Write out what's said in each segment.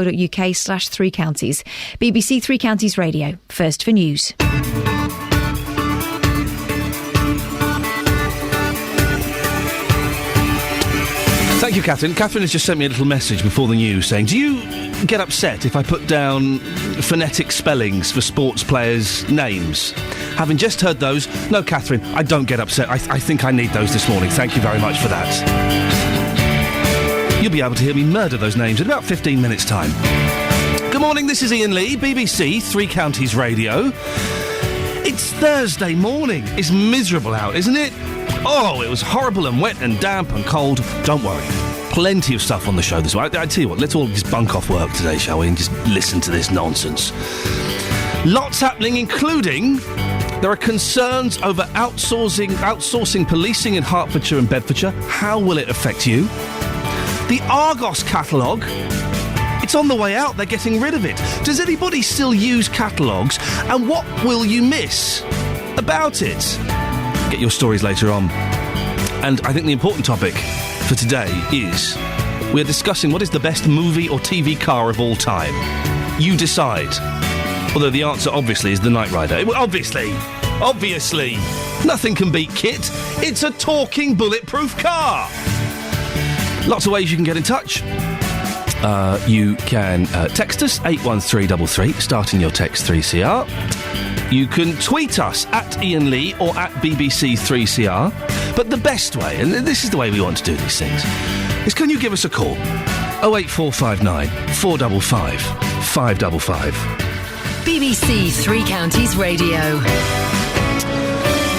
UK/3 counties. BBC Three Counties Radio, first for news. Thank you, Catherine. Catherine has just sent me a little message before the news saying, do you get upset if I put down phonetic spellings for sports players' names? Having just heard those, no, Catherine, I don't get upset. I think I need those this morning. Thank you very much for that. You'll be able to hear me murder those names in about 15 minutes' time. Good morning, this is Iain Lee, BBC Three Counties Radio. It's Thursday morning. It's miserable out, isn't it? Oh, it was horrible and wet and damp and cold. Don't worry. Plenty of stuff on the show this week. I tell you what, let's all just bunk off work today, shall we, and just listen to this nonsense. Lots happening, including there are concerns over outsourcing policing in Hertfordshire and Bedfordshire. How will it affect you? The Argos catalogue, it's on the way out. They're getting rid of it. Does anybody still use catalogues? And what will you miss about it? Get your stories later on. And I think the important topic for today is we're discussing what is the best movie or TV car of all time. You decide. Although the answer, obviously, is the Knight Rider. Obviously. Nothing can beat KITT. It's a talking bulletproof car. Lots of ways you can get in touch. You can text us, 81333, starting your text 3CR. You can tweet us at Iain Lee or at BBC3CR. But the best way, and this is the way we want to do these things, is can you give us a call? 08459 455 555. BBC Three Counties Radio.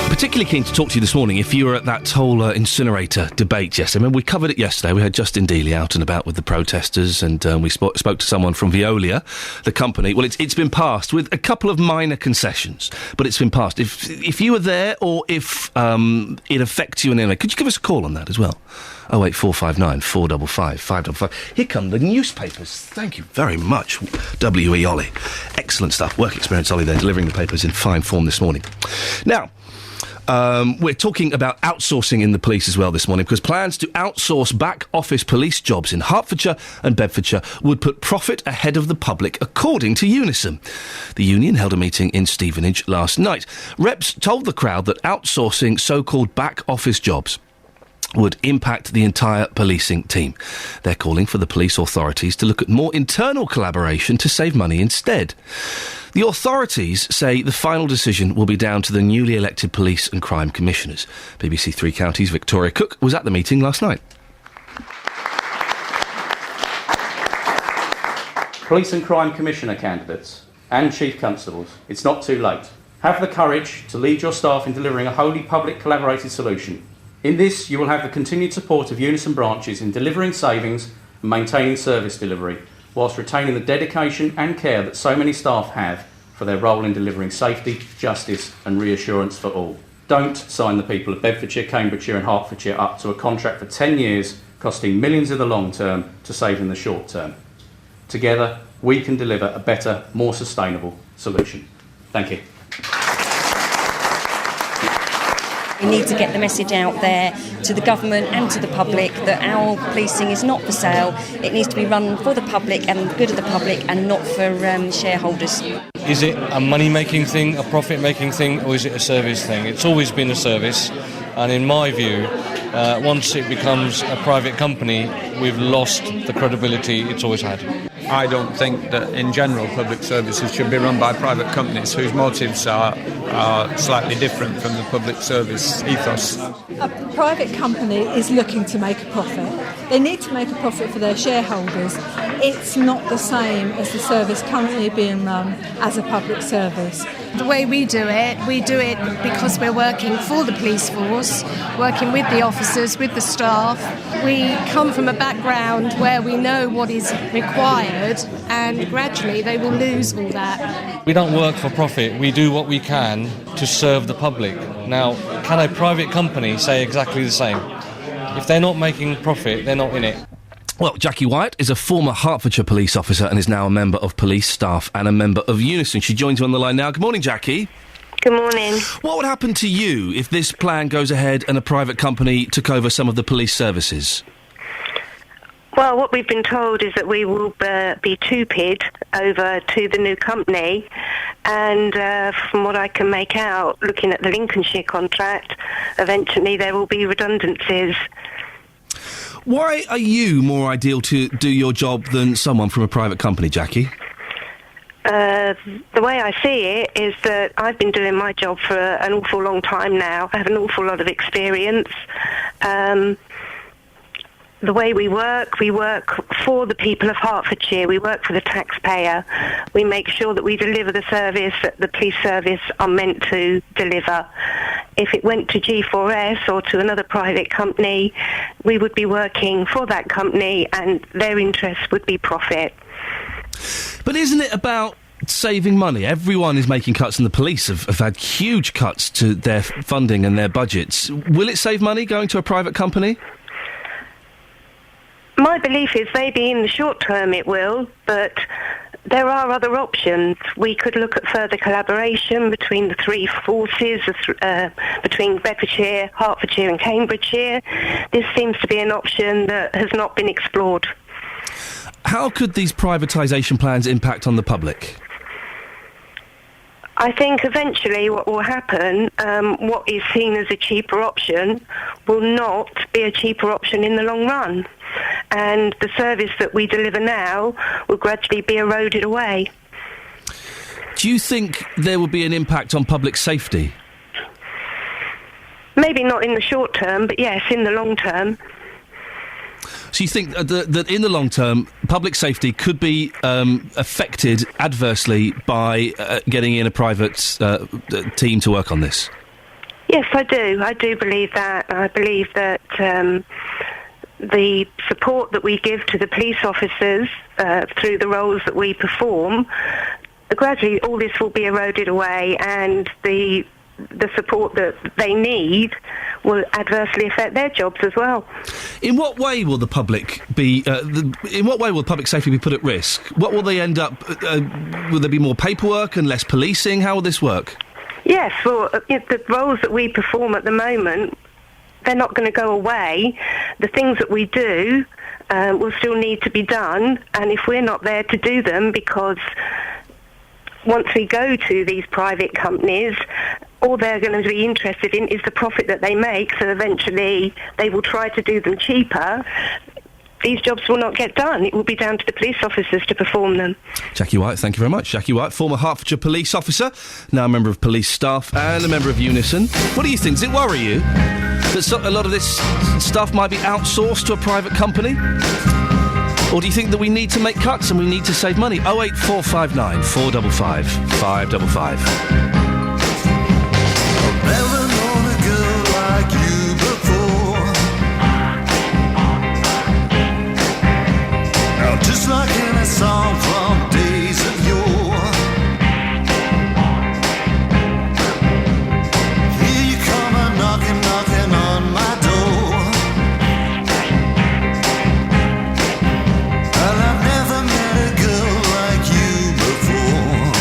Particularly keen to talk to you this morning if you were at that whole incinerator debate yesterday. I mean, we covered it yesterday. We had Justin Dealey out and about with the protesters, and we spoke to someone from Veolia, the company. Well, it's been passed with a couple of minor concessions, but it's been passed. If you were there or if it affects you in any way, could you give us a call on that as well? 08459 455 555. Here come the newspapers. Thank you very much, W.E. Ollie. Excellent stuff. Work experience, Ollie, there, delivering the papers in fine form this morning. Now, we're talking about outsourcing in the police as well this morning, because plans to outsource back office police jobs in Hertfordshire and Bedfordshire would put profit ahead of the public, according to Unison. The union held a meeting in Stevenage last night. Reps told the crowd that outsourcing so-called back office jobs would impact the entire policing team. They're calling for the police authorities to look at more internal collaboration to save money instead. The authorities say the final decision will be down to the newly elected police and crime commissioners. BBC Three Counties' Victoria Cook was at the meeting last night. Police and crime commissioner candidates and chief constables, it's not too late. Have the courage to lead your staff in delivering a wholly public collaborated solution. In this, you will have the continued support of Unison branches in delivering savings and maintaining service delivery, whilst retaining the dedication and care that so many staff have for their role in delivering safety, justice and reassurance for all. Don't sign the people of Bedfordshire, Cambridgeshire and Hertfordshire up to a contract for 10 years, costing millions in the long term to save in the short term. Together, we can deliver a better, more sustainable solution. Thank you. We need to get the message out there to the government and to the public that our policing is not for sale. It needs to be run for the public and the good of the public and not for shareholders. Is it a money-making thing, a profit-making thing, or is it a service thing? It's always been a service, and in my view, once it becomes a private company, we've lost the credibility it's always had. I don't think that, in general, public services should be run by private companies whose motives are slightly different from the public service ethos. A private company is looking to make a profit. They need to make a profit for their shareholders. It's not the same as the service currently being run as a public service. The way we do it because we're working for the police force, working with the officers, with the staff. We come from a background where we know what is required, and gradually they will lose all that. We don't work for profit, we do what we can to serve the public. Now, can a private company say exactly the same? If they're not making profit, they're not in it. Well, Jackie Wyatt is a former Hertfordshire police officer and is now a member of police staff and a member of Unison. She joins you on the line now. Good morning, Jackie. Good morning. What would happen to you if this plan goes ahead and a private company took over some of the police services? Well, what we've been told is that we will be two-pid over to the new company, and from what I can make out, looking at the Lincolnshire contract, eventually there will be redundancies. Why are you more ideal to do your job than someone from a private company, Jackie? The way I see it is that I've been doing my job for an awful long time now. I have an awful lot of experience. The way we work for the people of Hertfordshire. We work for the taxpayer. We make sure that we deliver the service that the police service are meant to deliver. If it went to G4S or to another private company, we would be working for that company and their interest would be profit. But isn't it about saving money? Everyone is making cuts, and the police have had huge cuts to their funding and their budgets. Will it save money going to a private company? My belief is maybe in the short term it will, but there are other options. We could look at further collaboration between the three forces, between Bedfordshire, Hertfordshire and Cambridgeshire. This seems to be an option that has not been explored. How could these privatisation plans impact on the public? I think eventually what will happen, what is seen as a cheaper option will not be a cheaper option in the long run. And the service that we deliver now will gradually be eroded away. Do you think there will be an impact on public safety? Maybe not in the short term, but yes, in the long term. So you think that in the long term, public safety could be affected adversely by getting in a private team to work on this? Yes, I do. I do believe that. I believe that the support that we give to the police officers through the roles that we perform, gradually all this will be eroded away, and the support that they need will adversely affect their jobs as well. In what way will the public be? In what way will public safety be put at risk? What will they end up? Will there be more paperwork and less policing? How will this work? Yes, well, the roles that we perform at the moment, they're not going to go away. The things that we do will still need to be done, and if we're not there to do them, because once we go to these private companies, all they're going to be interested in is the profit that they make, so eventually they will try to do them cheaper. These jobs will not get done. It will be down to the police officers to perform them. Jackie White, thank you very much. Jackie White, former Hertfordshire police officer, now a member of police staff and a member of Unison. What do you think? Does it worry you that a lot of this stuff might be outsourced to a private company? Or do you think that we need to make cuts and we need to save money? 08459 455 555. Never known a girl like you before. Now just like in a song from days of yore, here you come a knocking, knocking on my door. And I've never met a girl like you before.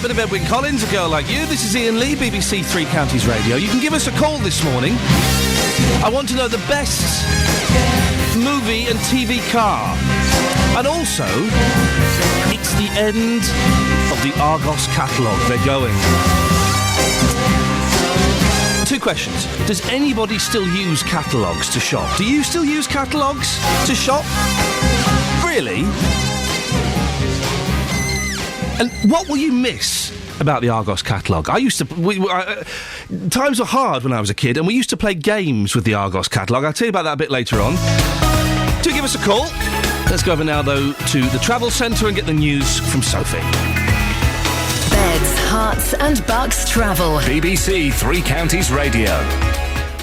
Bit of Edwin Collins, A Girl Like You. This is Iain Lee, BBC Three Counties Radio. You can give us a call this morning. I want to know the best movie and TV car. And also, it's the end of the Argos catalogue. They're going. 2 questions. Does anybody still use catalogues to shop? Do you still use catalogues to shop? Really? And what will you miss about the Argos catalogue? I used to... times were hard when I was a kid, and we used to play games with the Argos catalogue. I'll tell you about that a bit later on. Do give us a call. Let's go over now, though, to the travel centre and get the news from Sophie. Beds, Hearts and Bucks Travel. BBC Three Counties Radio.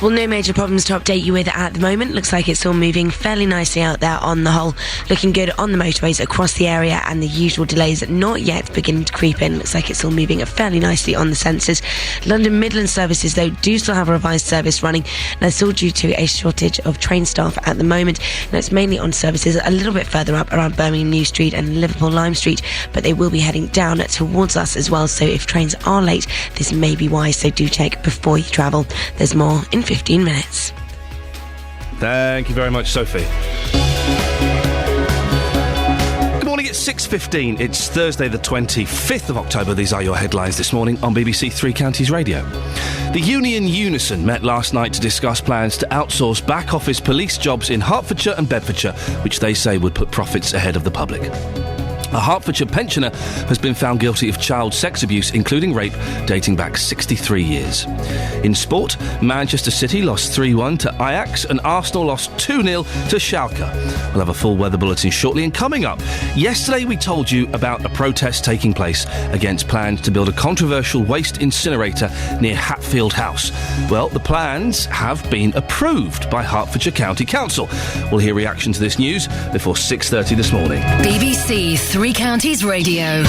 Well, no major problems to update you with at the moment. Looks like it's all moving fairly nicely out there on the whole. Looking good on the motorways across the area, and the usual delays not yet beginning to creep in. Looks like it's all moving fairly nicely on the sensors. London Midland services, though, do still have a revised service running. That's all due to a shortage of train staff at the moment. Now, it's mainly on services a little bit further up around Birmingham New Street and Liverpool Lime Street, but they will be heading down towards us as well. So if trains are late, this may be why, so do check before you travel. There's more in 15 minutes. Thank you very much, Sophie. Good morning, it's 6:15. It's Thursday the 25th of October. These are your headlines this morning on BBC Three Counties Radio. The union Unison met last night to discuss plans to outsource back-office police jobs in Hertfordshire and Bedfordshire, which they say would put profits ahead of the public. A Hertfordshire pensioner has been found guilty of child sex abuse, including rape, dating back 63 years. In sport, Manchester City lost 3-1 to Ajax and Arsenal lost 2-0 to Schalke. We'll have a full weather bulletin shortly. And coming up, yesterday we told you about a protest taking place against plans to build a controversial waste incinerator near Hatfield House. Well, the plans have been approved by Hertfordshire County Council. We'll hear reaction to this news before 6:30 this morning. BBC Three Counties Radio.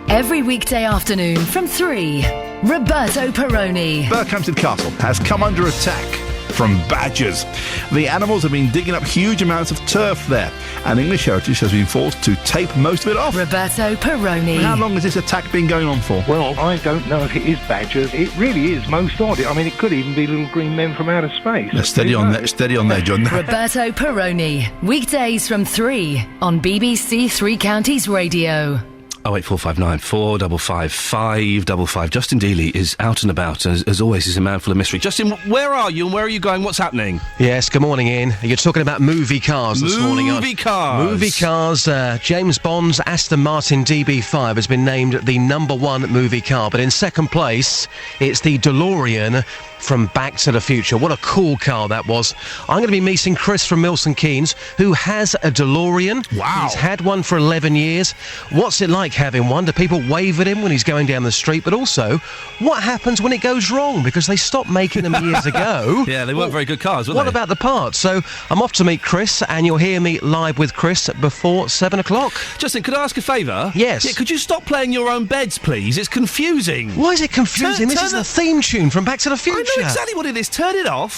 Every weekday afternoon from 3, Roberto Perroni. Berkhamsted Castle has come under attack from badgers. The animals have been digging up huge amounts of turf there, and English Heritage has been forced to tape most of it off. Roberto Perroni. How long has this attack been going on for? Well, I don't know if it is badgers. It really is most odd. I mean, it could even be little green men from outer space. Steady on there, John. Roberto Perroni. Weekdays from 3 on BBC Three Counties Radio. 08459 455 555. Justin Dealey is out and about, and as always, he's a man full of mystery. Justin, where are you and where are you going? What's happening? Yes, good morning, Ian. You're talking about movie cars this morning. Movie cars. Movie cars. James Bond's Aston Martin DB5 has been named the #1 movie car, but in second place, it's the DeLorean from Back to the Future. What a cool car that was. I'm going to be meeting Chris from Milton Keynes, who has a DeLorean. Wow. He's had one for 11 years. What's it like having one? Do people wave at him when he's going down the street? But also, what happens when it goes wrong? Because they stopped making them years ago. Yeah, they weren't very good cars, were they? What about the parts? So I'm off to meet Chris, and you'll hear me live with Chris before 7 o'clock. Justin, could I ask a favour? Yes. Yeah, could you stop playing your own beds, please? It's confusing. Why is it confusing? This is the theme tune from Back to the Future. I know exactly what it is. Turn it off.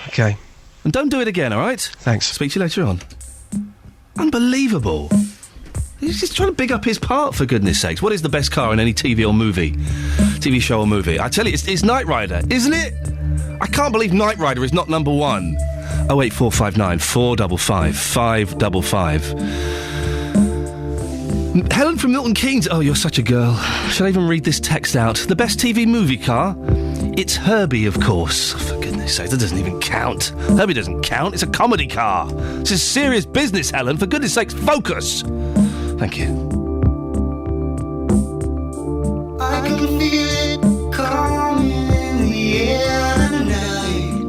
Okay. And don't do it again, all right? Thanks. Speak to you later on. Unbelievable. He's just trying to big up his part, for goodness sakes. What is the best car in any TV or movie? TV show or movie? I tell you, it's Knight Rider, isn't it? I can't believe Knight Rider is not #1. 08459 455 555. Helen from Milton Keynes. Oh, you're such a girl. Shall I even read this text out? The best TV movie car? It's Herbie, of course. For goodness sake, that doesn't even count. Herbie doesn't count. It's a comedy car. This is serious business, Helen. For goodness sakes, focus. Thank you. I can feel it coming in the air tonight.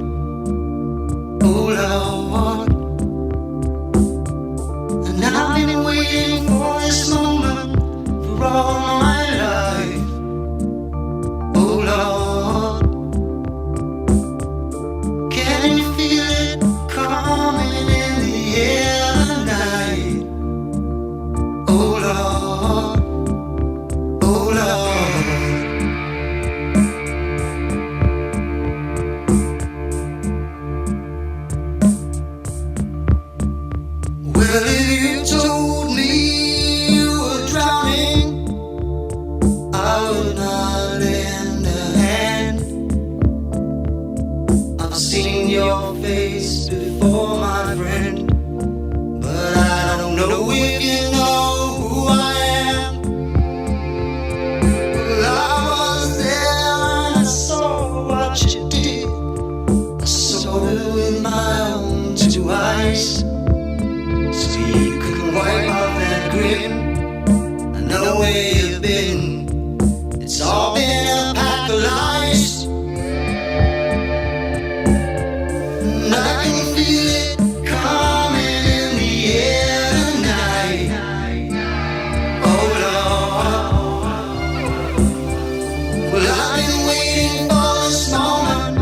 Oh Lord, and I've been waiting for this moment for all my life. Oh Lord, can you feel it coming in the air tonight? Oh Lord, oh Lord. I've seen your face before, my friend, but I don't know if you know who I am. Well, I was there and I saw what you did. I saw it with my own two eyes, so you could wipe off that grin. I know where you've been. It's all been a pack of lies. And I can feel it coming in the air tonight. Oh Lord. Well, I've been waiting for this moment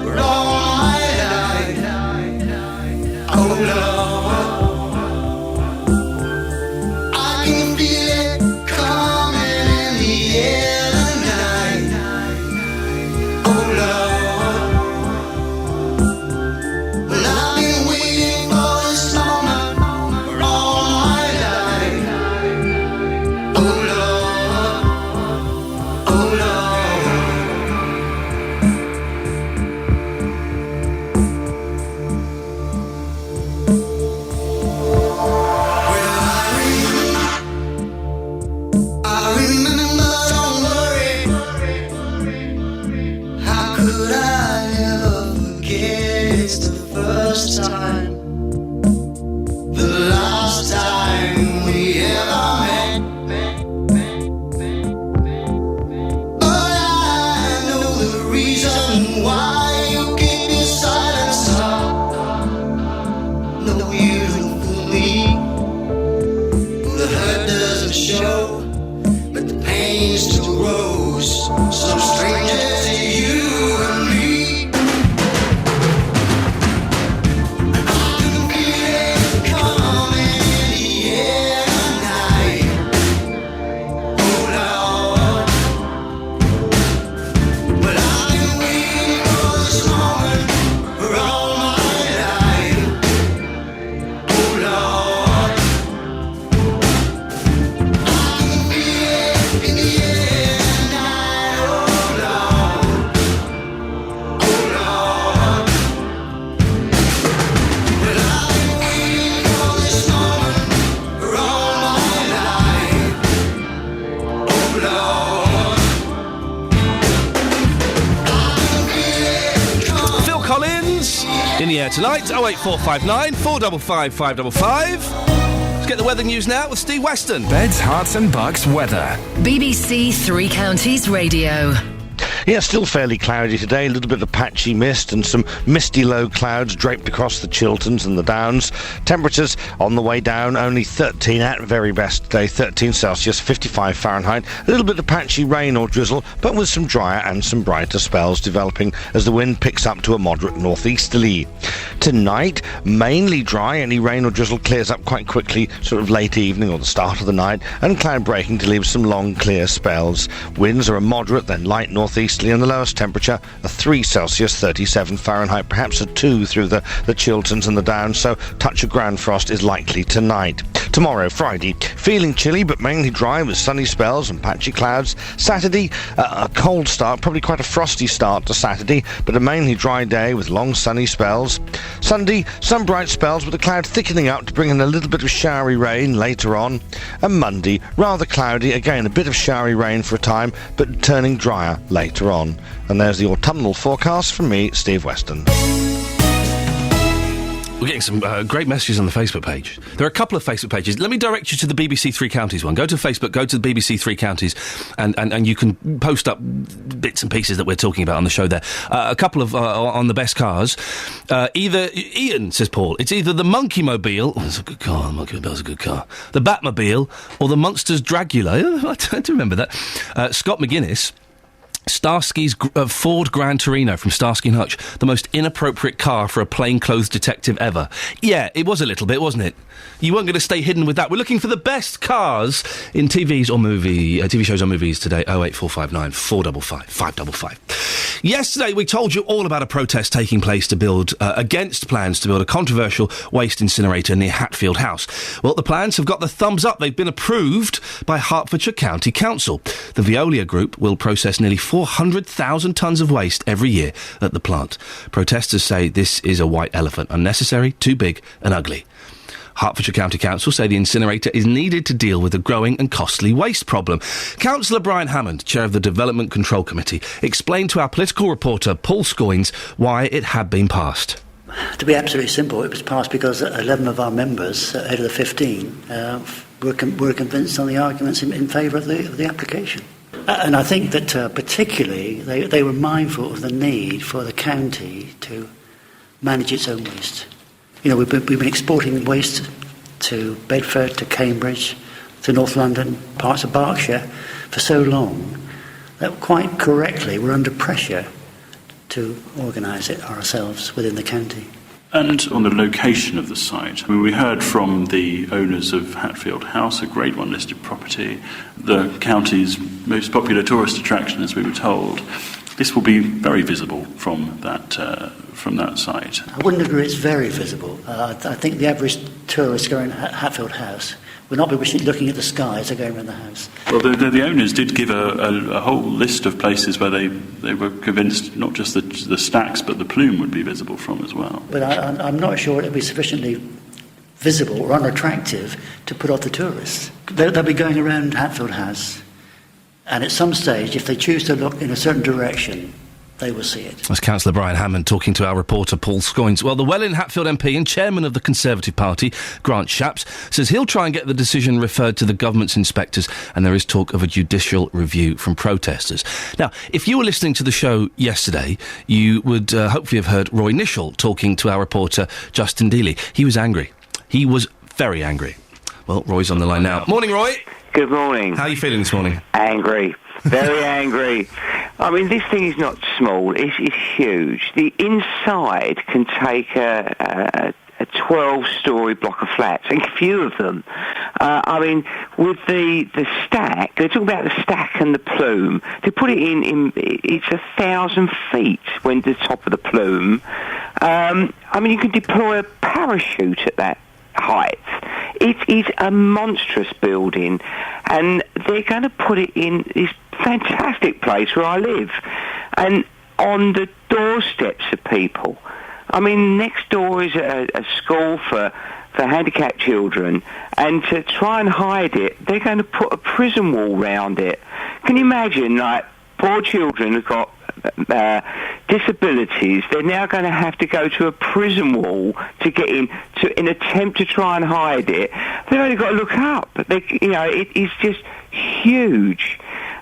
for all my life. Oh Lord. I can feel it coming in the air tonight. Oh Lord. Well, I've been waiting for this moment for all my life. Oh Lord, oh I remember, don't worry. How could I ever forget? It's the first time, the last time we ever met. But I know the reason why you keep your silence up. No, you don't fool me. The hurt doesn't show, but the pain still grows. Some strangers to you and me. In the air tonight, 08459 455 555. Let's get the weather news now with Steve Weston. Beds, Hearts and Bucks weather. BBC Three Counties Radio. Yeah, still fairly cloudy today, a little bit of patchy mist and some misty low clouds draped across the Chilterns and the Downs. Temperatures on the way down, only 13 at very best today, 13 Celsius, 55 Fahrenheit. A little bit of patchy rain or drizzle, but with some drier and some brighter spells developing as the wind picks up to a moderate northeasterly. Tonight, mainly dry, any rain or drizzle clears up quite quickly, sort of late evening or the start of the night, and cloud breaking to leave some long clear spells. Winds are a moderate, then light northeasterly, and the lowest temperature a 3 Celsius, 37 Fahrenheit, perhaps a 2 through the Chilterns and the Downs, so touch of ground frost is likely tonight. Tomorrow, Friday, feeling chilly but mainly dry with sunny spells and patchy clouds. Saturday, a cold start, probably quite a frosty start to Saturday, but a mainly dry day with long sunny spells. Sunday, some bright spells with the cloud thickening up to bring in a little bit of showery rain later on. And Monday, rather cloudy, again a bit of showery rain for a time, but turning drier later on. And there's the autumnal forecast from me, Steve Weston. We're getting some great messages on the Facebook page. There are a couple of Facebook pages. Let me direct you to the BBC Three Counties one. Go to Facebook, go to the BBC Three Counties, and you can post up bits and pieces that we're talking about on the show there. A couple of on the best cars. Either Iain, says Paul, it's either the Monkey Mobile, that's a good car, the Monkey Mobile's a good car, the Batmobile, or the Monsters Dragula. I do remember that. Scott McGuinness, Starsky's Ford Gran Torino from Starsky and Hutch, the most inappropriate car for a plainclothes detective ever. Yeah, it was a little bit, wasn't it? You weren't going to stay hidden with that. We're looking for the best cars in TVs or TV shows or movies today. 08459 455 555. Yesterday we told you all about a protest taking place to build against plans to build a controversial waste incinerator near Hatfield House. Well, the plans have got the thumbs up. They've been approved by Hertfordshire County Council. The Veolia Group will process nearly 4 400,000 tonnes of waste every year at the plant. Protesters say this is a white elephant, unnecessary, too big and ugly. Hertfordshire County Council say the incinerator is needed to deal with the growing and costly waste problem. Councillor Brian Hammond, chair of the Development Control Committee, explained to our political reporter Paul Scoynes why it had been passed. To be absolutely simple, it was passed because 11 of our members, out of the 15, were convinced on the arguments in favour of the application. And I think that particularly they were mindful of the need for the county to manage its own waste. You know, we've been exporting waste to Bedford, to Cambridge, to North London, parts of Berkshire for so long that quite correctly we're under pressure to organise it ourselves within the county. And on the location of the site, I mean, we heard from the owners of Hatfield House, a Grade 1 listed property, the county's most popular tourist attraction, as we were told. This will be very visible from that site. I wouldn't agree it's very visible. I think the average tourist going to Hatfield House will not be looking at the sky as they're going around the house. Well, the owners did give a whole list of places where they were convinced not just the stacks but the plume would be visible from as well. But I'm not sure it'll be sufficiently visible or unattractive to put off the tourists. They'll be going around Hatfield House, and at some stage, if they choose to look in a certain direction, they will see it. That's Councillor Brian Hammond talking to our reporter Paul Scoynes. Well, the Welwyn-Hatfield MP and chairman of the Conservative Party, Grant Shapps, says he'll try and get the decision referred to the government's inspectors, and there is talk of a judicial review from protesters. Now, if you were listening to the show yesterday, you would hopefully have heard Roy Nichol talking to our reporter Justin Dealey. He was angry. He was very angry. Well, Roy's on the line now. Morning, Roy. Good morning. How are you feeling this morning? Angry. Very angry. I mean, this thing is not small. It's huge. The inside can take a 12-storey block of flats, a few of them. I mean, with the stack, they're talking about the stack and the plume. They put it in it's 1,000 feet when the top of the plume. I mean, you can deploy a parachute at that height. It is a monstrous building, and they're going to put it in this fantastic place where I live, and on the doorsteps of people. I mean, next door is a school for handicapped children, and to try and hide it, they're going to put a prison wall round it. Can you imagine, like, poor children who've got disabilities, they're now going to have to go to a prison wall to get in, to in attempt to try and hide it. They've only got to look up. It is just huge.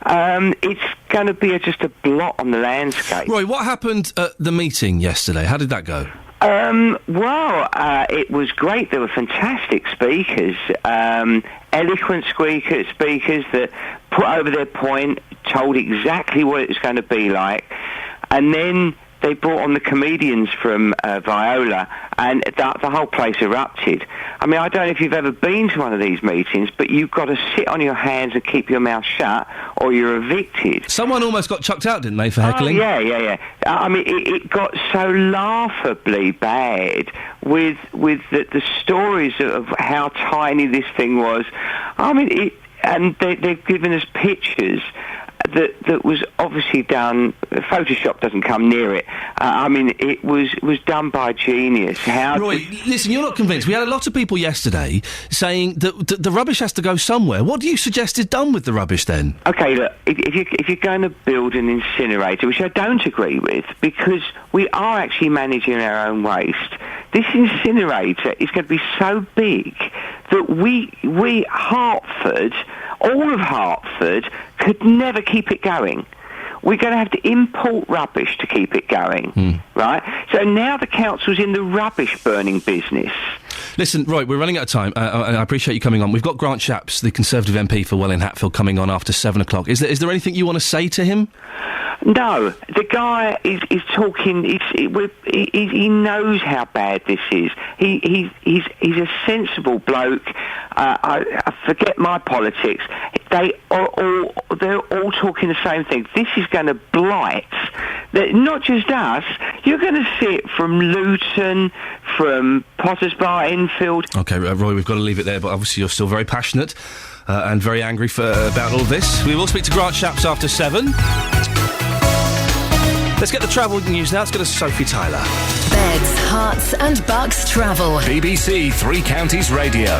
It's going to be just a blot on the landscape. Roy, what happened at the meeting yesterday? How did that go? It was great. There were fantastic speakers, eloquent speakers that put over their point, told exactly what it was going to be like, and then they brought on the comedians from Viola, and the whole place erupted. I mean, I don't know if you've ever been to one of these meetings, but you've got to sit on your hands and keep your mouth shut, or you're evicted. Someone almost got chucked out, didn't they, for heckling? Oh, yeah. I mean, it got so laughably bad with the stories of how tiny this thing was. I mean, and they've given us pictures that was obviously done. Photoshop doesn't come near it. I mean, it was done by genius. Roy, listen, you're not convinced. We had a lot of people yesterday saying that the rubbish has to go somewhere. What do you suggest is done with the rubbish then? Okay, look, if you're going to build an incinerator, which I don't agree with, because we are actually managing our own waste, this incinerator is going to be so big that we Hertford, all of Hertford, could never keep it going. We're going to have to import rubbish to keep it going, right? So now the council's in the rubbish burning business. Listen, Roy, we're running out of time, and I appreciate you coming on. We've got Grant Shapps, the Conservative MP for Welwyn-Hatfield, coming on after 7 o'clock. Is there anything you want to say to him? No, the guy is talking. He knows how bad this is. He's a sensible bloke. I forget my politics. They're all talking the same thing. This is going to blight not just us. You're going to see it from Luton, from Potters Bar, Enfield. Okay, Roy, we've got to leave it there. But obviously, you're still very passionate and very angry about all this. We will speak to Grant Shapps after 7. Let's get the travel news now. Let's go to Sophie Tyler. Beds, hearts and bucks travel. BBC Three Counties Radio.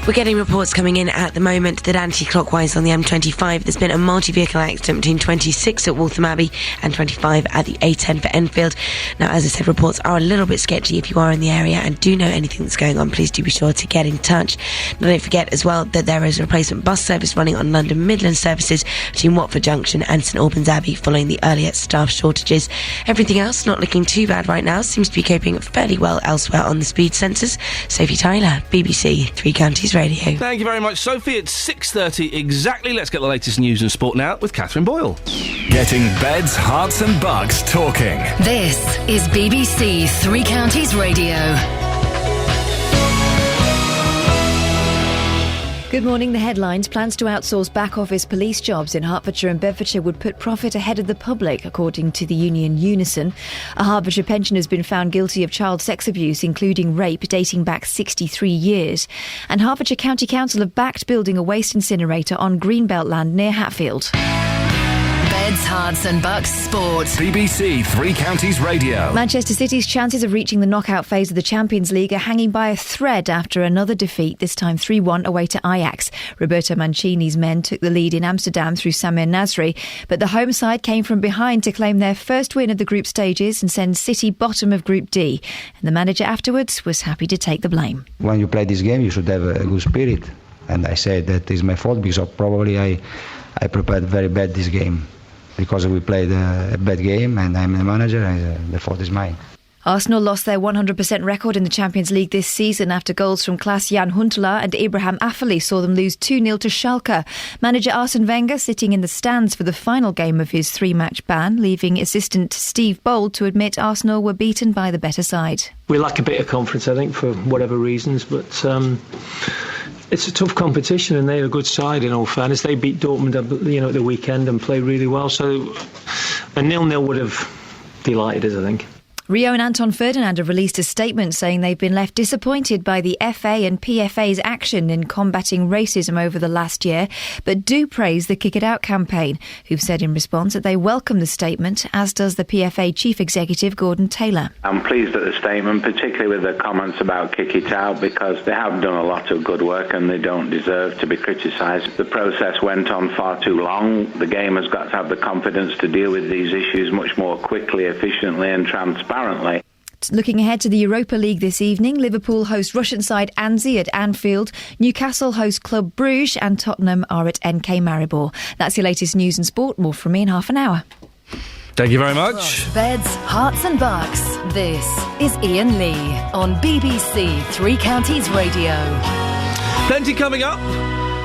We're getting reports coming in at the moment that anti-clockwise on the M25 there's been a multi-vehicle accident between 26 at Waltham Abbey and 25 at the A10 for Enfield. Now, as I said, reports are a little bit sketchy. If you are in the area and do know anything that's going on, please do be sure to get in touch. Now, don't forget as well that there is a replacement bus service running on London Midland services between Watford Junction and St Albans Abbey following the earlier staff shortages. Everything else not looking too bad right now. Seems to be coping fairly well elsewhere on the speed sensors. Sophie Tyler, BBC Three Counties Radio. Thank you very much, Sophie. It's 6:30 exactly. Let's get the latest news and sport now with Catherine Boyle. Getting beds, hearts and bugs talking. This is BBC Three Counties Radio. Good morning. The headlines. Plans to outsource back office police jobs in Hertfordshire and Bedfordshire would put profit ahead of the public, according to the union Unison. A Hertfordshire pensioner has been found guilty of child sex abuse, including rape, dating back 63 years. And Hertfordshire County Council have backed building a waste incinerator on Greenbelt land near Hatfield. Beds, hearts and bucks sport. BBC Three Counties Radio. Manchester City's chances of reaching the knockout phase of the Champions League are hanging by a thread after another defeat, this time 3-1 away to Ajax. Roberto Mancini's men took the lead in Amsterdam through Samir Nasri, but the home side came from behind to claim their first win of the group stages and send City bottom of Group D. And the manager afterwards was happy to take the blame. When you play this game, you should have a good spirit. And I said that is my fault because probably I prepared very bad this game. Because we played a bad game and I'm the manager, and the fault is mine. Arsenal lost their 100% record in the Champions League this season after goals from Klaas-Jan Huntelaar and Ibrahim Afellay saw them lose 2-0 to Schalke. Manager Arsene Wenger sitting in the stands for the final game of his 3-match ban, leaving assistant Steve Bold to admit Arsenal were beaten by the better side. We lack a bit of confidence, I think, for whatever reasons, but it's a tough competition and they're a good side, in all fairness. They beat Dortmund at the weekend and played really well, so a 0-0 would have delighted us, I think. Rio and Anton Ferdinand have released a statement saying they've been left disappointed by the FA and PFA's action in combating racism over the last year, but do praise the Kick It Out campaign, who've said in response that they welcome the statement, as does the PFA Chief Executive Gordon Taylor. I'm pleased at the statement, particularly with the comments about Kick It Out, because they have done a lot of good work and they don't deserve to be criticised. The process went on far too long. The game has got to have the confidence to deal with these issues much more quickly, efficiently and transparently. Looking ahead to the Europa League this evening, Liverpool host Russian side Anzi at Anfield, Newcastle host Club Bruges and Tottenham are at NK Maribor. That's your latest news and sport. More from me in half an hour. Thank you very much. Beds, hearts and bucks. This is Iain Lee on BBC Three Counties Radio. Plenty coming up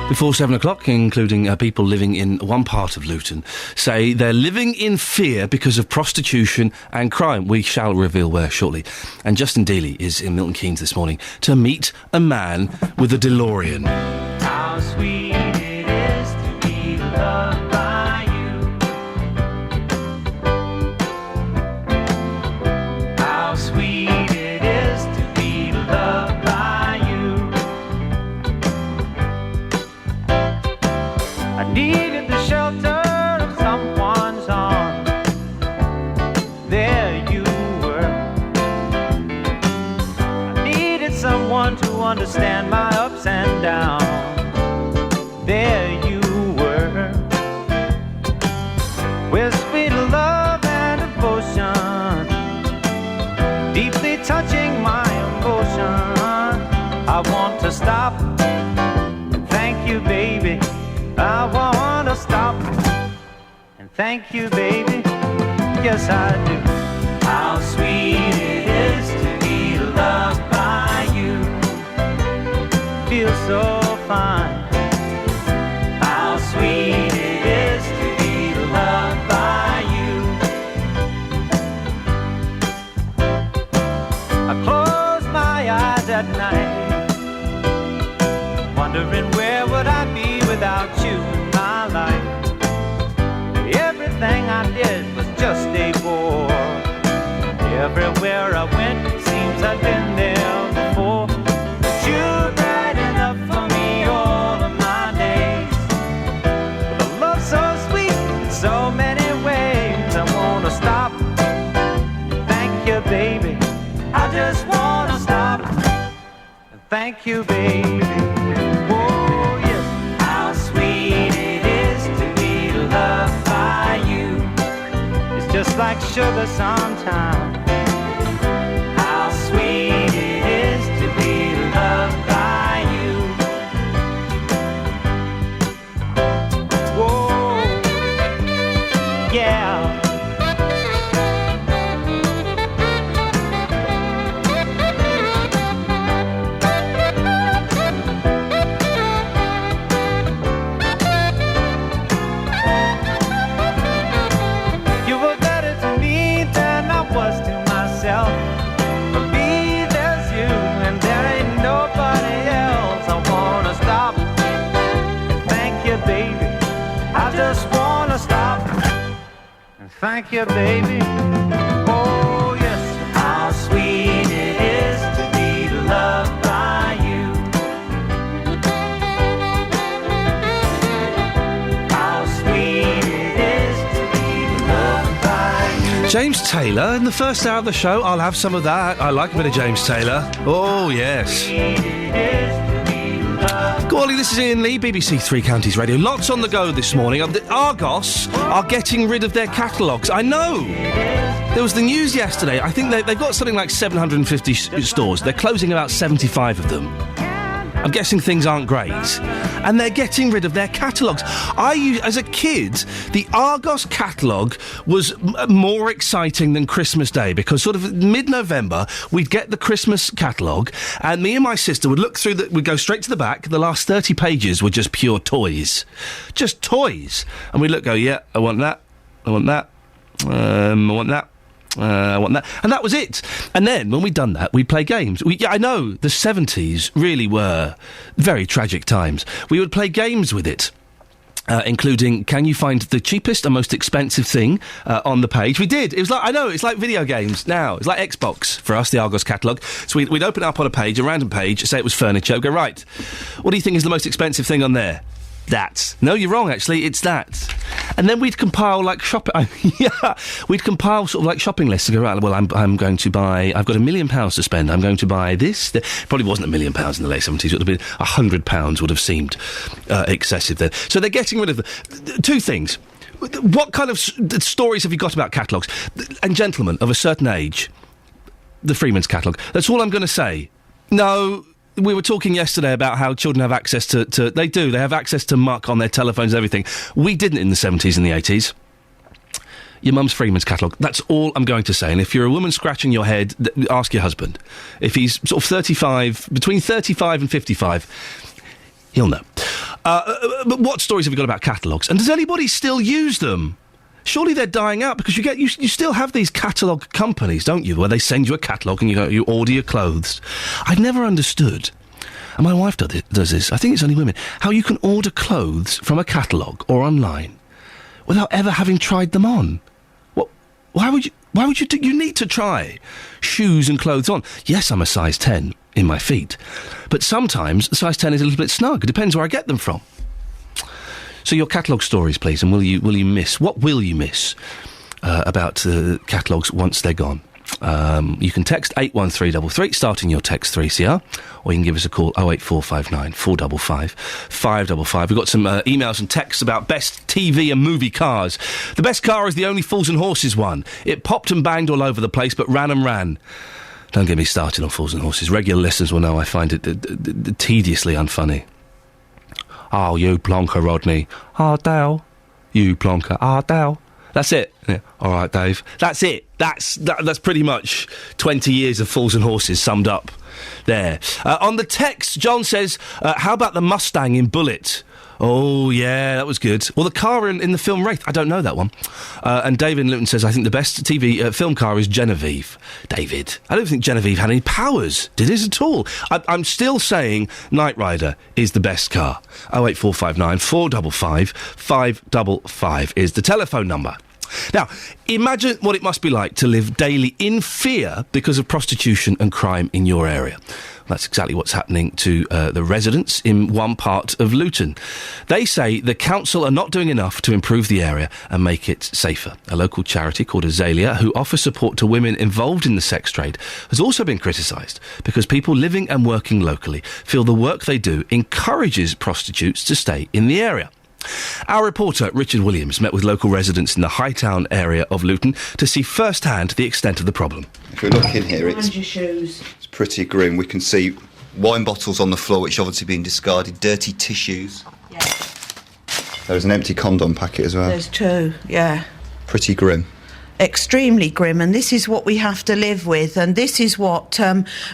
before 7 o'clock, including people living in one part of Luton, say they're living in fear because of prostitution and crime. We shall reveal where shortly. And Justin Dealey is in Milton Keynes this morning to meet a man with a DeLorean. How sweet it is to be loved by you. How sweet it is to be loved by you. I needed the shelter of someone's arms. There you were. I needed someone to understand my ups and downs. There you were. With sweet love and devotion, deeply touching my emotion. I want to stop and thank you, baby. I want to stop and thank you, baby. Yes, I do. How sweet it is to be loved by you. Feels so fine. How sweet it is to be loved by you. I close my eyes at night, wondering where would I be without you in my life. Everything I did was just a bore. Everywhere I went, it seems I've been there before. But you're bright enough for me all of my days. With a love so sweet in so many ways, I wanna stop baby. I just wanna stop and thank you, baby. Oh, yes, how sweet it is to be loved by you. It's just like sugar sometimes. How sweet it is to be loved by you. Whoa, yeah. You were better to me than I was to myself. For me, there's you, and there ain't nobody else. I wanna stop and thank you, baby. I just wanna stop and thank you, baby. Oh, yes, how sweet it is to be loved by you. How sweet it is to be loved by you. James Taylor in the first hour of the show. I'll have some of that. I like a bit of James Taylor. Oh, yes. Good morning, this is Iain Lee, BBC Three Counties Radio. Lots on the go this morning. The Argos are getting rid of their catalogues. I know. There was the news yesterday. I think they've got something like 750 stores. They're closing about 75 of them. I'm guessing things aren't great. And they're getting rid of their catalogues. As a kid, the Argos catalogue was more exciting than Christmas Day because sort of mid-November, we'd get the Christmas catalogue and me and my sister would look through we'd go straight to the back. The last 30 pages were just pure toys. Just toys. And we'd go, yeah, I want that. I want that. I want that. I want that. And that was it. And then, when we'd done that, we'd play games. I know, the 70s really were very tragic times. We would play games with it. Including, can you find the cheapest and most expensive thing on the page? We did. It was like, I know, it's like video games now. It's like Xbox for us, the Argos catalogue. So we'd open it up on a page, a random page, say it was furniture, go, right, what do you think is the most expensive thing on there? That. No, you're wrong, actually, it's that. And then we'd compile, we'd compile sort of like shopping lists to go, right, well, I'm going to buy, I've got £1 million to spend, I'm going to buy this. Probably wasn't £1 million in the late 70s, it would have been £100 would have seemed excessive then. So they're getting rid of two things. What kind of stories have you got about catalogues? And gentlemen of a certain age, the Freeman's catalogue, that's all I'm going to say. No... We were talking yesterday about how children have access to... They have access to muck on their telephones and everything. We didn't in the 70s and the 80s. Your mum's Freeman's catalogue. That's all I'm going to say. And if you're a woman scratching your head, ask your husband. If he's sort of 35, between 35 and 55, he'll know. But what stories have we got about catalogues? And does anybody still use them? Surely they're dying out because you still have these catalogue companies, don't you, where they send you a catalogue and you order your clothes. I've never understood, and my wife does this, I think it's only women, how you can order clothes from a catalogue or online without ever having tried them on. Why would you do? You need to try shoes and clothes on. Yes, I'm a size 10 in my feet, but sometimes the size 10 is a little bit snug. It depends where I get them from. So your catalogue stories, please, and what will you miss about catalogues once they're gone? You can text 81333, starting your text 3CR, or you can give us a call 08459 455 555. We've got some emails and texts about best TV and movie cars. The best car is the only Fools and Horses one. It popped and banged all over the place, but ran and ran. Don't get me started on Fools and Horses. Regular listeners will know I find it tediously unfunny. Oh, you plonker, Rodney. Oh, Dale. You plonker. Oh, Dale. That's it. Yeah. All right, Dave. That's it. That's pretty much 20 years of Fools and Horses summed up there. On the text, John says, how about the Mustang in Bullet? Oh, yeah, that was good. Well, the car in the film Wraith, I don't know that one. And David Luton says, I think the best TV film car is Genevieve. David, I don't think Genevieve had any powers, did it at all? I'm still saying Knight Rider is the best car. 08459 455 555 is the telephone number. Now, imagine what it must be like to live daily in fear because of prostitution and crime in your area. That's exactly what's happening to the residents in one part of Luton. They say the council are not doing enough to improve the area and make it safer. A local charity called Azalea, who offers support to women involved in the sex trade, has also been criticised because people living and working locally feel the work they do encourages prostitutes to stay in the area. Our reporter, Richard Williams, met with local residents in the Hightown area of Luton to see firsthand the extent of the problem. If we look in here, it's pretty grim. We can see wine bottles on the floor, which have obviously been discarded, dirty tissues. Yeah. There's an empty condom packet as well. There's two, yeah. Pretty grim. Extremely grim, and this is what we have to live with, and this is what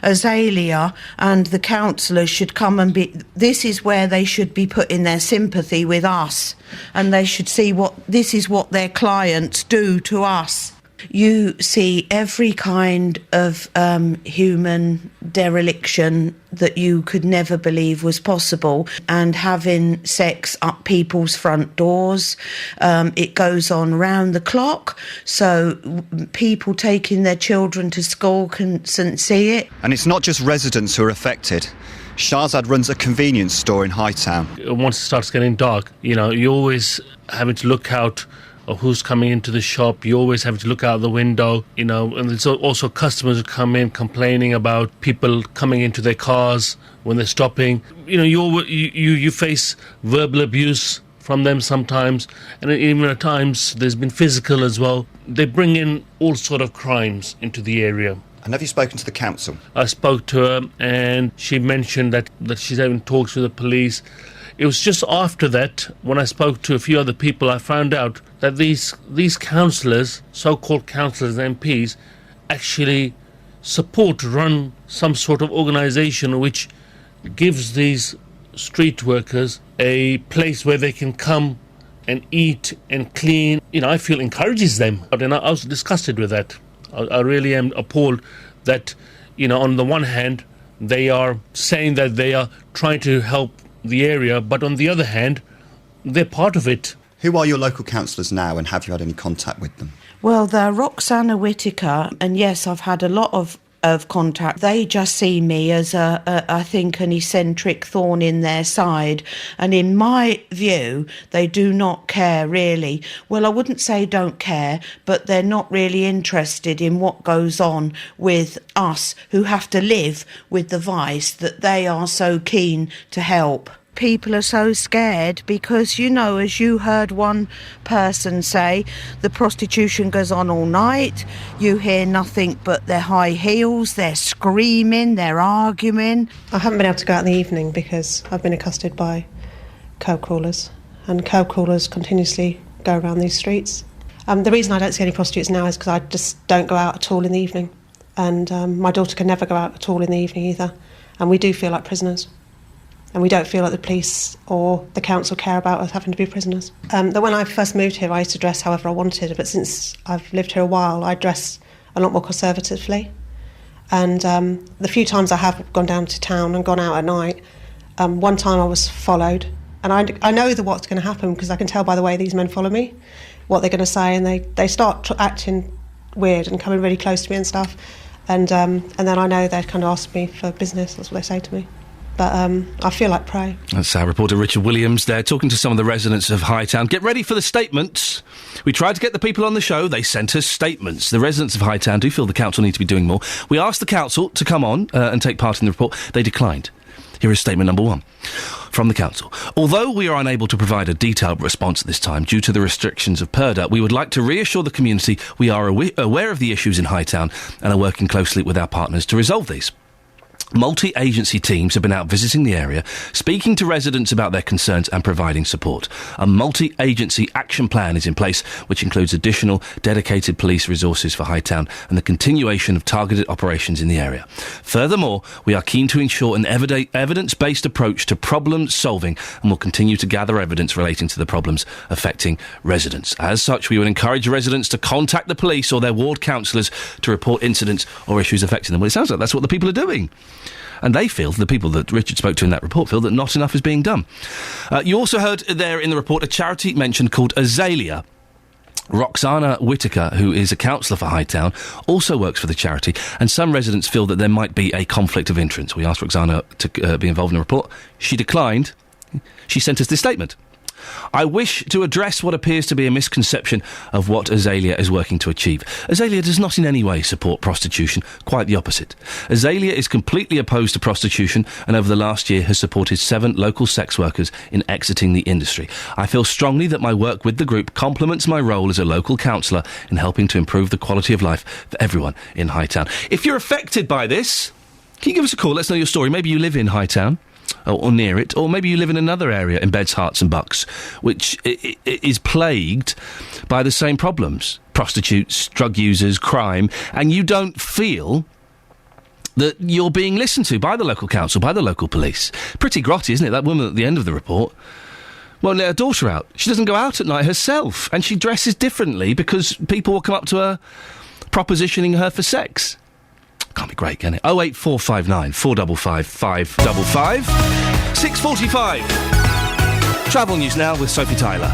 Azalea and the councillors should come and be. This is where they should be putting their sympathy with us, and they should see this is what their clients do to us. You see every kind of human dereliction that you could never believe was possible, and having sex up people's front doors. It goes on round the clock, so people taking their children to school can see it. And it's not just residents who are affected. Shahzad runs a convenience store in Hightown. Once it starts getting dark, you're always having to look out of who's coming into the shop. You always have to look out the window, and there's also customers who come in complaining about people coming into their cars when they're stopping. You face verbal abuse from them sometimes, and even at times there's been physical as well. They bring in all sort of crimes into the area. And have you spoken to the council? I spoke to her, and she mentioned that she's having talks with the police. It was just after that, when I spoke to a few other people, I found out that these councillors, so-called councillors, MPs, actually run some sort of organisation which gives these street workers a place where they can come and eat and clean. I feel encourages them. And I was disgusted with that. I really am appalled that, on the one hand, they are saying that they are trying to help the area, but on the other hand, they're part of it. Who are your local councillors now, and have you had any contact with them? Well, they're Roxana Whittaker, and yes, I've had a lot of contact. They just see me as I think, an eccentric thorn in their side, and in my view, they do not care really. Well, I wouldn't say don't care, but they're not really interested in what goes on with us who have to live with the vice that they are so keen to help. People are so scared because, as you heard one person say, the prostitution goes on all night. You hear nothing but their high heels, they're screaming, they're arguing. I haven't been able to go out in the evening because I've been accosted by curb crawlers, and curb crawlers continuously go around these streets. The reason I don't see any prostitutes now is because I just don't go out at all in the evening, and my daughter can never go out at all in the evening either, and we do feel like prisoners. And we don't feel like the police or the council care about us having to be prisoners. That when I first moved here, I used to dress however I wanted, but since I've lived here a while, I dress a lot more conservatively. And the few times I have gone down to town and gone out at night, one time I was followed, and I know what's going to happen because I can tell by the way these men follow me, what they're going to say, and they start acting weird and coming really close to me and stuff. And then I know they'd kind of ask me for business, that's what they say to me. But I feel like prey. That's our reporter Richard Williams there, talking to some of the residents of Hightown. Get ready for the statements. We tried to get the people on the show. They sent us statements. The residents of Hightown do feel the council need to be doing more. We asked the council to come on and take part in the report. They declined. Here is statement number one from the council. Although we are unable to provide a detailed response at this time due to the restrictions of PERDA, we would like to reassure the community we are aware of the issues in Hightown and are working closely with our partners to resolve these. Multi-agency teams have been out visiting the area, speaking to residents about their concerns and providing support. A multi-agency action plan is in place, which includes additional dedicated police resources for Hightown and the continuation of targeted operations in the area. Furthermore, we are keen to ensure an evidence-based approach to problem solving and will continue to gather evidence relating to the problems affecting residents. As such, we would encourage residents to contact the police or their ward councillors to report incidents or issues affecting them. Well, it sounds like that's what the people are doing. And they feel, the people that Richard spoke to in that report, feel that not enough is being done. You also heard there in the report a charity mentioned called Azalea, Roxana Whitaker, who is a councillor for Hightown, also works for the charity, and some residents feel that there might be a conflict of interest. We asked Roxana to be involved in the report. She declined. She sent us this statement. I wish to address what appears to be a misconception of what Azalea is working to achieve. Azalea does not in any way support prostitution, quite the opposite. Azalea is completely opposed to prostitution and over the last year has supported 7 local sex workers in exiting the industry. I feel strongly that my work with the group complements my role as a local councillor in helping to improve the quality of life for everyone in Hightown. If you're affected by this, can you give us a call? Let's know your story. Maybe you live in Hightown. Or near it, or maybe you live in another area in Beds, Herts and Bucks, which is plagued by the same problems. Prostitutes, drug users, crime, and you don't feel that you're being listened to by the local council, by the local police. Pretty grotty, isn't it? That woman at the end of the report won't let her daughter out. She doesn't go out at night herself, and she dresses differently because people will come up to her propositioning her for sex. Can't be great, can it? 08459 455 555. 6:45. Travel news now with Sophie Tyler.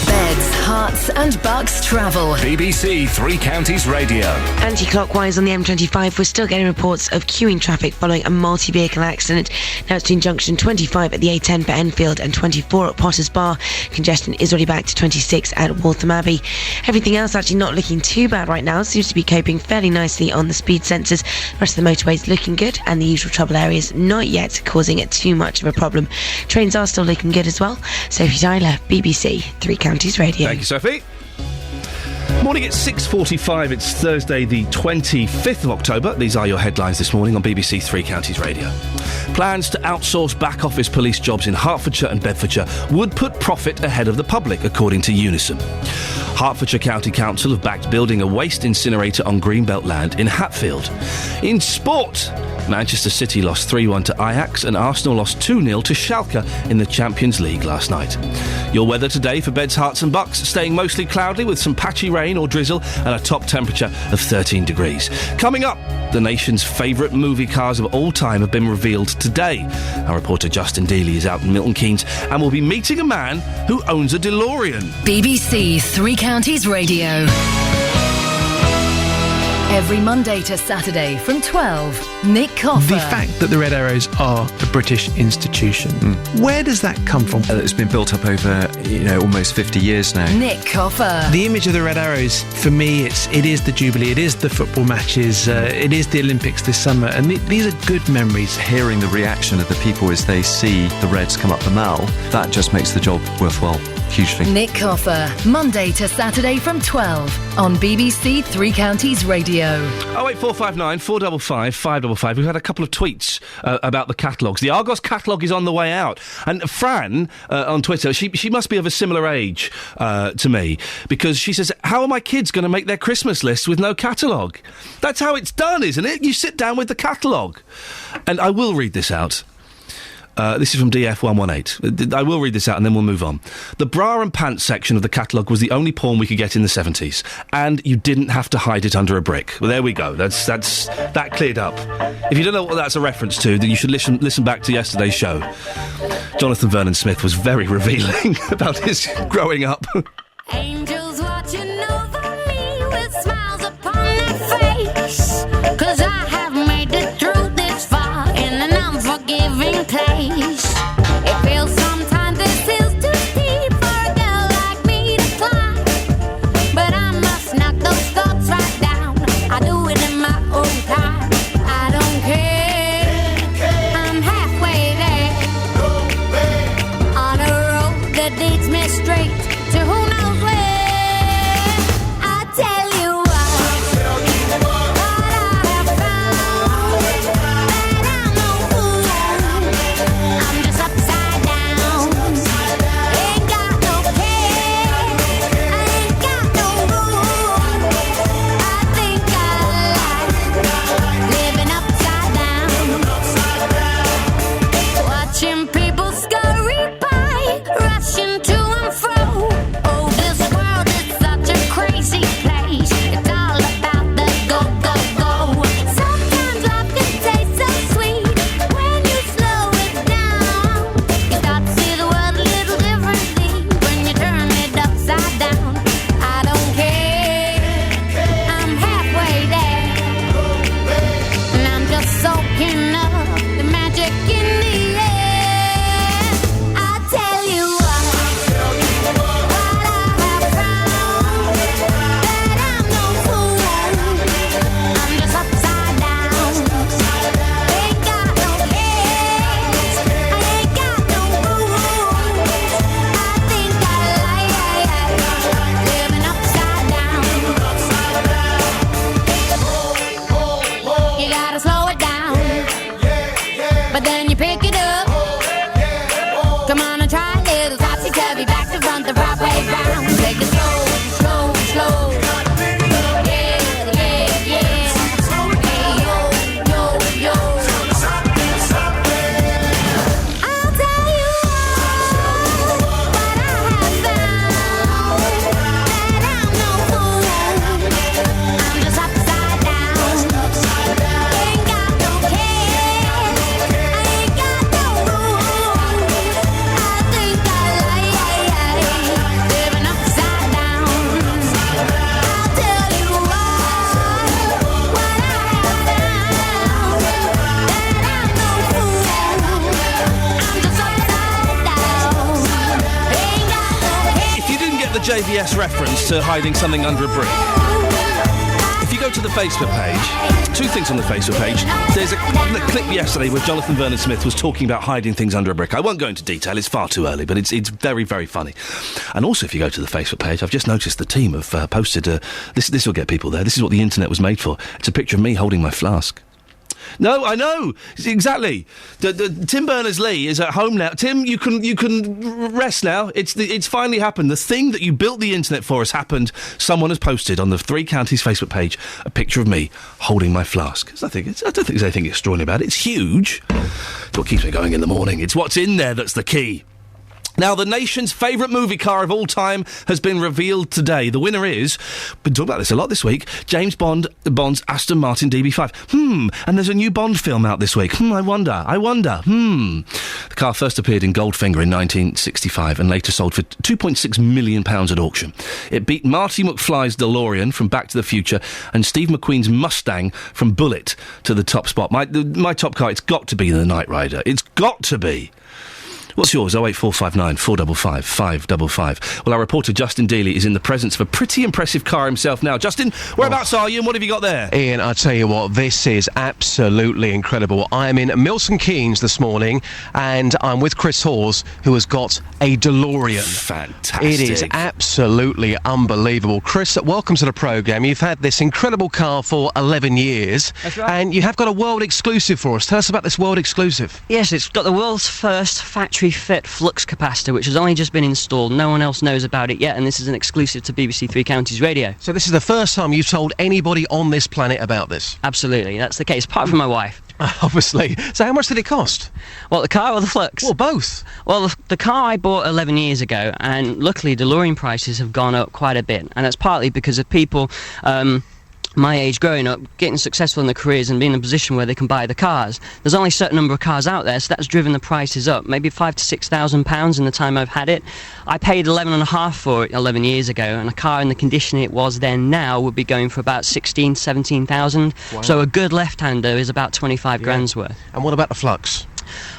Beds, Herts and Bucks travel. BBC Three Counties Radio. Anti-clockwise on the M25, we're still getting reports of queuing traffic following a multi-vehicle accident. Now it's between junction 25 at the A10 for Enfield and 24 at Potters Bar. Congestion is already back to 26 at Waltham Abbey. Everything else actually not looking too bad right now. Seems to be coping fairly nicely on the speed sensors. The rest of the motorways looking good, and the usual trouble areas not yet causing it too much of a problem. Trains are still looking good as well. Sophie Tyler, BBC Three Counties Radio. Thank you, Sophie. Morning at 6:45. It's Thursday, the 25th of October. These are your headlines this morning on BBC Three Counties Radio. Plans to outsource back office police jobs in Hertfordshire and Bedfordshire would put profit ahead of the public, according to Unison. Hertfordshire County Council have backed building a waste incinerator on Greenbelt land in Hatfield. In sport, Manchester City lost 3-1 to Ajax and Arsenal lost 2-0 to Schalke in the Champions League last night. Your weather today for Beds, Herts and Bucks, staying mostly cloudy with some patchy rain or drizzle and a top temperature of 13 degrees. Coming up, the nation's favourite movie cars of all time have been revealed today. Our reporter Justin Dealey is out in Milton Keynes and will be meeting a man who owns a DeLorean. BBC Three Counties Radio. Every Monday to Saturday from 12, Nick Coffer. The fact that the Red Arrows are a British institution, where does that come from? It's been built up over, almost 50 years now. Nick Coffer. The image of the Red Arrows, for me, it is the Jubilee, it is the football matches, it is the Olympics this summer, and these are good memories. Hearing the reaction of the people as they see the Reds come up the Mall, that just makes the job worthwhile. Hugely. Nick Coffer, Monday to Saturday from 12 on BBC Three Counties Radio. 08459 455 555. We've had a couple of tweets about the catalogues. The Argos catalogue is on the way out. And Fran, on Twitter, she must be of a similar age to me, because she says, how are my kids going to make their Christmas lists with no catalogue? That's how it's done, isn't it? You sit down with the catalogue. And I will read this out. This is from DF118. I will read this out and then we'll move on. The bra and pants section of the catalogue was the only porn we could get in the 70s. And you didn't have to hide it under a brick. Well, there we go. That cleared up. If you don't know what that's a reference to, then you should listen back to yesterday's show. Jonathan Vernon Smith was very revealing about his growing up. Angels watching over me with smiles upon their face. 'Cause I have made it through this far in an unforgiving place. It feels sometimes this is too steep for a girl like me to climb. But I must knock those thoughts right down. I do it in my own time. I don't care. I'm halfway there. On a road that leads me straight to who knows where. JVS reference to hiding something under a brick. If you go to the Facebook page, two things on the Facebook page. There's a clip yesterday where Jonathan Vernon-Smith was talking about hiding things under a brick. I won't go into detail, it's far too early, but it's very, very funny. And also, if you go to the Facebook page, I've just noticed the team have posted this will get people there. This is what the internet was made for. It's a picture of me holding my flask. No, I know exactly. Tim Berners-Lee is at home now. Tim, you can rest now. It's finally happened. The thing that you built the internet for has happened. Someone has posted on the Three Counties Facebook page a picture of me holding my flask. I don't think there's anything extraordinary about it. It's huge. It's what keeps me going in the morning. It's what's in there that's the key. Now, the nation's favourite movie car of all time has been revealed today. The winner is, been talking about this a lot this week, James Bond's Aston Martin DB5. And there's a new Bond film out this week. I wonder. The car first appeared in Goldfinger in 1965 and later sold for £2.6 million at auction. It beat Marty McFly's DeLorean from Back to the Future and Steve McQueen's Mustang from Bullet to the top spot. My top car, it's got to be the Knight Rider. It's got to be. What's yours? 08459 455 555. Well, our reporter Justin Dealey is in the presence of a pretty impressive car himself now. Justin, whereabouts are you and what have you got there? Ian, I tell you what, this is absolutely incredible. I am in Milton Keynes this morning and I'm with Chris Hawes, who has got a DeLorean. Fantastic. It is absolutely unbelievable. Chris, welcome to the programme. You've had this incredible car for 11 years. That's right. And you have got a world exclusive for us. Tell us about this world exclusive. Yes, it's got the world's first factory fit flux capacitor, which has only just been installed. No one else knows about it yet, and this is an exclusive to BBC Three Counties Radio. So this is the first time you've told anybody on this planet about this? Absolutely, that's the case, apart from my wife. Obviously. So how much did it cost? What, the car or the flux? Well, both. Well, the car I bought 11 years ago, and luckily DeLorean prices have gone up quite a bit, and that's partly because of people my age growing up, getting successful in their careers and being in a position where they can buy the cars. There's only a certain number of cars out there, so that's driven the prices up, maybe £5,000 to £6,000 in the time I've had it. I paid $11,500 for it 11 years ago, and a car in the condition it was then now would be going for about $16,000 to $17,000. Wow. So a good left-hander is about 25 grand's worth. And what about the flux?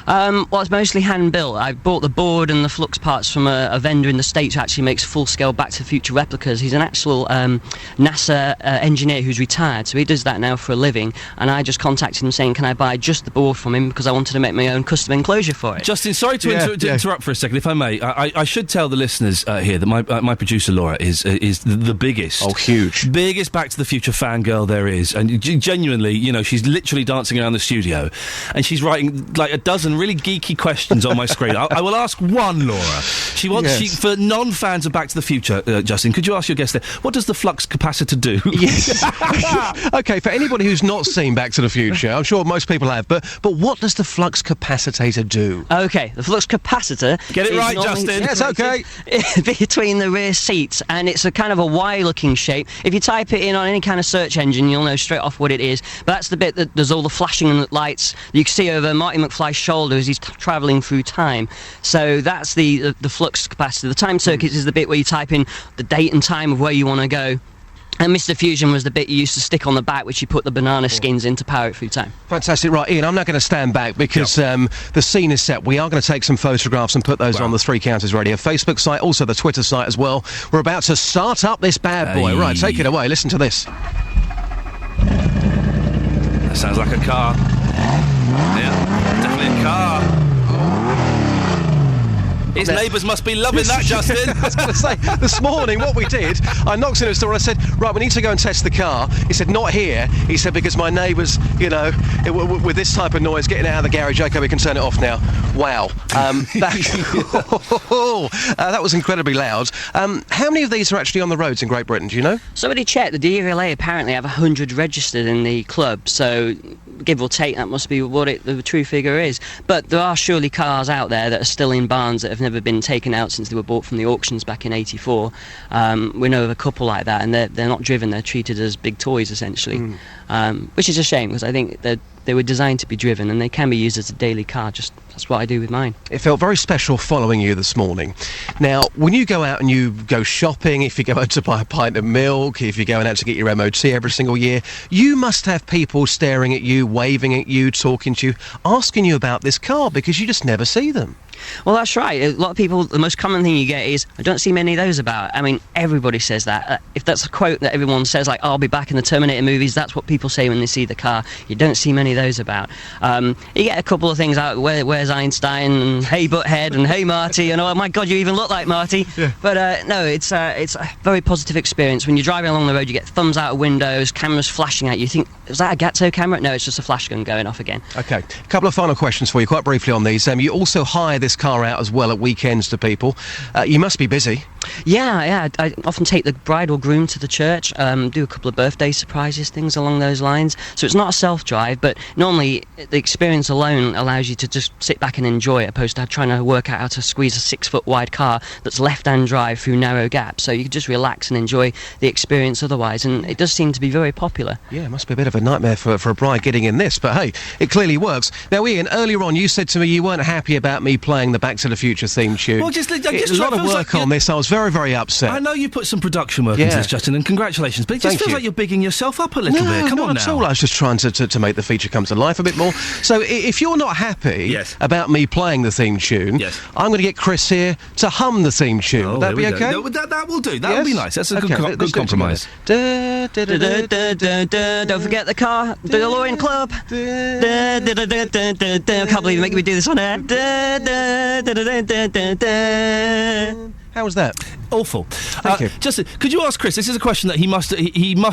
Well, it's mostly hand-built. I bought the board and the flux parts from a vendor in the States who actually makes full-scale Back to the Future replicas. He's an actual NASA engineer who's retired, so he does that now for a living, and I just contacted him saying, can I buy just the board from him, because I wanted to make my own custom enclosure for it. Justin, sorry to interrupt for a second, if I may. I should tell the listeners here that my producer, Laura, is the biggest... Oh, huge. Biggest Back to the Future fangirl there is, and genuinely, you know, she's literally dancing around the studio, and she's writing, like, a dozen really geeky questions on my screen. I will ask one, Laura. She wants for non-fans of Back to the Future, Justin, could you ask your guest there, what does the flux capacitor do? Yes. Okay, for anybody who's not seen Back to the Future, I'm sure most people have, but what does the flux capacitor do? Okay, the flux capacitor... Get it right, Justin. Yes, okay. Between the rear seats, and it's a kind of a Y-looking shape. If you type it in on any kind of search engine, you'll know straight off what it is, but that's the bit that does all the flashing lights that you can see over Marty McFly's shoulder as he's travelling through time. So that's the flux capacitor. The time circuits is the bit where you type in the date and time of where you want to go. And Mr. Fusion was the bit you used to stick on the back, which you put the banana skins in to power it through time. Fantastic. Right, Ian, I'm now going to stand back because the scene is set. We are going to take some photographs and put those on the Three Counties Radio Facebook site, also the Twitter site as well. We're about to start up this bad boy. Right, take it away. Listen to this. That sounds like a car. Yeah, definitely a car. His neighbours must be loving that, Justin. I was going to say, this morning, what we did, I knocked on his door and I said, right, we need to go and test the car. He said, not here. He said, because my neighbours, you know, with this type of noise, getting out of the garage, okay, we can turn it off now. Wow. That was incredibly loud. How many of these are actually on the roads in Great Britain, do you know? Somebody checked. The DVLA apparently have 100 registered in the club, so give or take, that must be what the true figure is. But there are surely cars out there that are still in barns that have never been taken out since they were bought from the auctions back in '84. We know of a couple like that, and they're not driven, they're treated as big toys essentially, which is a shame, because I think they They were designed to be driven, and they can be used as a daily car. Just that's what I do with mine. It felt very special following you this morning. Now, when you go out and you go shopping, if you go out to buy a pint of milk, if you're going out to get your MOT every single year, you must have people staring at you, waving at you, talking to you, asking you about this car, because you just never see them. Well, that's right. A lot of people, the most common thing you get is, I don't see many of those about. I mean, everybody says that. If that's a quote that everyone says, like, I'll be back in the Terminator movies, that's what people say when they see the car. You don't see many of those about. You get a couple of things out, where's Einstein, and hey Butthead, and hey Marty, and oh my God, you even look like Marty. Yeah. But no, it's a very positive experience. When you're driving along the road, you get thumbs out of windows, cameras flashing at you. You think, is that a Gatso camera? No, it's just a flash gun going off again. Okay, a couple of final questions for you, quite briefly on these. You also hire this car out as well at weekends to people. You must be busy. Yeah. I often take the bride or groom to the church, do a couple of birthday surprises, things along those lines. So it's not a self-drive, but normally the experience alone allows you to just sit back and enjoy it, opposed to trying to work out how to squeeze a 6-foot wide car that's left-hand drive through narrow gaps. So you can just relax and enjoy the experience otherwise, and it does seem to be very popular. Yeah, it must be a bit of a nightmare for a bride getting in this, but hey, it clearly works. Now, Ian, earlier on you said to me you weren't happy about me playing the Back to the Future theme tune. Well, a lot of work on this. I was very, very upset. I know you put some production work into this, Justin, and congratulations, but it just feels like you're bigging yourself up a little bit. Come on now. Not at all. I was just trying to make the feature come to life a bit more. So if you're not happy about me playing the theme tune, I'm going to get Chris here to hum the theme tune. Would that be okay? No, that will do. That will be nice. That's a good compromise. Don't forget the car, the DeLorean Club. I can't believe you make me do this on air. How was that? Awful. Thank you. Justin, could you ask Chris? This is a question that he must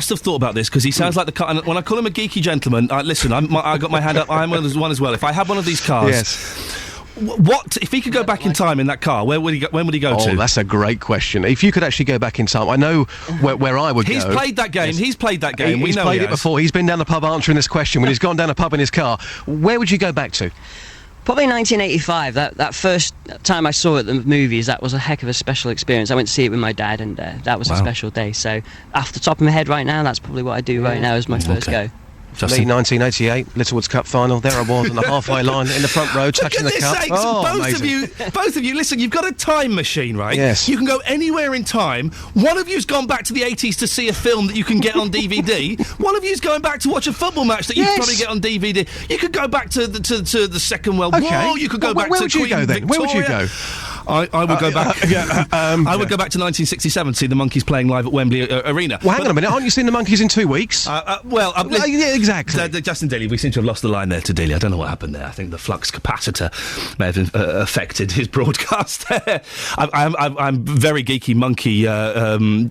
have thought about this, because he sounds like the car. And when I call him a geeky gentleman, listen, I got my hand up. I'm one as well. If I had one of these cars, what if he could go back in time in that car? When would he go to? Oh, that's a great question. If you could actually go back in time, I know where I would go. He's played that game. He's played that game. He's played it before. He's been down the pub answering this question. When he's gone down a pub in his car, where would you go back to? Probably 1985, that first time I saw it at the movies, that was a heck of a special experience. I went to see it with my dad, and that was a special day. So, off the top of my head right now, that's probably what I do right now as my first go. Me, 1988, Littlewoods Cup final. There I was on the halfway line in the front row, touching the cup. Sakes, both of you, listen, you've got a time machine, right? Yes. You can go anywhere in time. One of you's gone back to the 80s to see a film that you can get on DVD. One of you's going back to watch a football match that you can probably get on DVD. You could go back to the Second World War. You could go back to Where would you go then? Where would you go? I would go back. I would go back to 1967 to see the Monkees playing live at Wembley Arena. Well, hang on a minute. Aren't you seeing the Monkees in 2 weeks? Yeah, exactly. Justin Daly, we seem to have lost the line there to Daly. I don't know what happened there. I think the flux capacitor may have affected his broadcast there. I'm very geeky Monkey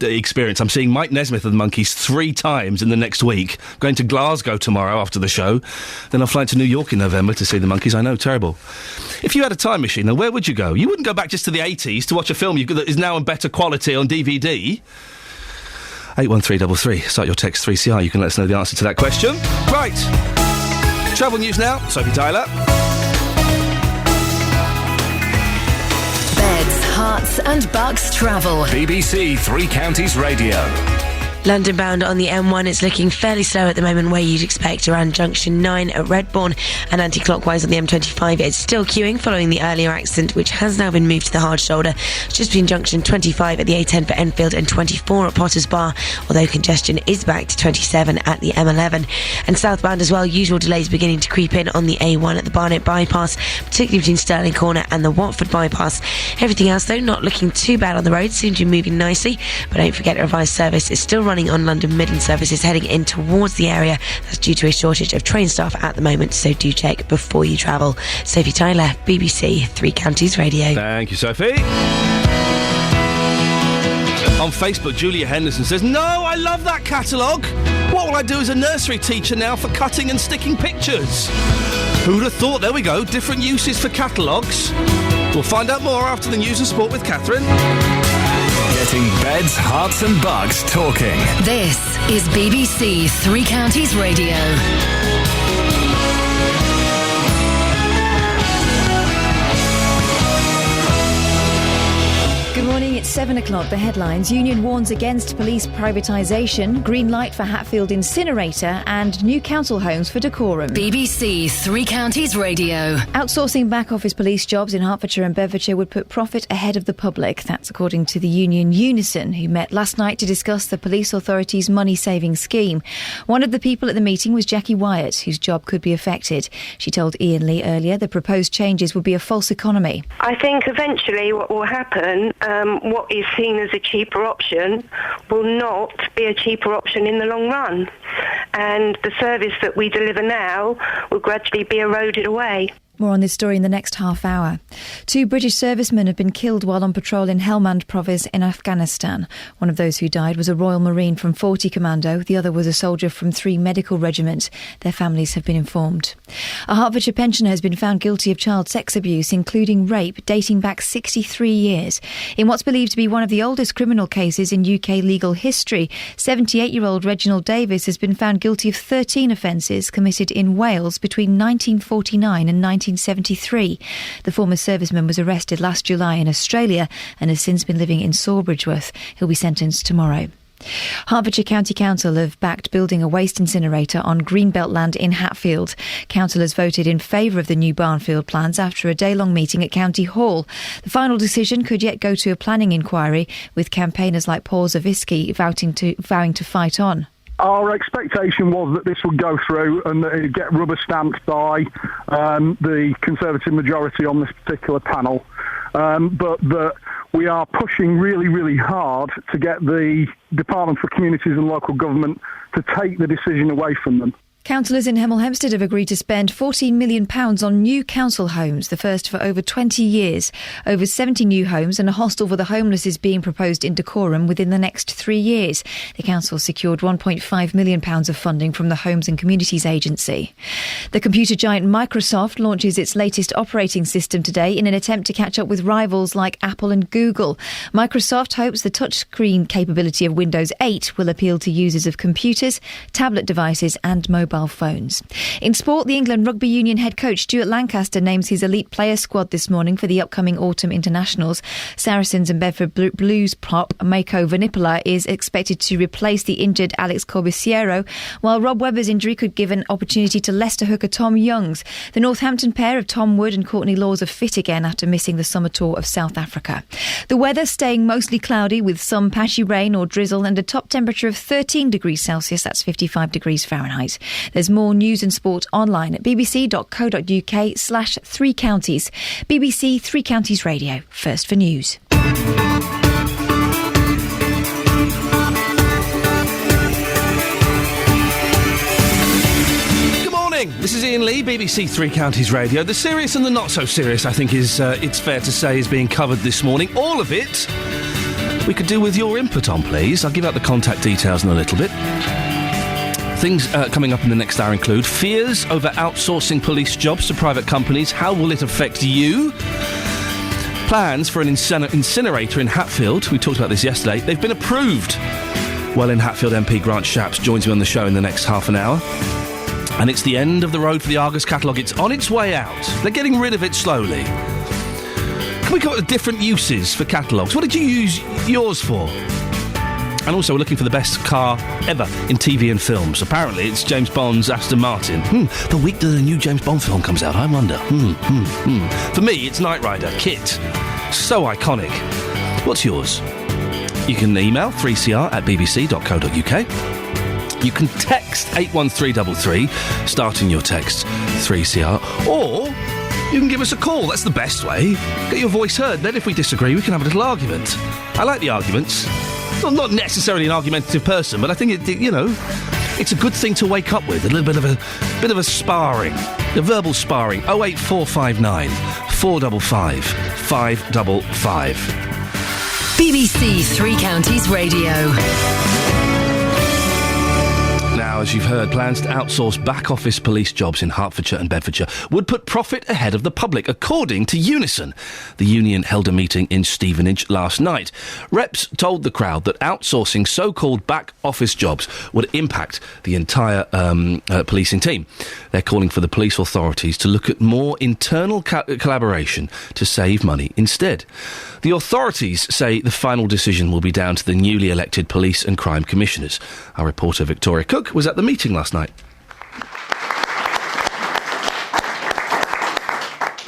experience. I'm seeing Mike Nesmith of the Monkees 3 times in the next week. I'm going to Glasgow tomorrow after the show. Then I'll fly to New York in November to see the Monkees. I know, terrible. If you had a time machine, then where would you go? You wouldn't go back just to the 80s to watch a film that is now in better quality on DVD. 81333. Start your text 3CR. You can let us know the answer to that question. Right. Travel news now. Sophie Tyler. Beds, Hearts and Bucks travel. BBC Three Counties Radio. London bound on the M1, it's looking fairly slow at the moment, where you'd expect around junction 9 at Redbourne, and anti-clockwise on the M25 it's still queuing following the earlier accident, which has now been moved to the hard shoulder, just between junction 25 at the A10 for Enfield and 24 at Potters Bar, although congestion is back to 27 at the M11. And southbound as well, usual delays beginning to creep in on the A1 at the Barnet bypass, particularly between Stirling Corner and the Watford bypass. Everything else though not looking too bad on the road, seems to be moving nicely, but don't forget a revised service is still running on London Midland services heading in towards the area. That's due to a shortage of train staff at the moment, so do check before you travel. Sophie Tyler, BBC Three Counties Radio. Thank you, Sophie. On Facebook, Julia Henderson says, "No, I love that catalogue. What will I do as a nursery teacher now for cutting and sticking pictures?" Who'd have thought? There we go, different uses for catalogues. We'll find out more after the news and sport with Catherine. Getting beds, hearts and bugs talking. This is BBC Three Counties Radio. Good morning. morning, it's 7 o'clock. The headlines. Union warns against police privatisation, green light for Hatfield incinerator, and new council homes for Dacorum. BBC Three Counties Radio. Outsourcing back office police jobs in Hertfordshire and Bedfordshire would put profit ahead of the public. That's according to the union Unison, who met last night to discuss the police authority's money-saving scheme. One of the people at the meeting was Jackie Wyatt, whose job could be affected. She told Iain Lee earlier the proposed changes would be a false economy. I think eventually what will happen, what is seen as a cheaper option will not be a cheaper option in the long run. And the service that we deliver now will gradually be eroded away. More on this story in the next half hour. 2 British servicemen have been killed while on patrol in Helmand province in Afghanistan. One of those who died was a Royal Marine from 40 Commando. The other was a soldier from 3 Medical Regiment. Their families have been informed. A Hertfordshire pensioner has been found guilty of child sex abuse, including rape, dating back 63 years. In what's believed to be one of the oldest criminal cases in UK legal history, 78-year-old Reginald Davis has been found guilty of 13 offences committed in Wales between 1949 and 1973. The former serviceman was arrested last July in Australia and has since been living in Sawbridgeworth. He'll be sentenced tomorrow. Hertfordshire County Council have backed building a waste incinerator on Greenbelt land in Hatfield. Councillors voted in favour of the new Barnfield plans after a day-long meeting at County Hall. The final decision could yet go to a planning inquiry, with campaigners like Paul Zawicki vowing to fight on. Our expectation was that this would go through and that it would get rubber stamped by the Conservative majority on this particular panel, but that we are pushing really, really hard to get the Department for Communities and Local Government to take the decision away from them. Councillors in Hemel Hempstead have agreed to spend £14 million on new council homes, the first for over 20 years. Over 70 new homes and a hostel for the homeless is being proposed in Dacorum within the next 3 years. The council secured £1.5 million of funding from the Homes and Communities Agency. The computer giant Microsoft launches its latest operating system today in an attempt to catch up with rivals like Apple and Google. Microsoft hopes the touchscreen capability of Windows 8 will appeal to users of computers, tablet devices and mobile phones. In sport, the England Rugby Union head coach Stuart Lancaster names his elite player squad this morning for the upcoming autumn internationals. Saracens and Bedford Blues prop Mako Vanipola is expected to replace the injured Alex Corbisiero, while Rob Webber's injury could give an opportunity to Leicester hooker Tom Youngs. The Northampton pair of Tom Wood and Courtney Laws are fit again after missing the summer tour of South Africa. The weather staying mostly cloudy with some patchy rain or drizzle and a top temperature of 13 degrees Celsius, that's 55 degrees Fahrenheit. There's more news and sport online at bbc.co.uk/3 counties. BBC Three Counties Radio, first for news. Good morning, this is Iain Lee, BBC Three Counties Radio. The serious and the not so serious, I think, is it's fair to say, is being covered this morning. All of it we could do with your input on, please. I'll give out the contact details in a little bit. Things coming up in the next hour include fears over outsourcing police jobs to private companies. How will it affect you? Plans for an incinerator in Hatfield. We talked about this yesterday. They've been approved. Well, in Hatfield, MP Grant Shapps joins me on the show in the next half an hour. And it's the end of the road for the Argos catalogue. It's on its way out. They're getting rid of it slowly. Can we come up with different uses for catalogues? What did you use yours for? And also, we're looking for the best car ever in TV and films. Apparently, it's James Bond's Aston Martin. The week that the new James Bond film comes out, I wonder. For me, it's Knight Rider, Kit. So iconic. What's yours? You can email 3cr@bbc.co.uk. You can text 81333, starting your text 3CR, or you can give us a call. That's the best way. Get your voice heard. Then if we disagree, we can have a little argument. I like the arguments. I'm not necessarily an argumentative person, but I think it's a good thing to wake up with. A little bit of a sparring, a verbal sparring. 08459 455 555. BBC Three Counties Radio. Now, Now, as you've heard, plans to outsource back-office police jobs in Hertfordshire and Bedfordshire would put profit ahead of the public, according to Unison. The union held a meeting in Stevenage last night. Reps told the crowd that outsourcing so-called back-office jobs would impact the entire policing team. They're calling for the police authorities to look at more internal collaboration to save money instead. The authorities say the final decision will be down to the newly elected police and crime commissioners. Our reporter Victoria Cook was at the meeting last night.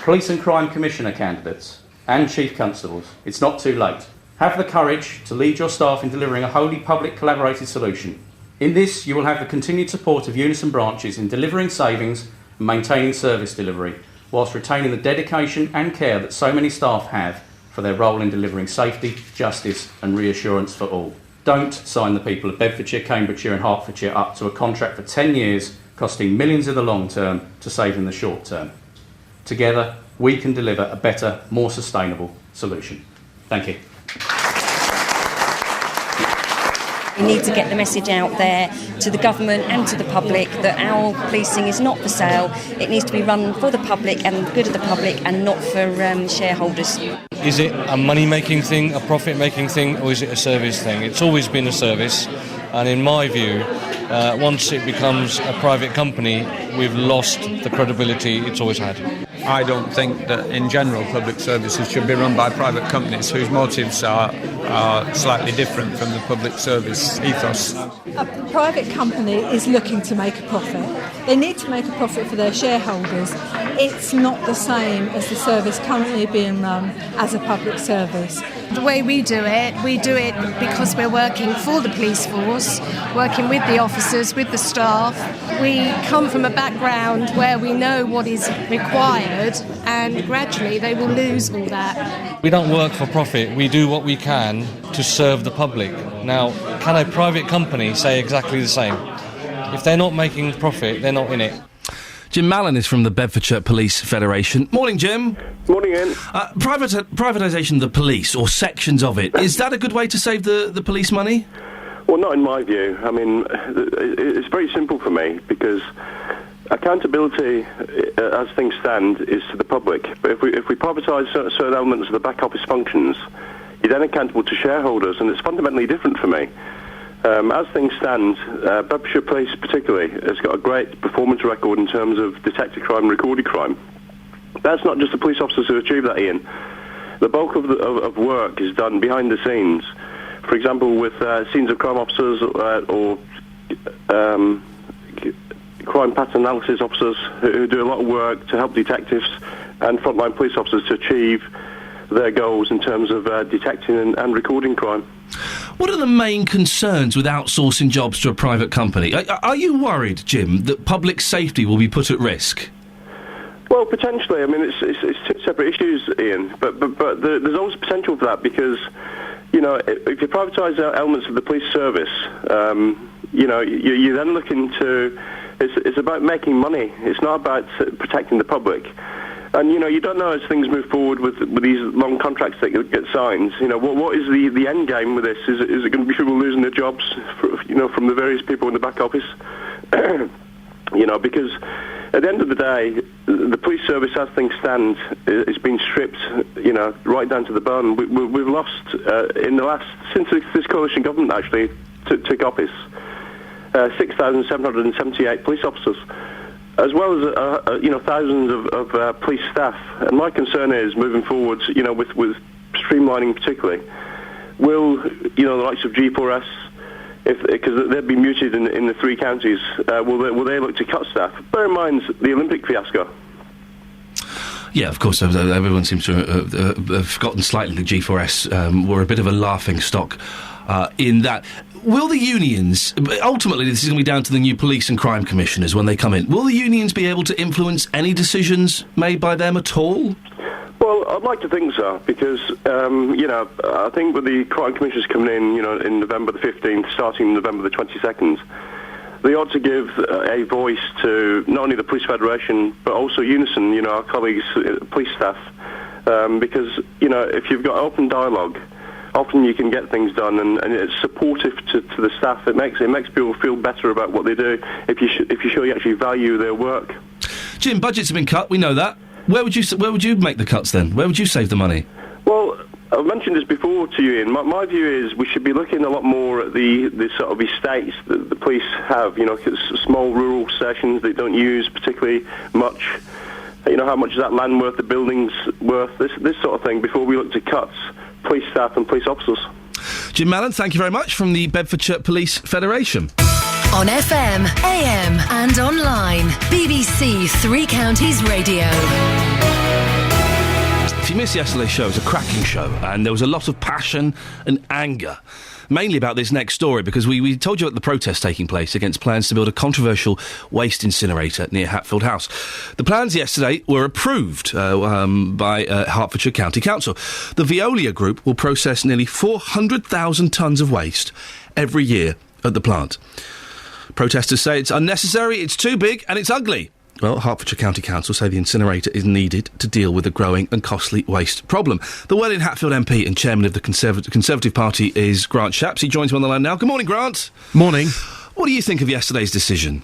Police and crime commissioner candidates and chief constables, it's not too late. Have the courage to lead your staff in delivering a wholly public collaborated solution. In this, you will have the continued support of Unison branches in delivering savings and maintaining service delivery, whilst retaining the dedication and care that so many staff have for their role in delivering safety, justice and reassurance for all. Don't sign the people of Bedfordshire, Cambridgeshire and Hertfordshire up to a contract for 10 years, costing millions in the long term to save in the short term. Together, we can deliver a better, more sustainable solution. Thank you. We need to get the message out there to the government and to the public that our policing is not for sale. It needs to be run for the public and the good of the public and not for shareholders. Is it a money-making thing, a profit-making thing, or is it a service thing? It's always been a service, and in my view, once it becomes a private company, we've lost the credibility it's always had. I don't think that, in general, public services should be run by private companies whose motives are slightly different from the public service ethos. A private company is looking to make a profit. They need to make a profit for their shareholders. It's not the same as the service currently being run as a public service. The way we do it because we're working for the police force, working with the officers, with the staff. We come from a background where we know what is required, and gradually they will lose all that. We don't work for profit, we do what we can to serve the public. Now, can a private company say exactly the same? If they're not making profit, they're not in it. Jim Mallon is from the Bedfordshire Police Federation. Morning, Jim. Morning, Ian. Privatisation of the police, or sections of it, is that a good way to save the police money? Well, not in my view. I mean, it's very simple for me, because accountability, as things stand, is to the public. But if we privatise certain elements of the back office functions, you're then accountable to shareholders, and it's fundamentally different for me. As things stand, Bedfordshire Police particularly has got a great performance record in terms of detected crime and recorded crime. That's not just the police officers who achieve that, Ian. The bulk of work is done behind the scenes. For example, with scenes of crime officers or crime pattern analysis officers who do a lot of work to help detectives and frontline police officers to achieve their goals in terms of detecting and recording crime. What are the main concerns with outsourcing jobs to a private company? Are you worried, Jim, that public safety will be put at risk? Well, potentially. I mean, it's two separate issues, Ian. But there's always potential for that, because, you know, if you privatise elements of the police service, you know, you're then looking to. It's about making money. It's not about protecting the public. And, you know, you don't know as things move forward with these long contracts that get signed. You know, what is the end game with this? Is it going to be people losing their jobs, from the various people in the back office? You know, because at the end of the day, the police service, as things stand, is being stripped, you know, right down to the bone. We've lost, since this coalition government actually took office, 6,778 police officers, as well as thousands of police staff. And my concern is, moving forward, you know, with streamlining particularly, will, you know, the likes of G4S, because they've been muted in the three counties, will they look to cut staff? Bear in mind the Olympic fiasco. Yeah, of course, everyone seems to have forgotten slightly the G4S were a bit of a laughing stock in that. Will the unions, ultimately this is going to be down to the new police and crime commissioners when they come in, will the unions be able to influence any decisions made by them at all? Well, I'd like to think so, because, you know, I think with the crime commissioners coming in, you know, in November the 15th, starting November the 22nd, they ought to give a voice to not only the Police Federation, but also Unison, you know, our colleagues, police staff, because, you know, if you've got open dialogue often you can get things done, and it's supportive to the staff. It makes people feel better about what they do if you show you actually value their work. Jim, budgets have been cut. We know that. Where would you make the cuts then? Where would you save the money? Well, I've mentioned this before to you, Ian. My view is we should be looking a lot more at the sort of estates that the police have. Small rural sessions they don't use particularly much. How much is that land worth, the buildings worth, this sort of thing, before we look to cuts, police staff and police officers. Jim Mallon, thank you very much, from the Bedfordshire Police Federation. On FM, AM and online. BBC Three Counties Radio. If you missed yesterday's show, it was a cracking show, and there was a lot of passion and anger, mainly about this next story, because we told you about the protest taking place against plans to build a controversial waste incinerator near Hatfield House. The plans yesterday were approved by Hertfordshire County Council. The Veolia Group will process nearly 400,000 tonnes of waste every year at the plant. Protesters say it's unnecessary, it's too big and it's ugly. Well, Hertfordshire County Council say the incinerator is needed to deal with the growing and costly waste problem. The Welwyn Hatfield MP and chairman of the Conservative Party is Grant Shapps. He joins me on the line now. Good morning, Grant. Morning. What do you think of yesterday's decision?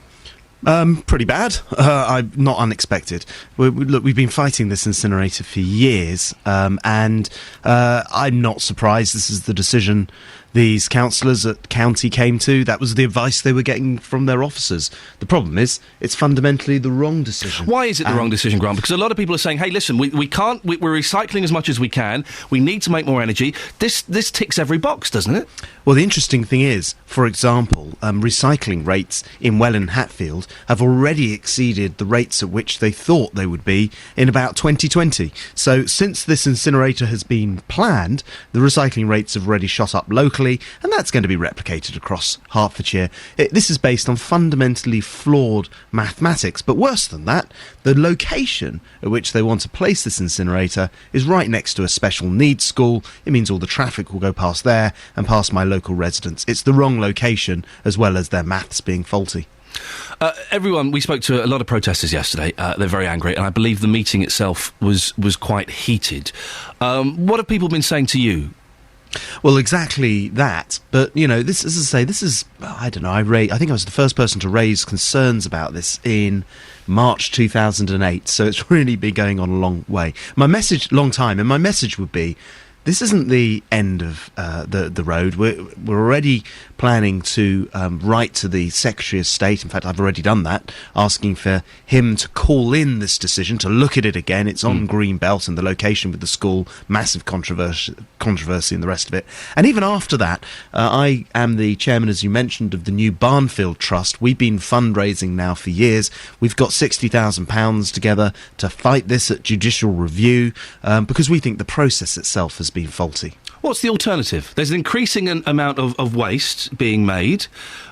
Pretty bad. Not unexpected. Look, we've been fighting this incinerator for years, and I'm not surprised this is the decision these councillors at county came to. That was the advice they were getting from their officers. The problem is, it's fundamentally the wrong decision. Why is it the wrong decision, Grant? Because a lot of people are saying, hey, listen, we're recycling as much as we can, we need to make more energy. This ticks every box, doesn't it? Well, the interesting thing is, for example, recycling rates in Welwyn Hatfield have already exceeded the rates at which they thought they would be in about 2020. So since this incinerator has been planned, the recycling rates have already shot up locally, and that's going to be replicated across Hertfordshire. This is based on fundamentally flawed mathematics, but worse than that, the location at which they want to place this incinerator is right next to a special needs school. It means all the traffic will go past there and past my local residents. It's the wrong location, as well as their maths being faulty. We spoke to a lot of protesters yesterday. They're very angry, and I believe the meeting itself was quite heated. What have people been saying to you? Well, exactly that. But, this, as I say, this is, I don't know, I think I was the first person to raise concerns about this in March 2008, so it's really been going on a long time, and my message would be, this isn't the end of the road. We're already planning to write to the Secretary of State. In fact, I've already done that, asking for him to call in this decision, to look at it again. It's on Greenbelt, and the location with the school, massive controversy and the rest of it. And even after that, I am the chairman, as you mentioned, of the new Barnfield Trust. We've been fundraising now for years. We've got £60,000 together to fight this at judicial review, because we think the process itself has been faulty. What's the alternative? There's an increasing amount of waste being made.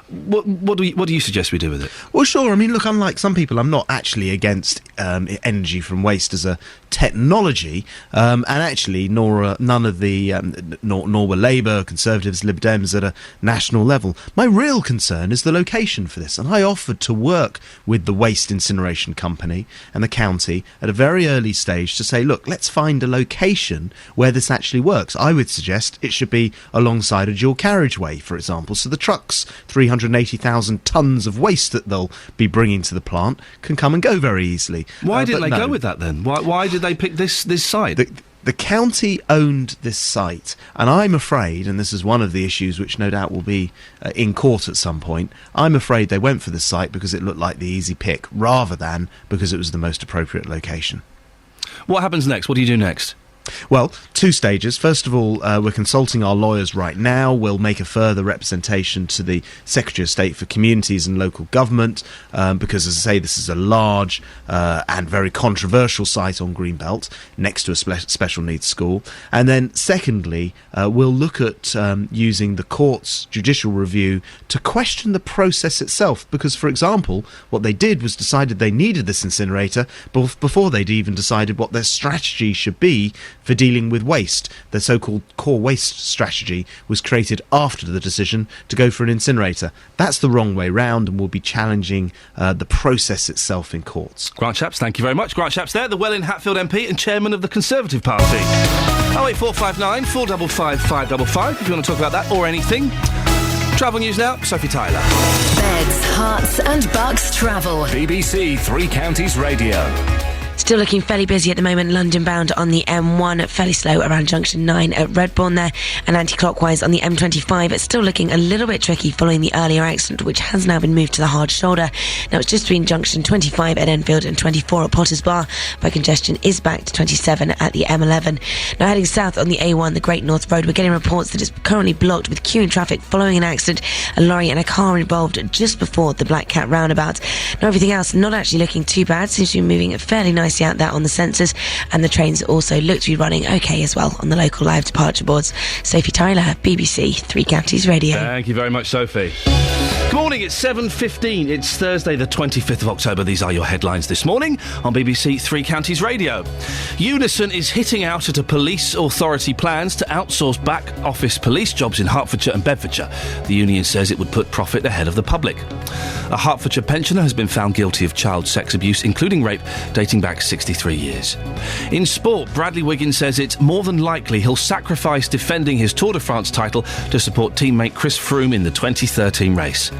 What do you suggest we do with it? Well, sure. I mean, look, unlike some people, I'm not actually against energy from waste as a technology, and actually, nor were Labour, Conservatives, Lib Dems at a national level. My real concern is the location for this, and I offered to work with the waste incineration company and the county at a very early stage to say, look, let's find a location where this actually works. I would suggest it should be alongside a dual carriageway, for example, so the trucks, 380,000 tonnes of waste that they'll be bringing to the plant, can come and go very easily. Why didn't they go with that then? Why did they pick this site? The county owned this site, and I'm afraid, and this is one of the issues which no doubt will be in court at some point, I'm afraid they went for this site because it looked like the easy pick, rather than because it was the most appropriate location. What happens next? What do you do next? Well, two stages. First of all, we're consulting our lawyers right now. We'll make a further representation to the Secretary of State for Communities and Local Government, because, as I say, this is a large and very controversial site on Greenbelt, next to a special needs school. And then, secondly, we'll look at using the court's judicial review to question the process itself, because, for example, what they did was decided they needed this incinerator before they'd even decided what their strategy should be for dealing with waste. The so-called core waste strategy was created after the decision to go for an incinerator. That's the wrong way round, and will be challenging the process itself in courts. Grant Shapps, thank you very much. Grant Shapps there, the Welwyn-Hatfield MP and chairman of the Conservative Party. 08459 455 555 if you want to talk about that or anything. Travel news now, Sophie Tyler. Beds, Hearts and Bucks travel. BBC Three Counties Radio. Still looking fairly busy at the moment, London bound on the M1, fairly slow around junction 9 at Redbourne there, and anti-clockwise on the M25. It's still looking a little bit tricky following the earlier accident, which has now been moved to the hard shoulder. Now it's just between junction 25 at Enfield and 24 at Potters Bar, but congestion is back to 27 at the M11. Now heading south on the A1, the Great North Road, we're getting reports that it's currently blocked with queuing traffic following an accident, a lorry and a car involved just before the Black Cat roundabout. Now everything else not actually looking too bad, seems to be moving fairly nicely out there on the sensors, and the trains also look to be running okay as well on the local live departure boards. Sophie Tyler, BBC Three Counties Radio. Thank you very much, Sophie. Good morning, it's 7:15. It's Thursday the 25th of October. These are your headlines this morning on BBC Three Counties Radio. Unison is hitting out at a police authority plans to outsource back office police jobs in Hertfordshire and Bedfordshire. The union says it would put profit ahead of the public. A Hertfordshire pensioner has been found guilty of child sex abuse, including rape, dating back 63 years. In sport, Bradley Wiggins says it's more than likely he'll sacrifice defending his Tour de France title to support teammate Chris Froome in the 2013 race.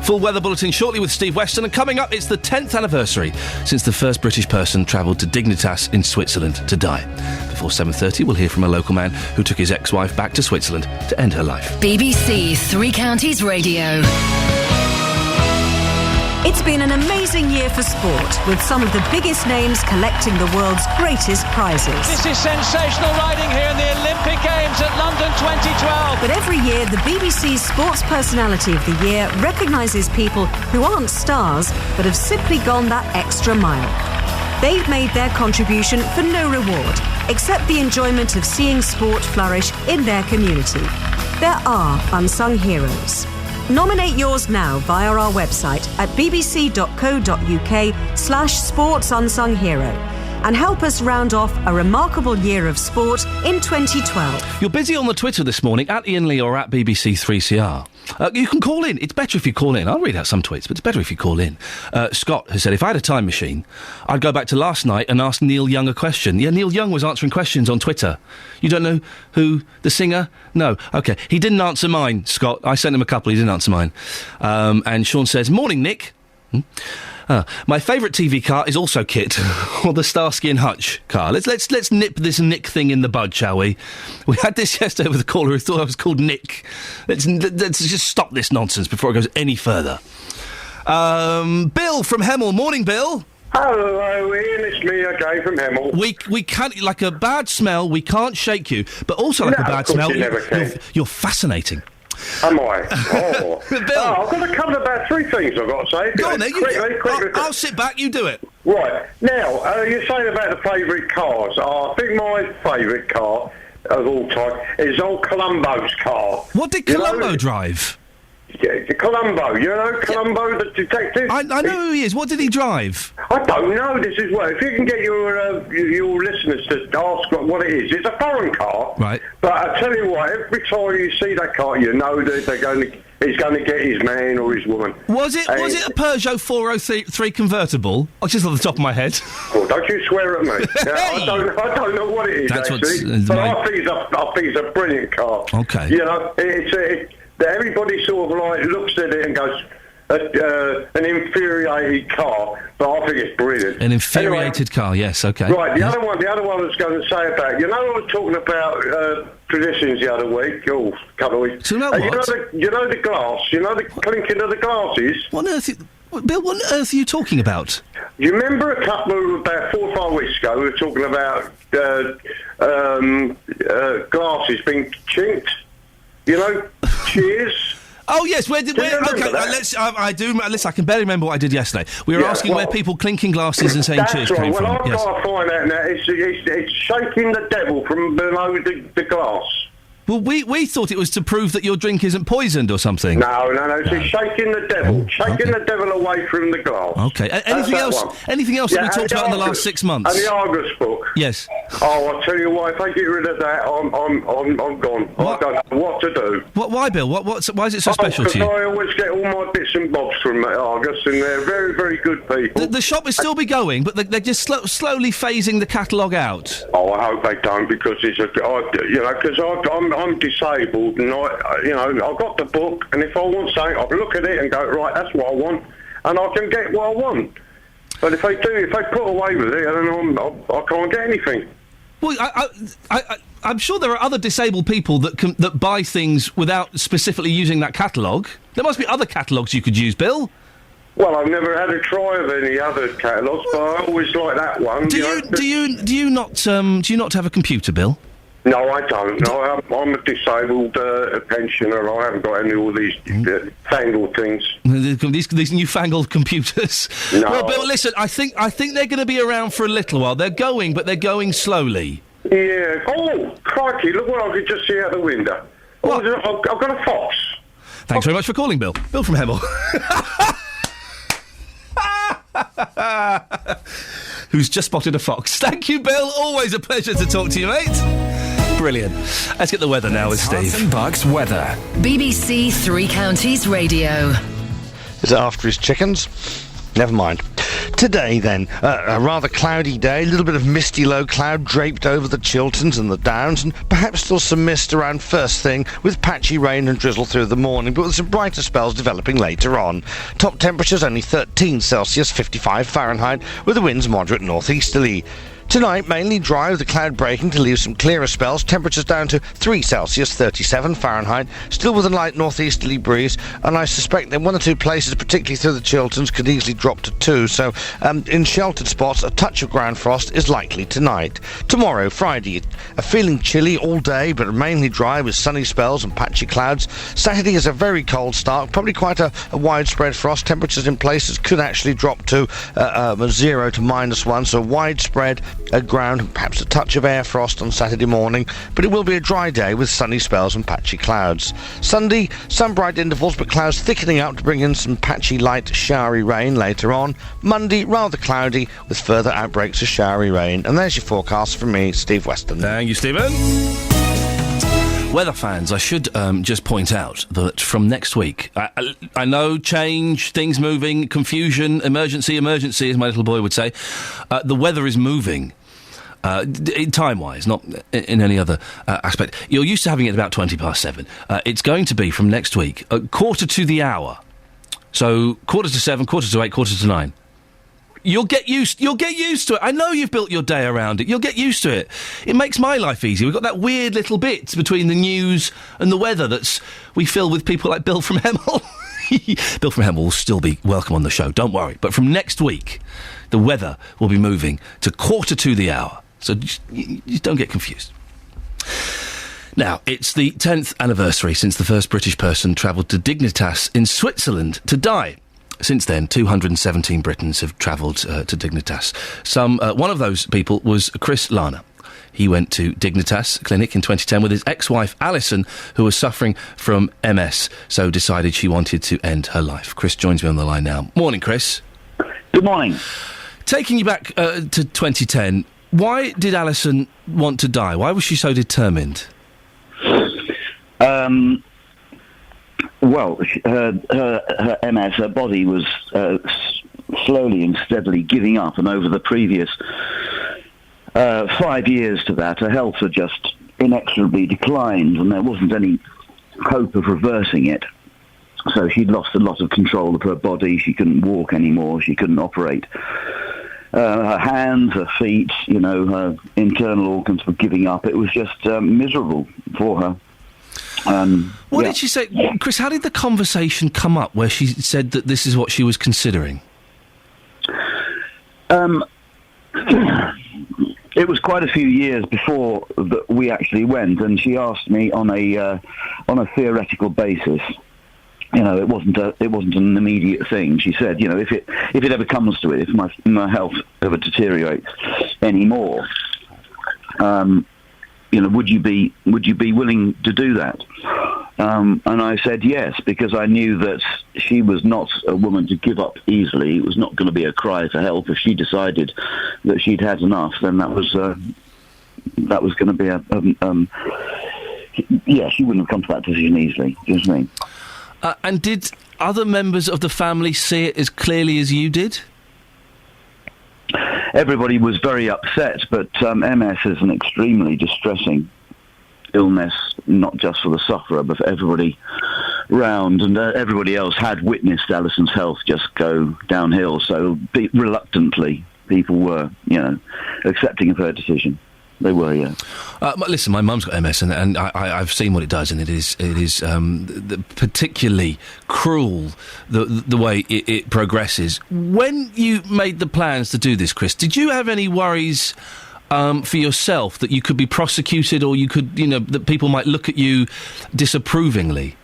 Full weather bulletin shortly with Steve Weston, and coming up, it's the 10th anniversary since the first British person travelled to Dignitas in Switzerland to die. Before 7:30, we'll hear from a local man who took his ex-wife back to Switzerland to end her life. BBC Three Counties Radio. It's been an amazing year for sport, with some of the biggest names collecting the world's greatest prizes. This is sensational riding here in the Olympic Games at London 2012. But every year, the BBC's Sports Personality of the Year recognises people who aren't stars, but have simply gone that extra mile. They've made their contribution for no reward, except the enjoyment of seeing sport flourish in their community. There are unsung heroes. Nominate yours now via our website at bbc.co.uk/sportsunsunghero and help us round off a remarkable year of sport in 2012. You're busy on the Twitter this morning, at Iain Lee or at BBC3CR. You can call in. It's better if you call in. I'll read out some tweets, but it's better if you call in. Scott has said, if I had a time machine, I'd go back to last night and ask Neil Young a question. Yeah, Neil Young was answering questions on Twitter. You don't know who the singer? No. OK. He didn't answer mine, Scott. I sent him a couple. He didn't answer mine. And Sean says, morning, Nick. My favourite TV car is also Kit, or the Starsky and Hutch car. Let's nip this Nick thing in the bud, shall we? We had this yesterday with a caller who thought I was called Nick. Let's just stop this nonsense before it goes any further. Bill from Hemel. Morning, Bill. Hello, Ian. It's me again from Hemel. We can't, like a bad smell, we can't shake you, but also like a bad smell, you're fascinating. Am I? Oh. I've got to cover about three things I've got to say. Go on then, I'll sit back, you do it. Right. Now, you're saying about the favourite cars. I think my favourite car of all time is old Columbo's car. What did Columbo drive? Yeah, Columbo, you know Columbo, the detective? I know who he is. What did he drive? I don't know. This is what, if you can get your listeners to ask what it is. It's a foreign car. Right. But I tell you what, every time you see that car, you know that he's going to get his man or his woman. Was it a Peugeot 403 convertible? Oh, just off the top of my head. Well, don't you swear at me. I don't know what it is, That's actually. But I think it's a brilliant car. Okay. You know, everybody sort of like looks at it and goes, an infuriated car, but I think it's brilliant. An infuriated car, yes, okay. Right, the other one I was going to say about, I was talking about traditions the other week, a couple of weeks. So what? You know the glass, the clinking of the glasses? Bill, what on earth are you talking about? You remember about 4 or 5 weeks ago, we were talking about glasses being chinked? Cheers. Oh yes, okay. I do. Listen, I can barely remember what I did yesterday. We were asking where people clinking glasses and saying cheers came from. I've got to find out now. It's shaking the devil from below the glass. Well, we thought it was to prove that your drink isn't poisoned or something. No. It's shaking the devil, the devil away from the glass. Okay. Anything else? Anything else that we talked about in the last 6 months? And the Argus book. Yes. Oh, I tell you what, if they get rid of that, I'm gone. What? I don't know what to do. Why, Bill? Why is it so special to you? Because I always get all my bits and bobs from Argos, and they're very, very good people. The shop will still be going, but they're just slowly phasing the catalogue out. Oh, I hope they don't, because because I'm disabled, and I've got the book, and if I want something, I'll look at it and go, right, that's what I want, and I can get what I want. But if they put away with it, then I can't get anything. Well, I'm sure there are other disabled people that buy things without specifically using that catalogue. There must be other catalogues you could use, Bill. Well, I've never had a try of any other catalogues, but I always like that one. Do you not have a computer, Bill? No, I don't. No, I'm a disabled pensioner. I haven't got any of all these fangled things. These newfangled computers. No. Well, Bill, listen. I think they're going to be around for a little while. They're going, but they're going slowly. Yeah. Oh, crikey! Look what I could just see out the window. What? Oh, I've got a fox. Thanks very much for calling, Bill. Bill from Hemel. Who's just spotted a fox. Thank you, Bill. Always a pleasure to talk to you, mate. Brilliant. Let's get the weather now with Steve. Hudson Bucks weather. BBC Three Counties Radio. Is it after his chickens? Never mind. Today, then, a rather cloudy day, a little bit of misty low cloud draped over the Chilterns and the Downs, and perhaps still some mist around first thing, with patchy rain and drizzle through the morning, but with some brighter spells developing later on. Top temperatures only 13 Celsius, 55 Fahrenheit, with the winds moderate northeasterly. Tonight, mainly dry with the cloud breaking to leave some clearer spells. Temperatures down to 3 Celsius, 37 Fahrenheit, still with a light northeasterly breeze, and I suspect that one or two places, particularly through the Chilterns, could easily drop to 2, so in sheltered spots, a touch of ground frost is likely tonight. Tomorrow, Friday, a feeling chilly all day, but mainly dry with sunny spells and patchy clouds. Saturday is a very cold start, probably quite a widespread frost. Temperatures in places could actually drop to 0 to -1, so widespread ground, perhaps a touch of air frost on Saturday morning, but it will be a dry day with sunny spells and patchy clouds. Sunday, some bright intervals, but clouds thickening up to bring in some patchy light showery rain later on. Monday, rather cloudy with further outbreaks of showery rain. And there's your forecast from me, Steve Weston. Thank you, Stephen. Weather fans, I should just point out that from next week, I know change, things moving, confusion, emergency, as my little boy would say. The weather is moving. Time-wise, not in any other aspect. You're used to having it about 7:20. It's going to be from next week, quarter to the hour. So 7:15, 8:45, 8:45. You'll get used to it. I know you've built your day around it. You'll get used to it. It makes my life easier. We've got that weird little bit between the news and the weather we fill with people like Bill from Hemel. Bill from Hemel will still be welcome on the show, don't worry. But from next week, the weather will be moving to quarter to the hour. So just don't get confused. Now, it's the 10th anniversary since the first British person travelled to Dignitas in Switzerland to die. Since then, 217 Britons have travelled to Dignitas. One of those people was Chris Lana. He went to Dignitas Clinic in 2010 with his ex-wife Alison, who was suffering from MS, so decided she wanted to end her life. Chris joins me on the line now. Morning, Chris. Good morning. Taking you back to 2010, why did Alison want to die? Why was she so determined? Well, her MS, her body was slowly and steadily giving up, and over the previous 5 years to that, her health had just inexorably declined, and there wasn't any hope of reversing it. So she'd lost a lot of control of her body. She couldn't walk anymore. She couldn't operate. Her hands, her feet, her internal organs were giving up. It was just miserable for her. What did she say? Chris, how did the conversation come up where she said that this is what she was considering? It was quite a few years before that we actually went, and she asked me on a theoretical basis. It wasn't an immediate thing. She said, if it ever comes to it, if my health ever deteriorates anymore, would you be willing to do that? And I said yes, because I knew that she was not a woman to give up easily. It was not going to be a cry for help. If she decided that she'd had enough, then that was that was going to be she wouldn't have come to that decision easily. Do you know what I mean? And did other members of the family see it as clearly as you did? Everybody was very upset, but MS is an extremely distressing illness, not just for the sufferer, but for everybody round, and everybody else had witnessed Alison's health just go downhill, so reluctantly people were, accepting of her decision. They were, yeah. Listen, my mum's got MS, and I've seen what it does, and it is particularly cruel the way it progresses. When you made the plans to do this, Chris, did you have any worries for yourself that you could be prosecuted, or you could, that people might look at you disapprovingly?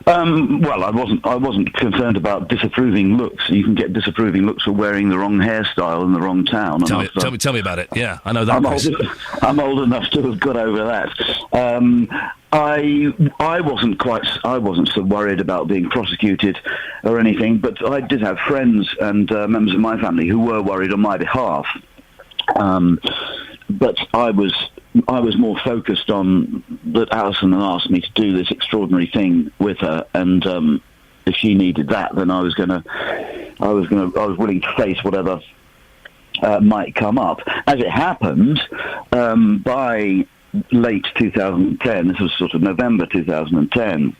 Well, I wasn't concerned about disapproving looks. You can get disapproving looks for wearing the wrong hairstyle in the wrong town. Tell me about it. Yeah, I know that. I'm old enough to have got over that. I wasn't so worried about being prosecuted or anything, but I did have friends and members of my family who were worried on my behalf. But I was more focused on that Alison had asked me to do this extraordinary thing with her, and if she needed that, then I was willing to face whatever might come up. As it happened, by late 2010, this was sort of November 2010,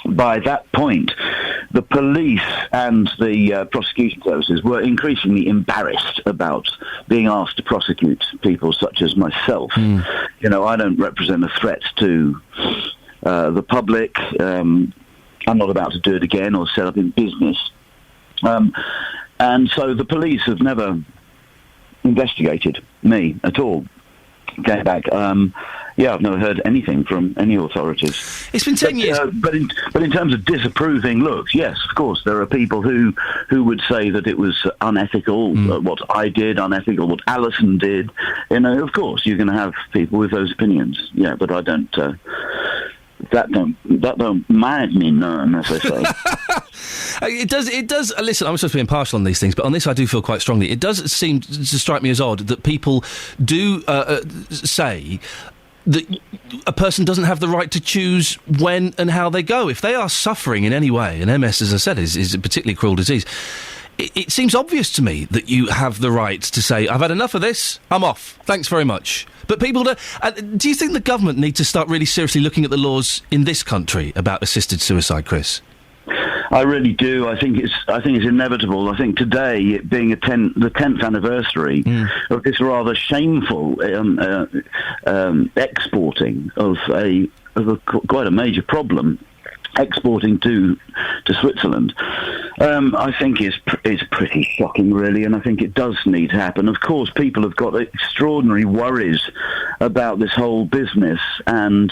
by that point, the police and the prosecution services were increasingly embarrassed about being asked to prosecute people such as myself. I don't represent a threat to the public. I'm not about to do it again or set up in business. And so the police have never investigated me at all. Going back, I've never heard anything from any authorities. It's been 10 years. But in terms of disapproving looks, yes, of course, there are people who would say that it was unethical, what I did, unethical, what Alison did. Of course, you're going to have people with those opinions. Yeah, but I don't. That don't mind me none, as I say. It does. Listen, I'm supposed to be impartial on these things, but on this I do feel quite strongly. It does seem to strike me as odd that people do say that a person doesn't have the right to choose when and how they go. If they are suffering in any way, and MS, as I said, is a particularly cruel disease, it seems obvious to me that you have the right to say, I've had enough of this, I'm off, thanks very much. But people do you think the government need to start really seriously looking at the laws in this country about assisted suicide, Chris? I really do. I think it's inevitable. I think today, it being the 10th anniversary of this rather shameful exporting of quite a major problem, exporting to Switzerland, I think is pretty shocking, really, and I think it does need to happen. Of course, people have got extraordinary worries about this whole business, and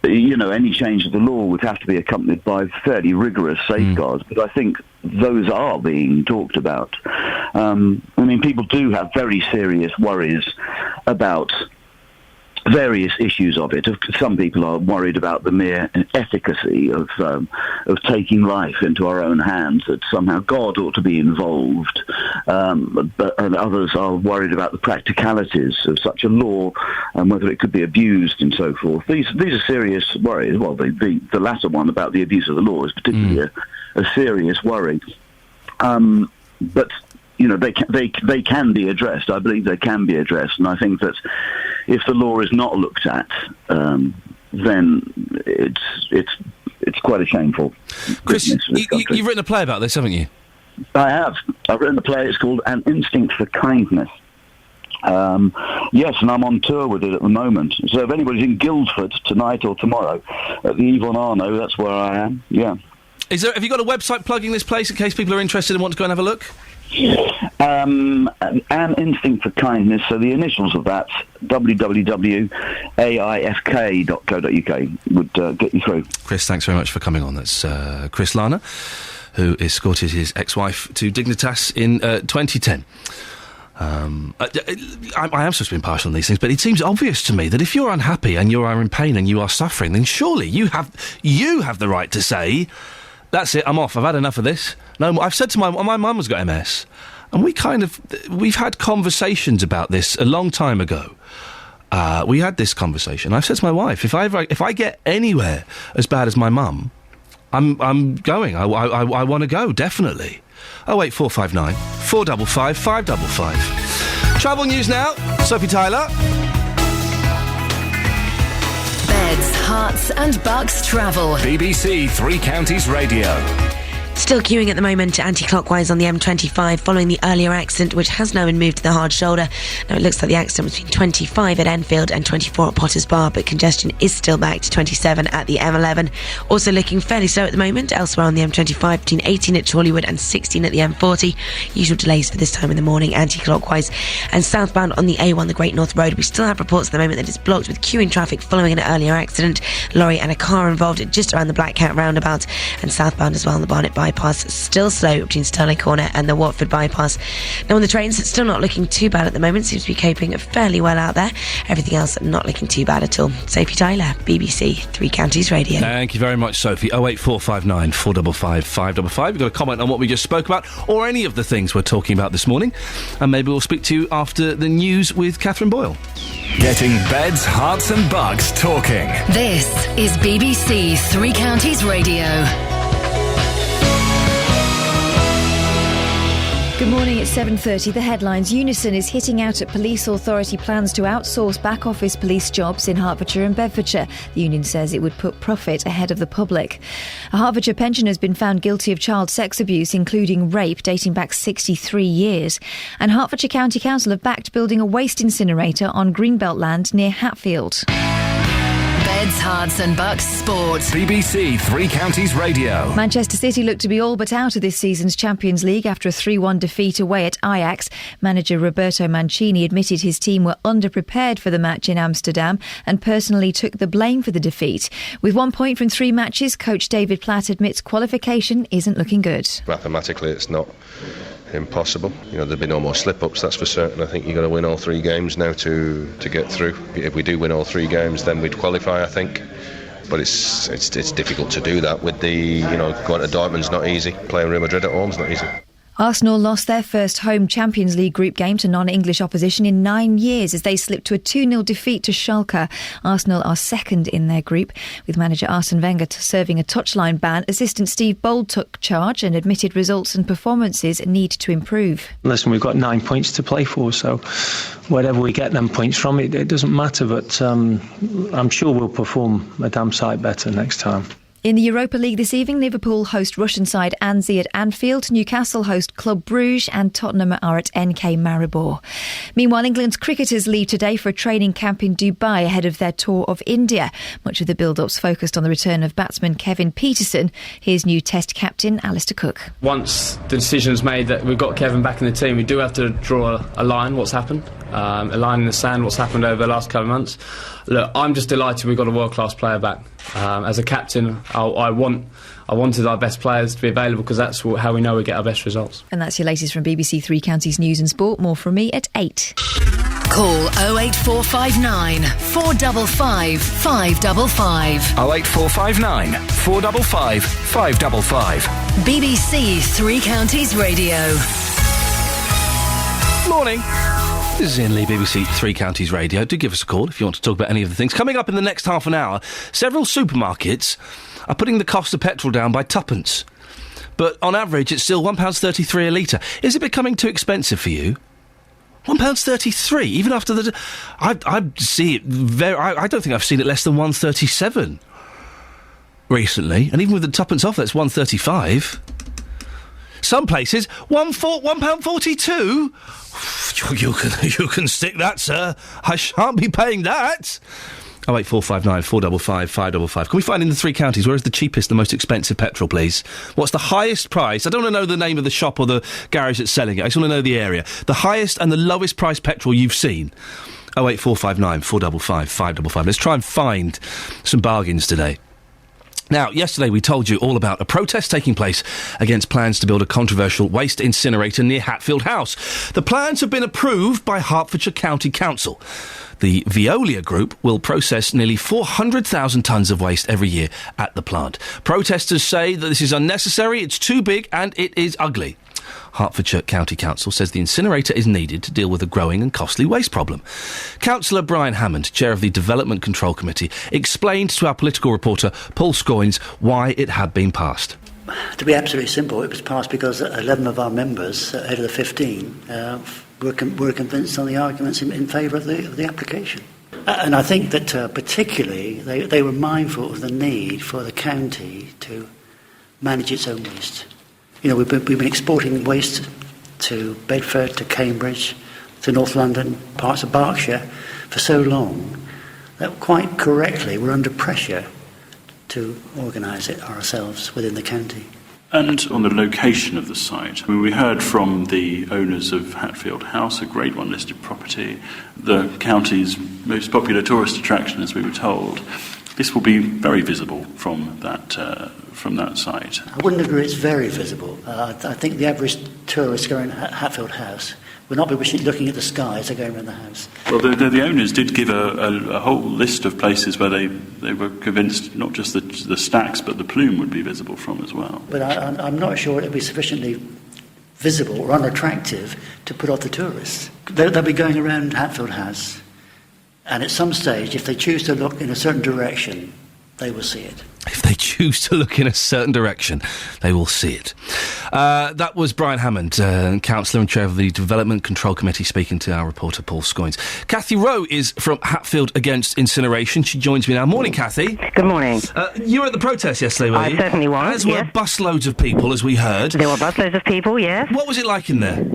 any change of the law would have to be accompanied by fairly rigorous safeguards, but I think those are being talked about. People do have very serious worries about various issues of it. Some people are worried about the mere efficacy of taking life into our own hands, that somehow God ought to be involved, and others are worried about the practicalities of such a law and whether it could be abused and so forth. These are serious worries. Well, the latter one about the abuse of the law is particularly a serious worry. But they can be addressed. I believe they can be addressed, and I think that if the law is not looked at, then it's quite a shameful. Chris, you've written a play about this, haven't you? I have. I've written a play. It's called An Instinct for Kindness. Yes, and I'm on tour with it at the moment. So if anybody's in Guildford tonight or tomorrow at the Yvonne Arnaud, that's where I am. Yeah. Have you got a website plugging this place in case people are interested and want to go and have a look? An Instinct for Kindness, so the initials of that, www.aifk.co.uk, would get you through. Chris, thanks very much for coming on. That's Chris Lana, who escorted his ex-wife to Dignitas in 2010. I am supposed to be impartial on these things, but it seems obvious to me that if you're unhappy and you are in pain and you are suffering, then surely you have the right to say, that's it, I'm off, I've had enough of this. No, I've said to my mum has got MS, And we've had conversations about this a long time ago. We had this conversation. I've said to my wife, if I get anywhere as bad as my mum, I'm going. I want to go, definitely. 08459 455 555. Travel news now. Sophie Tyler. Beds, Hearts and Bucks travel. BBC Three Counties Radio. Still queuing at the moment anti-clockwise on the M25 following the earlier accident, which has now been moved to the hard shoulder. Now it looks like the accident was between 25 at Enfield and 24 at Potters Bar, but congestion is still back to 27 at the M11. Also looking fairly slow at the moment elsewhere on the M25 between 18 at Chorleywood and 16 at the M40. Usual delays for this time in the morning anti-clockwise. And southbound on the A1, the Great North Road, we still have reports at the moment that it's blocked with queuing traffic following an earlier accident. Lorry and a car involved just around the Black Cat roundabout, and southbound as well on the Barnet bypass, still slow between Stirling Corner and the Watford bypass. Now on the trains, it's still not looking too bad at the moment, seems to be coping fairly well out there. Everything else not looking too bad at all. Sophie Tyler, BBC Three Counties Radio. Thank you very much, Sophie. 08459 455 555. You've got a comment on what we just spoke about, or any of the things we're talking about this morning, and maybe we'll speak to you after the news with Catherine Boyle. Getting beds, hearts and bugs talking. This is BBC Three Counties Radio. Good morning, it's 7:30. The headlines. Unison is hitting out at police authority plans to outsource back office police jobs in Hertfordshire and Bedfordshire. The union says it would put profit ahead of the public. A Hertfordshire pensioner has been found guilty of child sex abuse, including rape, dating back 63 years. And Hertfordshire County Council have backed building a waste incinerator on Greenbelt land near Hatfield. Beds, Hearts and Bucks Sport. BBC Three Counties Radio. Manchester City look to be all but out of this season's Champions League after a 3-1 defeat away at Ajax. Manager Roberto Mancini admitted his team were underprepared for the match in Amsterdam and personally took the blame for the defeat. With 1 point from 3 matches, coach David Platt admits qualification isn't looking good. Mathematically, it's not impossible. There'll be no more slip-ups, that's for certain. I think you've got to win all 3 games now to get through. If we do win all 3 games, then we'd qualify, I think. But it's difficult to do that with going to Dortmund's not easy. Playing Real Madrid at home's not easy. Arsenal lost their first home Champions League group game to non-English opposition in 9 years as they slipped to a 2-0 defeat to Schalke. Arsenal are second in their group, with manager Arsene Wenger serving a touchline ban. Assistant Steve Bold took charge and admitted results and performances need to improve. Listen, we've got 9 points to play for, so wherever we get them points from, it doesn't matter, but I'm sure we'll perform a damn sight better next time. In the Europa League this evening, Liverpool host Russian side Anzi at Anfield, Newcastle host Club Bruges and Tottenham are at NK Maribor. Meanwhile, England's cricketers leave today for a training camp in Dubai ahead of their tour of India. Much of the build-up's focused on the return of batsman Kevin Peterson. Here's new Test captain Alistair Cook. Once the decision's made that we've got Kevin back in the team, we do have to draw a line, what's happened. A line in the sand, what's happened over the last couple of months. Look, I'm just delighted we've got a world-class player back. As a captain, I wanted our best players to be available because that's how we know we get our best results. And that's your latest from BBC Three Counties News and Sport. More from me at 8. Call 08459 455 555. 08459 455 555. BBC Three Counties Radio. Morning. This is Iain Lee, BBC Three Counties Radio. Do give us a call if you want to talk about any of the things. Coming up in the next half an hour, several supermarkets are putting the cost of petrol down by twopence. But on average, it's still £1.33 a litre. Is it becoming too expensive for you? £1.33, even after the... I see it very... I don't think I've seen it less than £1.37 recently. And even with the twopence off, that's £1.35. Some places, £1.42. You can stick that, sir. I shan't be paying that. 08459 455 555. Can we find in the 3 counties where is the cheapest, the most expensive petrol, please? What's the highest price? I don't want to know the name of the shop or the garage that's selling it. I just want to know the area. The highest and the lowest price petrol you've seen. 08459 455 555. Let's try and find some bargains today. Now, yesterday we told you all about a protest taking place against plans to build a controversial waste incinerator near Hatfield House. The plans have been approved by Hertfordshire County Council. The Veolia Group will process nearly 400,000 tonnes of waste every year at the plant. Protesters say that this is unnecessary, it's too big and it is ugly. Hertfordshire County Council says the incinerator is needed to deal with a growing and costly waste problem. Councillor Brian Hammond, chair of the Development Control Committee, explained to our political reporter Paul Scoynes why it had been passed. To be absolutely simple, it was passed because 11 of our members, out of the 15, were convinced on the arguments in favour of the application. And I think that particularly they were mindful of the need for the county to manage its own waste. You know, we've been exporting waste to Bedford, to Cambridge, to North London, parts of Berkshire for so long that quite correctly we're under pressure to organise it ourselves within the county. And on the location of the site, I mean, we heard from the owners of Hatfield House, a Grade 1 listed property, the county's most popular tourist attraction, as we were told. This will be very visible from that site. I wouldn't agree it's very visible. I think the average tourist going to Hatfield House will not be looking at the sky as they're going around the house. Well, the owners did give a whole list of places where they were convinced not just the stacks but the plume would be visible from as well. But I'm not sure it would be sufficiently visible or unattractive to put off the tourists. They'll be going around Hatfield House, and at some stage, if they choose to look in a certain direction, they will see it. If they choose to look in a certain direction, they will see it. That was Brian Hammond, councillor and chair of the Development Control Committee, speaking to our reporter Paul Scoynes. Kathy Rowe is from Hatfield Against Incineration. She joins me now. Morning, Kathy. Good morning. You were at the protest yesterday, were you? I certainly was, As were busloads of people, as we heard. There were busloads of people, yes. What was it like in there?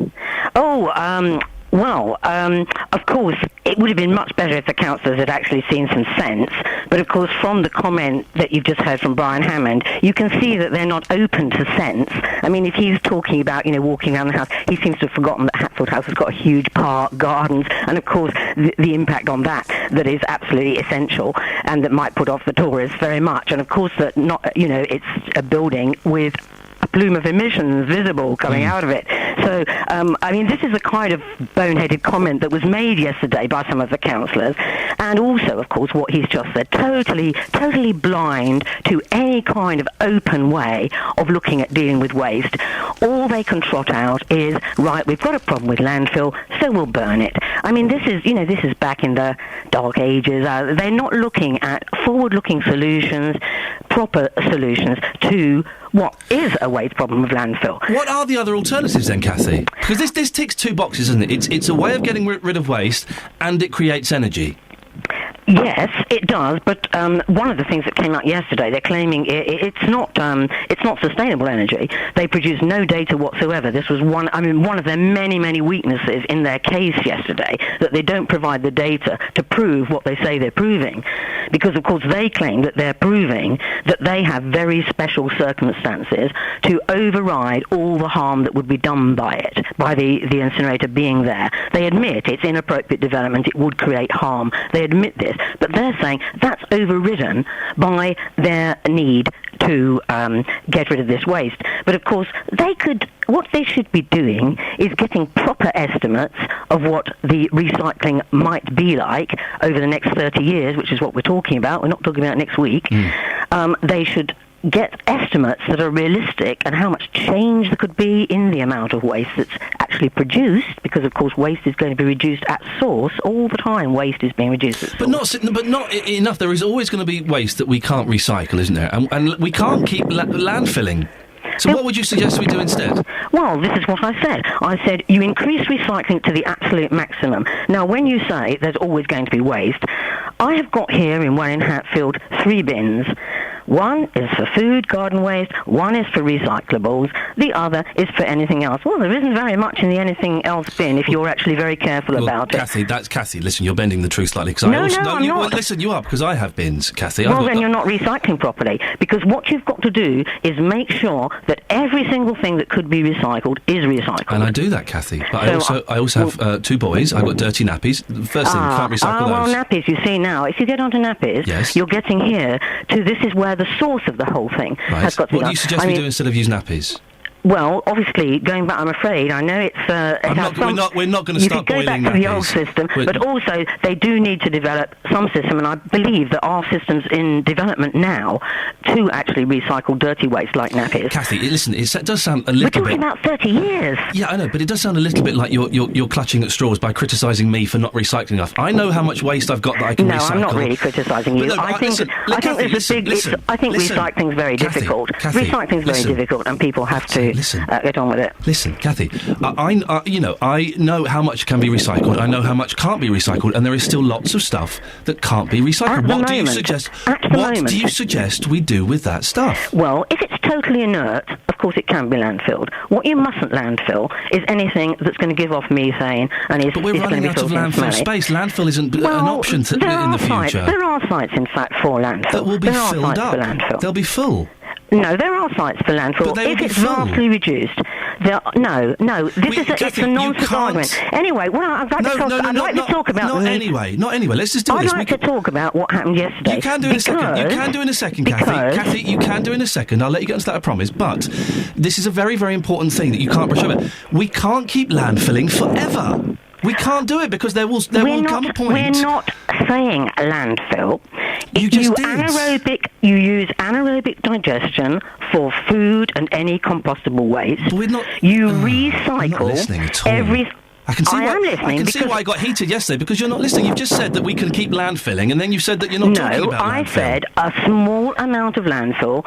Of course, it would have been much better if the councillors had actually seen some sense. But, of course, from the comment that you've just heard from Brian Hammond, you can see that they're not open to sense. I mean, if he's talking about, walking around the house, he seems to have forgotten that Hatfield House has got a huge park, gardens, and, of course, the impact on that is absolutely essential and that might put off the tourists very much. And, of course, that it's a building with a plume of emissions visible coming out of it. So, this is a kind of boneheaded comment that was made yesterday by some of the councillors, and also, of course, what he's just said, totally blind to any kind of open way of looking at dealing with waste. All they can trot out is, right, we've got a problem with landfill, so we'll burn it. I mean, this is back in the dark ages. They're not looking at forward-looking solutions, proper solutions to what is a waste problem of landfill. What are the other alternatives then, Kathy? Because this ticks two boxes, isn't it? It's a way of getting rid of waste, and it creates energy. Yes, it does, but one of the things that came out yesterday, they're claiming it's not sustainable energy. They produce no data whatsoever. This was one of their many weaknesses in their case yesterday, that they don't provide the data to prove what they say they're proving. Because, of course, they claim that they're proving that they have very special circumstances to override all the harm that would be done by it, by the incinerator being there. They admit it's inappropriate development, it would create harm. They admit this. But they're saying that's overridden by their need to get rid of this waste. But of course, what they should be doing is getting proper estimates of what the recycling might be like over the next 30 years, which is what we're talking about. We're not talking about next week. They should get estimates that are realistic and how much change there could be in the amount of waste that's actually produced, because of course waste is going to be reduced at source all the time. Waste is being reduced at source. But not enough. There is always going to be waste that we can't recycle, isn't there? And we can't keep landfilling. So what would you suggest we do instead? Well, this is what I said. I said you increase recycling to the absolute maximum. Now, when you say there's always going to be waste, I have got here in Hatfield 3 bins. One is for food, garden waste, one is for recyclables, the other is for anything else. Well, there isn't very much in the anything else bin if you're actually very careful about it. Kathy, listen, you're bending the truth slightly. I'm not. Well, listen, you are, because I have bins, Kathy. Well, then you're not recycling properly, because what you've got to do is make sure that every single thing that could be recycled is recycled. And I do that, Kathy. But so I also have 2 boys. I've got dirty nappies. First thing, can't recycle those. Well, nappies, you see now, if you get onto nappies, yes, you're getting here to this is where the source of the whole thing has got to be What do you suggest we do instead of use nappies? Well, obviously, going back, I'm afraid, I know it's... we're not going to start boiling nappies. You could go back to the old system, but also they do need to develop some system, and I believe there are systems in development now to actually recycle dirty waste like nappies. Kathy, listen, it does sound a little bit... We're talking about 30 years. Yeah, I know, but it does sound a little bit like you're clutching at straws by criticising me for not recycling enough. I know how much waste I've got that I can recycle. No, I'm not really criticising you. No, I think recycling's very difficult. Recycling's very difficult, and people have to get on with it. Listen, Kathy, I know how much can be recycled. I know how much can't be recycled, and there is still lots of stuff that can't be recycled. What do you suggest we do with that stuff? Well, if it's totally inert, of course it can be landfilled. What you mustn't landfill is anything that's going to give off methane and is. But we're running out of landfill space. Landfill isn't an option in the future. There are sites, in fact, for landfill. That will be filled up. They'll be full. No, there are sites for landfill. If it's vastly reduced, it's a nonsense argument. Anyway, I'd like to talk about... Not anyway. Let's just do this. I'd like to talk about what happened yesterday. You can do in a second. Kathy, you can do in a second. I'll let you get into that, I promise. But this is a very, very important thing that you can't brush over. We can't keep landfilling forever. We can't do it because there will come a point... We're not saying landfill. You use anaerobic digestion for food and any compostable waste. But we're not... recycle I'm not listening at all. I can see why I got heated yesterday, because you're not listening. You've just said that we can keep landfilling, and then you said that you're not talking about landfill. No, I said a small amount of landfill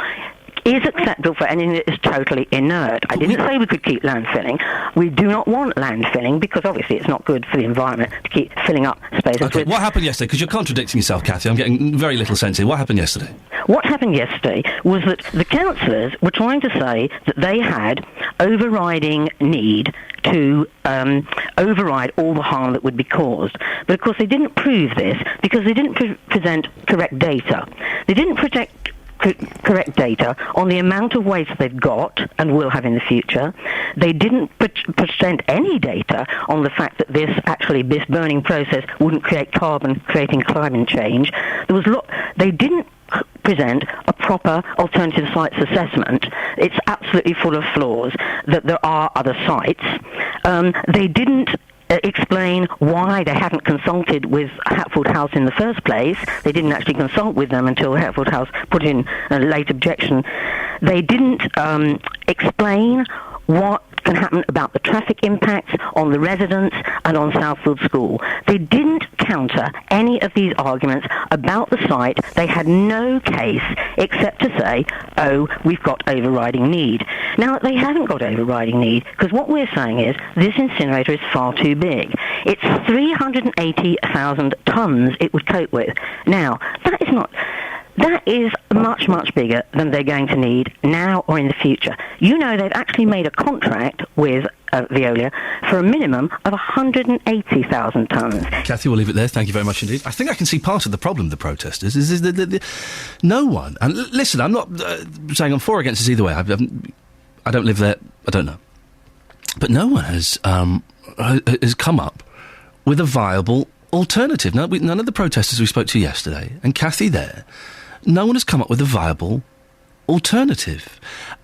is acceptable for anything that is totally inert. I didn't say we could keep landfilling. We do not want landfilling because obviously it's not good for the environment to keep filling up spaces. Okay, what happened yesterday? Because you're contradicting yourself, Kathy. I'm getting very little sense here. What happened yesterday? What happened yesterday was that the councillors were trying to say that they had overriding need to override all the harm that would be caused. But of course they didn't prove this because they didn't present correct data. They didn't correct data on the amount of waste they've got and will have in the future. They didn't present any data on the fact that this burning process wouldn't create carbon, creating climate change. They didn't present a proper alternative sites assessment. It's absolutely full of flaws, that there are other sites. They didn't explain why they hadn't consulted with Hatfield House in the first place. They didn't actually consult with them until Hatfield House put in a late objection. They didn't explain what can happen about the traffic impacts on the residents and on Southfield School. They didn't counter any of these arguments about the site. They had no case except to say, we've got overriding need. Now, they haven't got overriding need because what we're saying is this incinerator is far too big. It's 380,000 tonnes it would cope with. Now, that is much, much bigger than they're going to need now or in the future. You know they've actually made a contract with Veolia for a minimum of 180,000 tonnes. Kathy, we'll leave it there. Thank you very much indeed. I think I can see part of the problem of the protesters is no one... And listen, I'm not saying I'm for or against this either way. I don't live there. I don't know. But no one has come up with a viable alternative. None of the protesters we spoke to yesterday, and Kathy there, no one has come up with a viable alternative.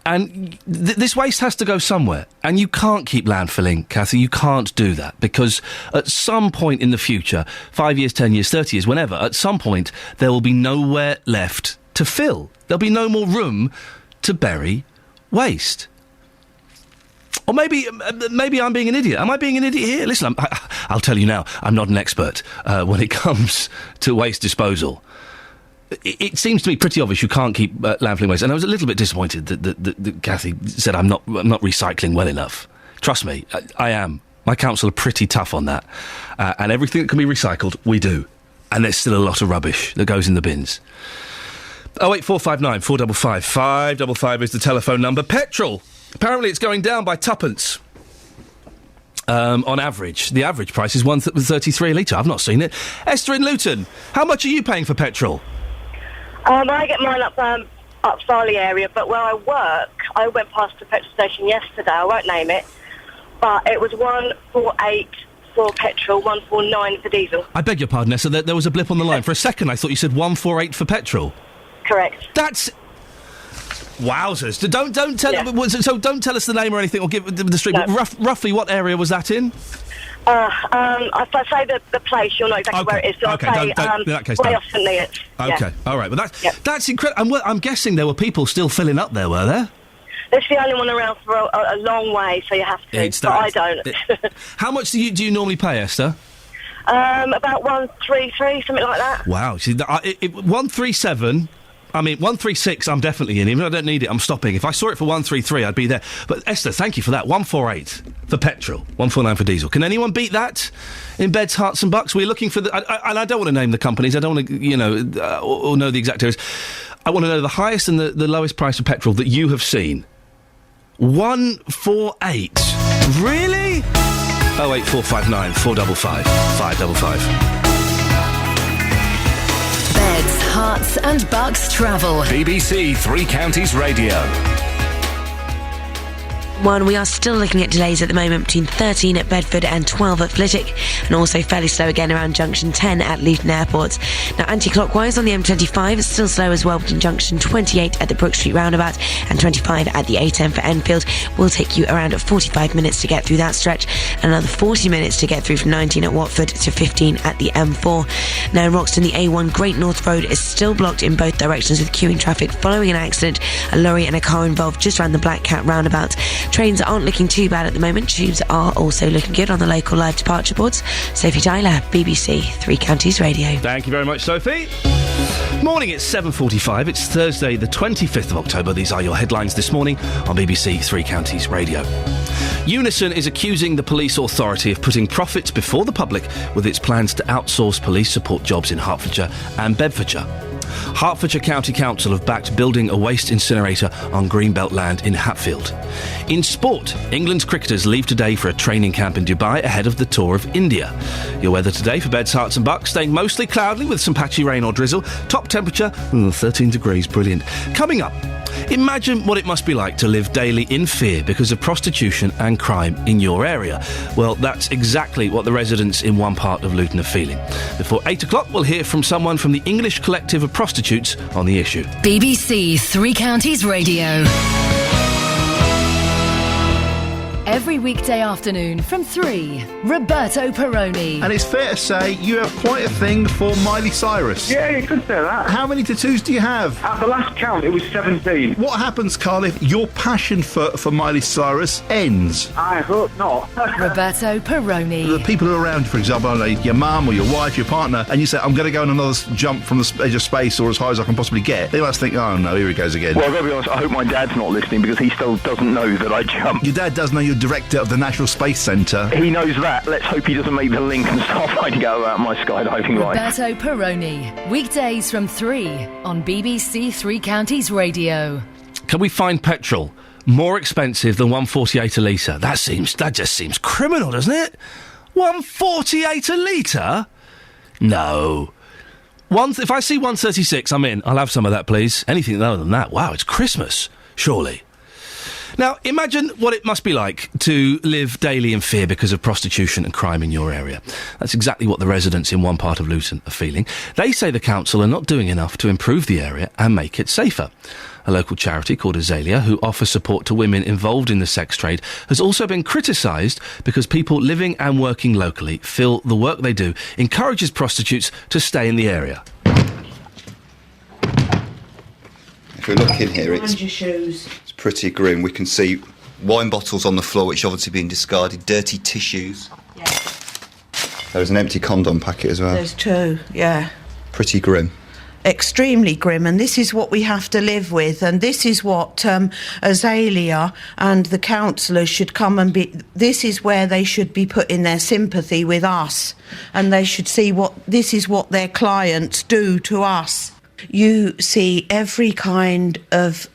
And this waste has to go somewhere. And you can't keep landfilling, Kathy. You can't do that. Because at some point in the future, 5 years, 10 years, 30 years, whenever, at some point, there will be nowhere left to fill. There'll be no more room to bury waste. Or maybe I'm being an idiot. Am I being an idiot here? Listen, I'll tell you now, I'm not an expert when it comes to waste disposal. It seems to me pretty obvious you can't keep landfilling waste. And I was a little bit disappointed that Kathy said I'm not recycling well enough. Trust me, I am. My council are pretty tough on that. And everything that can be recycled, we do. And there's still a lot of rubbish that goes in the bins. 08459 455 555 is the telephone number. Petrol! Apparently it's going down by twopence. On average. The average price is 1.33 a litre. I've not seen it. Esther in Luton, how much are you paying for petrol? I get mine up Farley area, but where I work, I went past the petrol station yesterday, I won't name it, but it was 1.48 for petrol, 1.49 for diesel. I beg your pardon, Esther, there was a blip on the line. For a second I thought you said 1.48 for petrol. Correct. That's... Wowzers! Don't tell. So don't tell us the name or anything, or give the street. No. But roughly, what area was that in? If I say the place, you'll know exactly where it is. So Okay, I'll say don't- in that case, way don't. off St Neots. Okay, all right. But that's incredible. I'm guessing there were people still filling up there, were there? It's the only one around for a long way, so you have to. But I don't. How much do you normally pay, Esther? About 133, something like that. Wow. See, 137. I mean, 136, I'm definitely in. Even though I don't need it, I'm stopping. If I saw it for 133, I'd be there. But, Esther, thank you for that. 148 for petrol, 149 for diesel. Can anyone beat that in Beds, Hearts and Bucks? We're looking for and I don't want to name the companies. I don't want to, or know the exact areas. I want to know the highest and the lowest price of petrol that you have seen. 148. Really? 08459 455 555. Beds, Hearts and Bucks travel. BBC Three Counties Radio. We are still looking at delays at the moment between 13 at Bedford and 12 at Flitwick, and also fairly slow again around junction 10 at Luton Airport. Now, anti-clockwise on the M25, it's still slow as well between junction 28 at the Brook Street roundabout and 25 at the A10 for Enfield. Will take you around 45 minutes to get through that stretch, and another 40 minutes to get through from 19 at Watford to 15 at the M4. Now in Roxton, the A1 Great North Road is still blocked in both directions with queuing traffic following an accident. A lorry and a car involved just around the Black Cat roundabout. Trains aren't looking too bad at the moment. Tubes are also looking good on the local live departure boards. Sophie Tyler, BBC Three Counties Radio. Thank you very much, Sophie. Morning, it's 7:45. It's Thursday, the 25th of October. These are your headlines this morning on BBC Three Counties Radio. Unison is accusing the police authority of putting profits before the public with its plans to outsource police support jobs in Hertfordshire and Bedfordshire. Hertfordshire County Council have backed building a waste incinerator on Greenbelt land in Hatfield. In sport, England's cricketers leave today for a training camp in Dubai ahead of the tour of India. Your weather today for Beds, Hearts and Bucks, staying mostly cloudy with some patchy rain or drizzle. Top temperature, 13 degrees, brilliant. Coming up, imagine what it must be like to live daily in fear because of prostitution and crime in your area. Well, that's exactly what the residents in one part of Luton are feeling. Before 8 o'clock, we'll hear from someone from the English Collective of Prostitutes on the issue. BBC Three Counties Radio. Every weekday afternoon from 3, Roberto Perrone. And it's fair to say you have quite a thing for Miley Cyrus. Yeah, you could say that. How many tattoos do you have? At the last count, it was 17. What happens, Carl, if your passion for Miley Cyrus ends? I hope not. Roberto Perrone. The people who are around you, for example, like your mum or your wife, your partner, and you say, I'm going to go on another jump from the edge of space or as high as I can possibly get, they must think, oh no, here he goes again. Well, I've got to be honest, I hope my dad's not listening because he still doesn't know that I jump. Your dad does know you're director of the National Space Centre. He knows that. Let's hope he doesn't make the link and start finding out about my skydiving life. Roberto Perrone. Weekdays from 3 on BBC Three Counties Radio. Can we find petrol more expensive than 148 a litre? That just seems criminal, doesn't it? 148 a litre? No. If I see 136, I'm in. I'll have some of that, please. Anything other than that, wow, it's Christmas, surely. Now, imagine what it must be like to live daily in fear because of prostitution and crime in your area. That's exactly what the residents in one part of Luton are feeling. They say the council are not doing enough to improve the area and make it safer. A local charity called Azalea, who offers support to women involved in the sex trade, has also been criticised because people living and working locally feel the work they do encourages prostitutes to stay in the area. If we look in here, it's pretty grim. We can see wine bottles on the floor, which have obviously been discarded, dirty tissues. Yeah. There's an empty condom packet as well. There's two, yeah. Pretty grim. Extremely grim, and this is what we have to live with, and this is what Azalea and the councillors should come and be. This is where they should be putting their sympathy with us, and they should see this is what their clients do to us. You see every kind of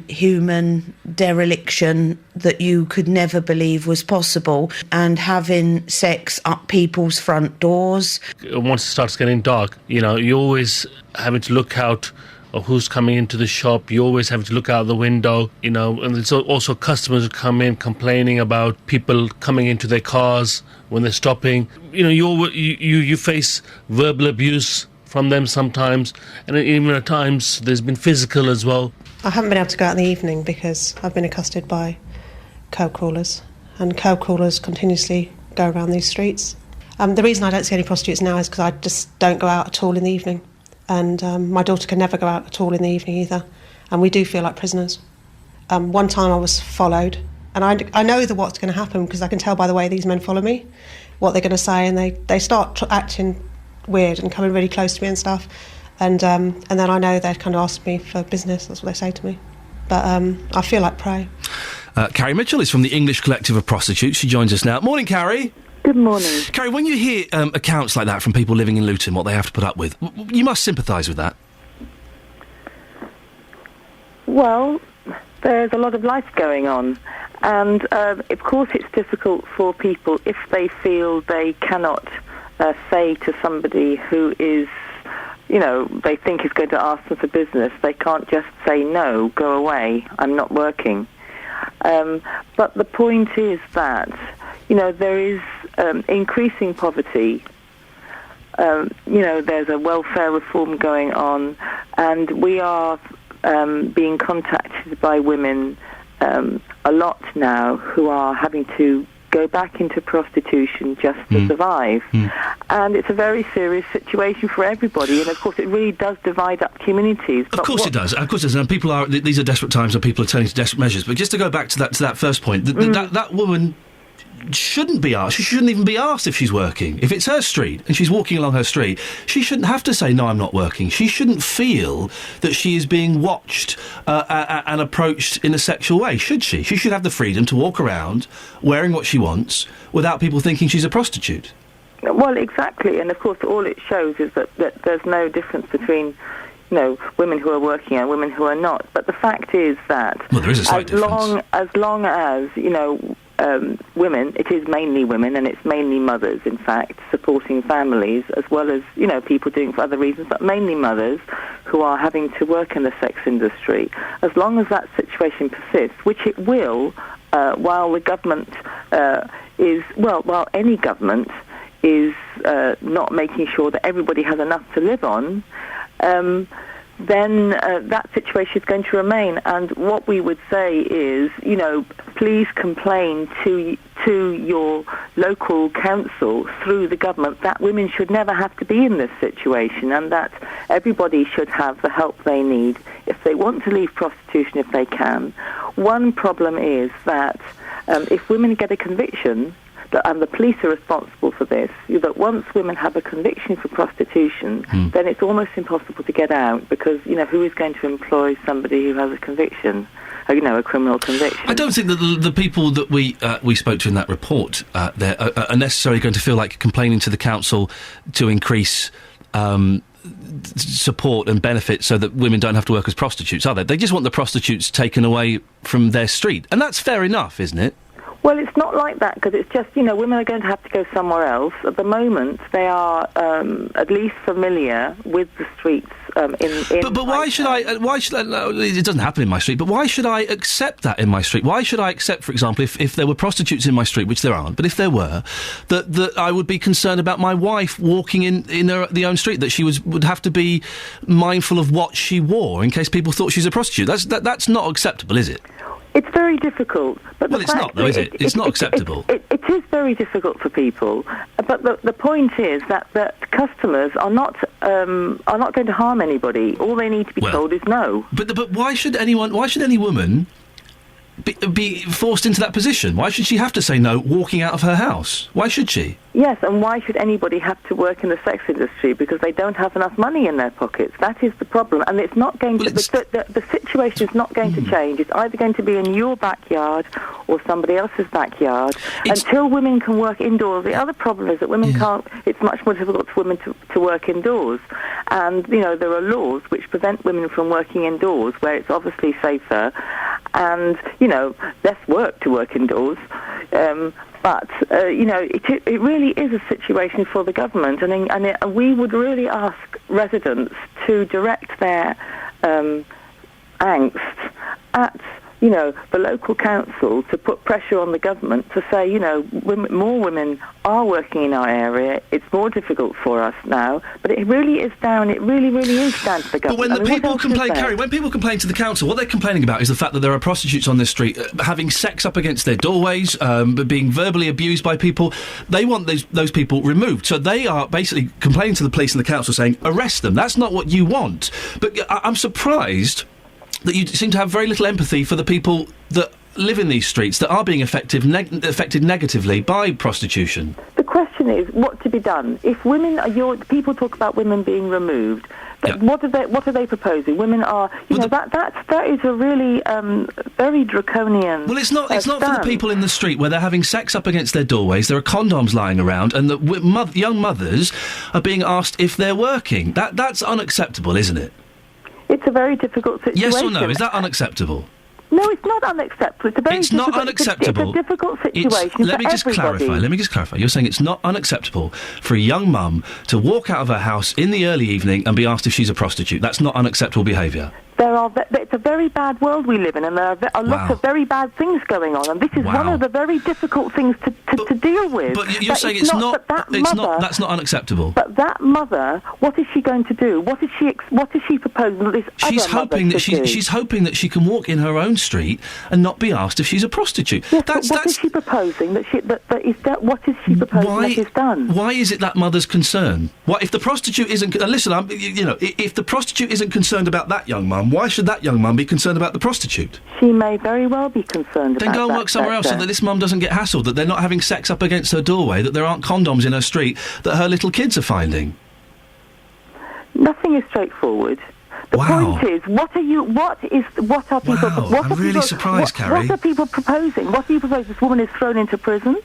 human dereliction that you could never believe was possible, and having sex up people's front doors. Once it starts getting dark, you're always having to look out of who's coming into the shop. You always have to look out the window, and there's also customers who come in complaining about people coming into their cars when they're stopping. You face verbal abuse from them sometimes, and even at times there's been physical as well. I haven't been able to go out in the evening because I've been accosted by curb crawlers, and curb crawlers continuously go around these streets. The reason I don't see any prostitutes now is because I just don't go out at all in the evening, and my daughter can never go out at all in the evening either, and we do feel like prisoners. One time I was followed, and I know what's going to happen because I can tell by the way these men follow me what they're going to say, and they start acting weird and coming really close to me and stuff, and then I know they'd kind of ask me for business. That's what they say to me, but I feel like prey. Carrie Mitchell is from the English Collective of Prostitutes. She joins us now. Morning, Carrie. Good morning. Carrie, when you hear accounts like that from people living in Luton, what they have to put up with, you must sympathise with that. Well, there's a lot of life going on, and of course it's difficult for people if they feel they cannot say to somebody who is, they think is going to ask them for business, they can't just say, no, go away, I'm not working. But the point is that, there is increasing poverty. There's a welfare reform going on, and we are being contacted by women a lot now who are having to go back into prostitution just to survive. And it's a very serious situation for everybody, and of course it really does divide up communities. Of course it does. And people are, these are desperate times and people are turning to desperate measures. But just to go back to that first point, that woman shouldn't be asked. She shouldn't even be asked if she's working. If it's her street and she's walking along her street, she shouldn't have to say, no, I'm not working. She shouldn't feel that she is being watched and approached in a sexual way, should she? She should have the freedom to walk around wearing what she wants without people thinking she's a prostitute. Well, exactly. And, of course, all it shows is that there's no difference between women who are working and women who are not. But the fact is that there is a slight difference. As long as, women, it is mainly women, and it's mainly mothers, in fact, supporting families, as well as, people doing it for other reasons, but mainly mothers who are having to work in the sex industry. As long as that situation persists, which it will, while the government while any government is not making sure that everybody has enough to live on, then that situation is going to remain. And what we would say is, please complain to your local council through the government that women should never have to be in this situation, and that everybody should have the help they need if they want to leave prostitution, if they can. One problem is that if women get a conviction, and the police are responsible for this, that once women have a conviction for prostitution, then it's almost impossible to get out, because, who is going to employ somebody who has a conviction, a criminal conviction? I don't think that the people that we spoke to in that report there are necessarily going to feel like complaining to the council to increase support and benefits so that women don't have to work as prostitutes, are they? They just want the prostitutes taken away from their street. And that's fair enough, isn't it? Well, it's not like that, because it's just, women are going to have to go somewhere else. At the moment, they are at least familiar with the streets But why should I... No, it doesn't happen in my street, but why should I accept that in my street? Why should I accept, for example, if there were prostitutes in my street, which there aren't, but if there were, that I would be concerned about my wife walking in the own street, that she would have to be mindful of what she wore in case people thought she's a prostitute? That's not acceptable, is it? It's very difficult. But well, it's not, though, is it? It's not acceptable. It is very difficult for people. But the point is that customers are not going to harm anybody. All they need to be told is no. But why should any woman be forced into that position? Why should she have to say no walking out of her house? Why should she? Yes, and why should anybody have to work in the sex industry? Because they don't have enough money in their pockets. That is the problem, and it's not going to. The situation is not going to change. It's either going to be in your backyard or somebody else's backyard until women can work indoors. The other problem is that women can't. It's much more difficult for women to work indoors, and there are laws which prevent women from working indoors, where it's obviously safer, and less work to work indoors. But it really is a situation for the government, and we would really ask residents to direct their angst at the local council to put pressure on the government to say, more women are working in our area. It's more difficult for us now, but it really is down to the government. But when the people complain, Carrie, when people complain to the council, what they're complaining about is the fact that there are prostitutes on this street having sex up against their doorways, being verbally abused by people. They want those people removed. So they are basically complaining to the police and the council saying, arrest them. That's not what you want. But I'm surprised that you seem to have very little empathy for the people that live in these streets that are being affected negatively by prostitution. The question is, what to be done? If people talk about women being removed, what are they proposing? Women are, that is a really very draconian. Well, it's not for the people in the street where they're having sex up against their doorways. There are condoms lying around, and the young mothers are being asked if they're working. That's unacceptable, isn't it? It's a very difficult situation. Yes or no? Is that unacceptable? No, it's not unacceptable. It's not unacceptable. It's a difficult situation Let me just clarify. You're saying it's not unacceptable for a young mum to walk out of her house in the early evening and be asked if she's a prostitute. That's not unacceptable behaviour. It's a very bad world we live in, and there are lots of very bad things going on, and this is one of the very difficult things to deal with. But you're saying that's not unacceptable. But that mother, what is she going to do? What is she proposing that this she's other hoping mother that should do? she's hoping that she can walk in her own street and not be asked if she's a prostitute. Yes, what is she proposing that is done? Why is it that mother's concern? Why, if the prostitute isn't if the prostitute isn't concerned about that young mum, why should that young mum be concerned about the prostitute? She may very well be concerned about that. Then go and work somewhere else so that this mum doesn't get hassled, that they're not having sex up against her doorway, that there aren't condoms in her street that her little kids are finding. Nothing is straightforward. The point is, what are people... I'm really surprised, Carrie. What are people proposing? What are you proposing? This woman is thrown into prison?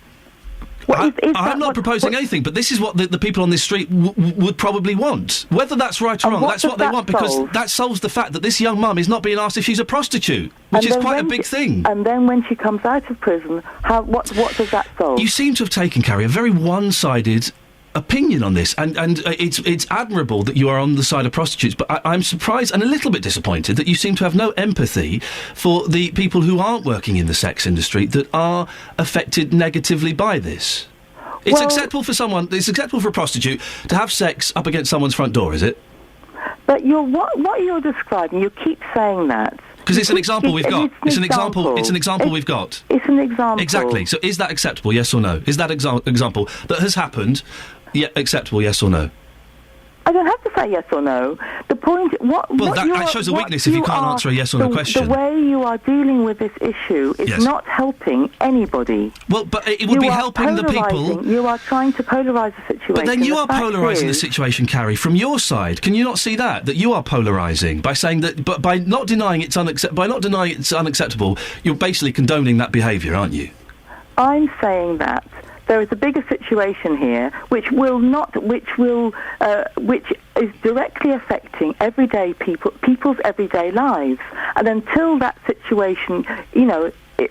I'm not proposing anything, but this is what the people on this street would probably want. Whether that's right or wrong, that's what they want, because that solves the fact that this young mum is not being asked if she's a prostitute, which is quite a big thing. And then when she comes out of prison, what does that solve? You seem to have taken, Carrie, a very one-sided opinion on this, and it's admirable that you are on the side of prostitutes, but I'm surprised and a little bit disappointed that you seem to have no empathy for the people who aren't working in the sex industry that are affected negatively by this. It's acceptable for a prostitute to have sex up against someone's front door, is it? But what you're describing, you keep saying that. Because it's an example we've got. It's an example we've got. It's an example. Exactly. So is that acceptable, yes or no? Is that example that has happened acceptable, yes or no? I don't have to say yes or no. The point... that shows a weakness if you can't answer a yes or no question. The way you are dealing with this issue is not helping anybody. Well, but it would be helping the people... You are trying to polarise the situation. But then you are polarising the situation, Carrie, from your side. Can you not see that you are polarising by saying that... But by not denying it's unacceptable, you're basically condoning that behaviour, aren't you? I'm saying that there is a bigger situation here, which is directly affecting everyday people's everyday lives. And until that situation,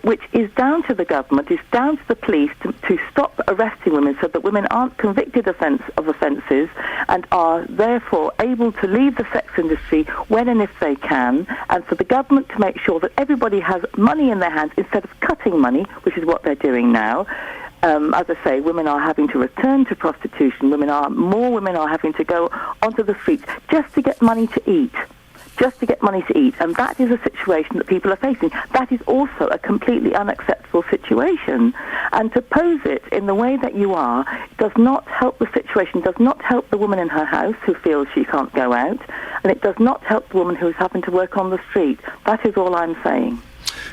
which is down to the government, is down to the police to stop arresting women so that women aren't convicted of offences and are therefore able to leave the sex industry when and if they can, and for the government to make sure that everybody has money in their hands instead of cutting money, which is what they're doing now. As I say, women are having to return to prostitution. More women are having to go onto the streets just to get money to eat. And that is a situation that people are facing. That is also a completely unacceptable situation. And to pose it in the way that you are does not help the situation, does not help the woman in her house who feels she can't go out, and it does not help the woman who is having to work on the street. That is all I'm saying.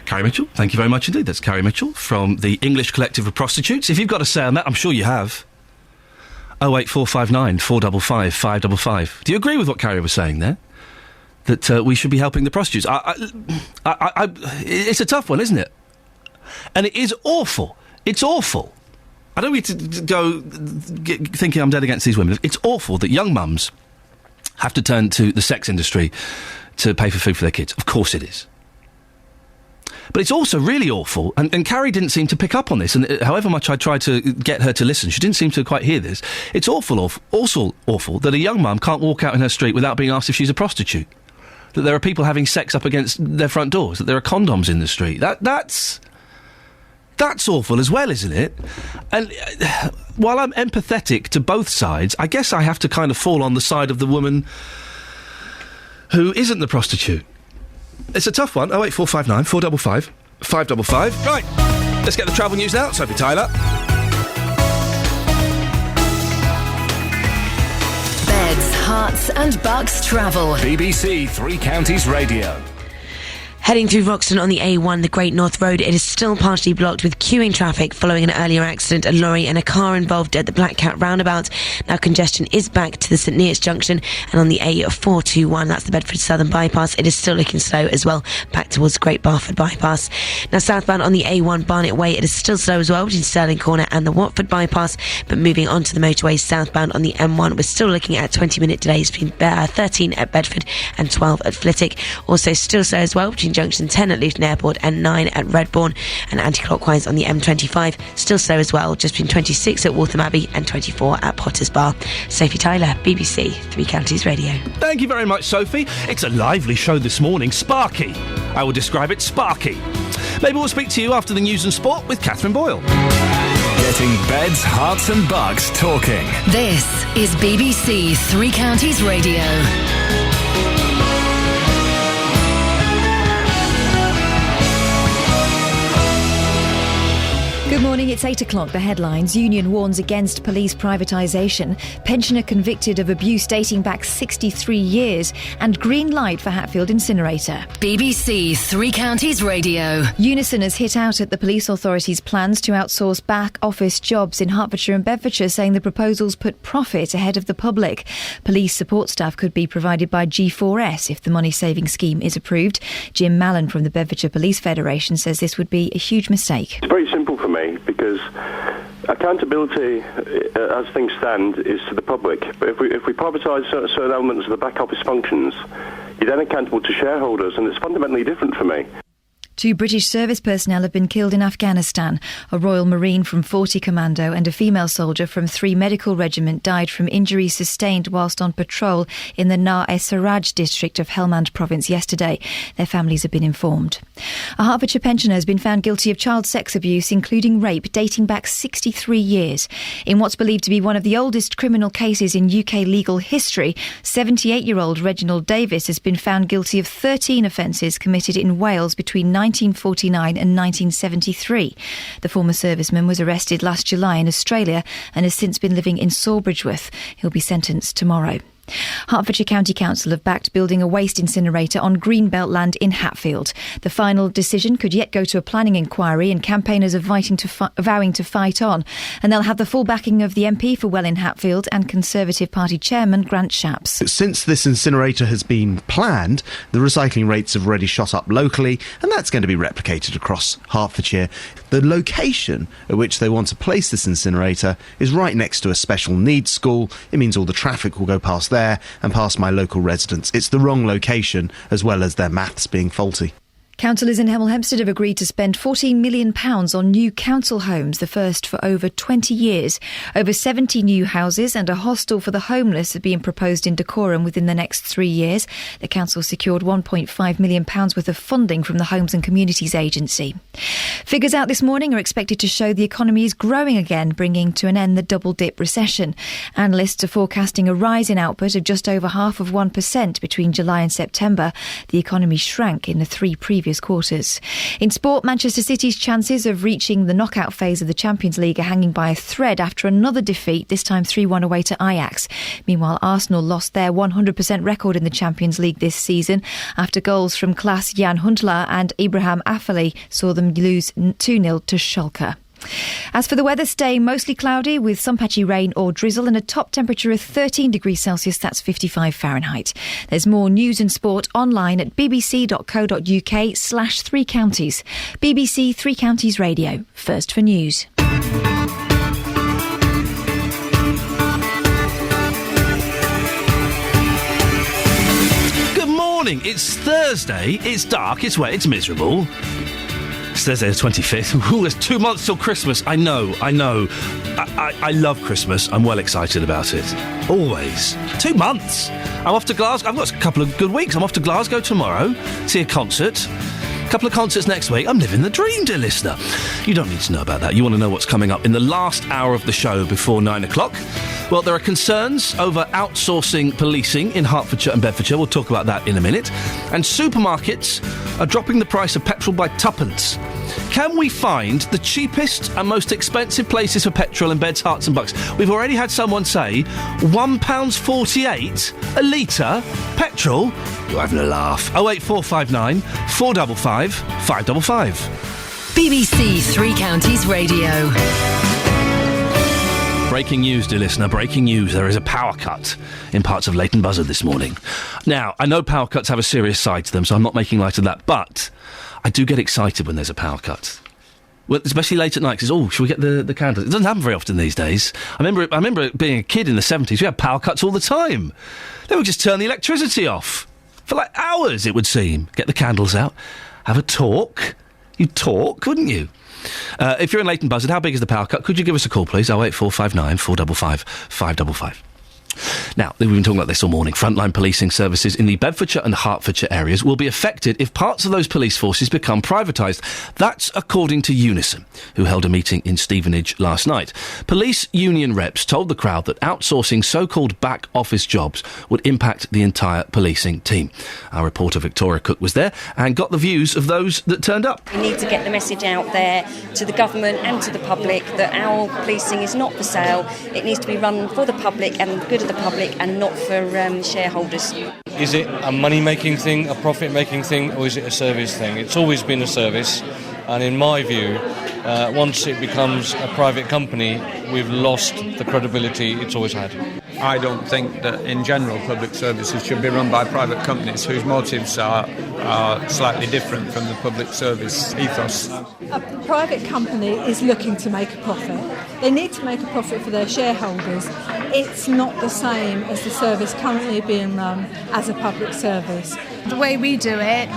Carrie Mitchell, thank you very much indeed. That's Carrie Mitchell from the English Collective of Prostitutes. If you've got a say on that, I'm sure you have. 08459 455 555. Do you agree with what Carrie was saying there? That we should be helping the prostitutes? It's a tough one, isn't it? And it is awful. It's awful. I don't need to go thinking I'm dead against these women. It's awful that young mums have to turn to the sex industry to pay for food for their kids. Of course it is. But it's also really awful, and Carrie didn't seem to pick up on this, and however much I tried to get her to listen, she didn't seem to quite hear this. It's also awful that a young mum can't walk out in her street without being asked if she's a prostitute. that there are people having sex up against their front doors, that there are condoms in the street. That's awful as well, isn't it? And while I'm empathetic to both sides, I guess I have to kind of fall on the side of the woman who isn't the prostitute. It's a tough one. 08459 455 555. Right, let's get the travel news now. Sophie Tyler. Beds, Hearts and Bucks travel. BBC Three Counties Radio. Heading through Roxton on the A1, the Great North Road, it is still partially blocked with queuing traffic following an earlier accident. A lorry and a car involved at the Black Cat roundabout. Now congestion is back to the St Neots junction, and on the A421, that's the Bedford Southern bypass, it is still looking slow as well, back towards Great Barford bypass. Now southbound on the A1 Barnet Way, it is still slow as well between Stirling Corner and the Watford bypass, but moving on to the motorway southbound on the M1, we're still looking at 20-minute delays between 13 at Bedford and 12 at Flitwick. Also still slow as well between junction 10 at Luton Airport and 9 at Redbourne, and anti-clockwise on the M25, still slow as well, just between 26 at Waltham Abbey and 24 at Potters Bar. Sophie Tyler, BBC Three Counties Radio. Thank you very much, Sophie. It's a lively show this morning. Sparky. I will describe it sparky. Maybe we'll speak to you after the news and sport with Catherine Boyle. Getting beds, hearts and bugs talking. This is BBC Three Counties Radio. Good morning, it's 8 o'clock. The headlines. Union warns against police privatisation. Pensioner convicted of abuse dating back 63 years. And green light for Hatfield incinerator. BBC Three Counties Radio. Unison has hit out at the police authority's plans to outsource back office jobs in Hertfordshire and Bedfordshire, saying the proposals put profit ahead of the public. Police support staff could be provided by G4S if the money-saving scheme is approved. Jim Mallon from the Bedfordshire Police Federation says this would be a huge mistake. It's very simple for me, because accountability, as things stand, is to the public. But if we privatise certain elements of the back office functions, you're then accountable to shareholders, and it's fundamentally different for me. 2 British service personnel have been killed in Afghanistan. A Royal Marine from 40 Commando and a female soldier from 3 Medical Regiment died from injuries sustained whilst on patrol in the Nar-e-Sarraj district of Helmand province yesterday. Their families have been informed. A Hertfordshire pensioner has been found guilty of child sex abuse, including rape, dating back 63 years. In what's believed to be one of the oldest criminal cases in UK legal history, 78-year-old Reginald Davis has been found guilty of 13 offences committed in Wales between 1949 and 1973. The former serviceman was arrested last July in Australia and has since been living in Sawbridgeworth. He'll be sentenced tomorrow. Hertfordshire County Council have backed building a waste incinerator on Greenbelt land in Hatfield. The final decision could yet go to a planning inquiry, and campaigners are vowing to fight on. And they'll have the full backing of the MP for Well in Hatfield and Conservative Party Chairman Grant Shapps. Since this incinerator has been planned, the recycling rates have already shot up locally, and that's going to be replicated across Hertfordshire. The location at which they want to place this incinerator is right next to a special needs school. It means all the traffic will go past there and past my local residents. It's the wrong location, as well as their maths being faulty. Councillors in Hemel Hempstead have agreed to spend £14 million on new council homes, the first for over 20 years. Over 70 new houses and a hostel for the homeless are being proposed in Dacorum within the next 3 years. The council secured £1.5 million worth of funding from the Homes and Communities Agency. Figures out this morning are expected to show the economy is growing again, bringing to an end the double-dip recession. Analysts are forecasting a rise in output of just over 0.5% between July and September. The economy shrank in the 3 previous quarters. In sport, Manchester City's chances of reaching the knockout phase of the Champions League are hanging by a thread after another defeat, this time 3-1 away to Ajax. Meanwhile, Arsenal lost their 100% record in the Champions League this season after goals from Klaas Jan Huntelaar and Ibrahim Afellay saw them lose 2-0 to Schalke. As for the weather, staying mostly cloudy with some patchy rain or drizzle and a top temperature of 13 degrees Celsius, that's 55 Fahrenheit. There's more news and sport online at bbc.co.uk/3 counties. BBC Three Counties Radio, first for news. Good morning, it's Thursday, it's dark, it's wet, it's miserable. It's Thursday the 25th. Ooh, there's 2 months till Christmas. I know. I love Christmas. I'm well excited about it. Always. 2 months. I'm off to Glasgow. I've got a couple of good weeks. I'm off to Glasgow tomorrow, see a concert. Couple of concerts next week. I'm living the dream, dear listener. You don't need to know about that. You want to know what's coming up in the last hour of the show before 9 o'clock. Well, there are concerns over outsourcing policing in Hertfordshire and Bedfordshire. We'll talk about that in a minute. And supermarkets are dropping the price of petrol by tuppence. Can we find the cheapest and most expensive places for petrol in Beds, Herts and Bucks? We've already had someone say £1.48 a litre petrol. You're having a laugh. 08459 455 555. BBC Three Counties Radio. Breaking news, dear listener, breaking news. There is a power cut in parts of Leighton Buzzard this morning. Now, I know power cuts have a serious side to them, so I'm not making light of that, but I do get excited when there's a power cut. Well, especially late at night, because, should we get the candles? It doesn't happen very often these days. I remember being a kid in the 70s, we had power cuts all the time. They would just turn the electricity off. For like hours, it would seem. Get the candles out, have a talk. You'd talk, wouldn't you? If you're in Leighton Buzzard, how big is the power cut? Could you give us a call, please? 08459 455 555. Now, we've been talking about this all morning. Frontline policing services in the Bedfordshire and Hertfordshire areas will be affected if parts of those police forces become privatised. That's according to Unison, who held a meeting in Stevenage last night. Police union reps told the crowd that outsourcing so-called back office jobs would impact the entire policing team. Our reporter Victoria Cook was there and got the views of those that turned up. We need to get the message out there to the government and to the public that our policing is not for sale. It needs to be run for the public and the good of the public and not for shareholders. Is it a money-making thing, a profit-making thing, or is it a service thing? It's always been a service, and in my view, once it becomes a private company, we've lost the credibility it's always had. I don't think that, in general, public services should be run by private companies whose motives are slightly different from the public service ethos. A private company is looking to make a profit. They need to make a profit for their shareholders. It's not the same as the service currently being run as a public service. The way we do it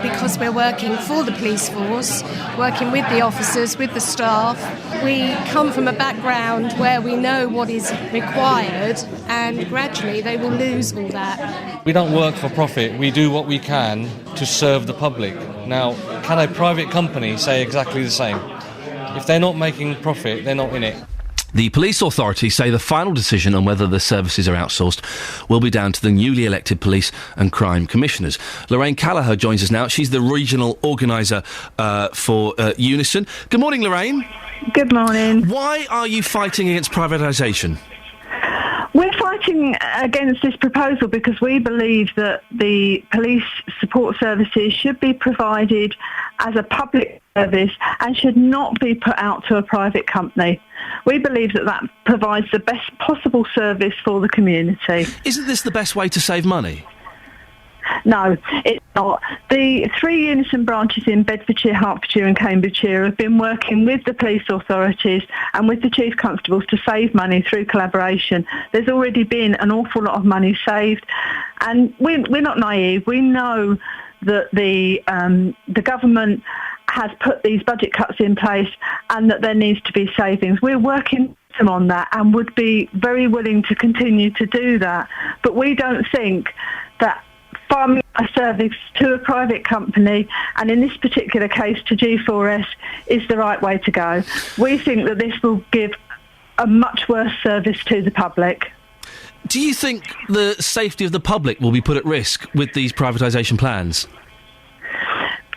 because we're working for the police force, working with the officers, with the staff. We come from a background where we know what is required, and gradually they will lose all that. We don't work for profit, we do what we can to serve the public. Now, can a private company say exactly the same? If they're not making profit, they're not in it. The police authorities say the final decision on whether the services are outsourced will be down to the newly elected police and crime commissioners. Lorraine Callagher joins us now. She's the regional organiser for Unison. Good morning, Lorraine. Good morning. Why are you fighting against privatisation? We're fighting against this proposal because we believe that the police support services should be provided as a public service and should not be put out to a private company. We believe that provides the best possible service for the community. Isn't this the best way to save money? No, it's not. The three Unison branches in Bedfordshire, Hertfordshire and Cambridgeshire have been working with the police authorities and with the chief constables to save money through collaboration. There's already been an awful lot of money saved, and we're not naive. We know that the government has put these budget cuts in place and that there needs to be savings. We're working with them on that and would be very willing to continue to do that. But we don't think that farming a service to a private company, and in this particular case to G4S, is the right way to go. We think that this will give a much worse service to the public. Do you think the safety of the public will be put at risk with these privatisation plans?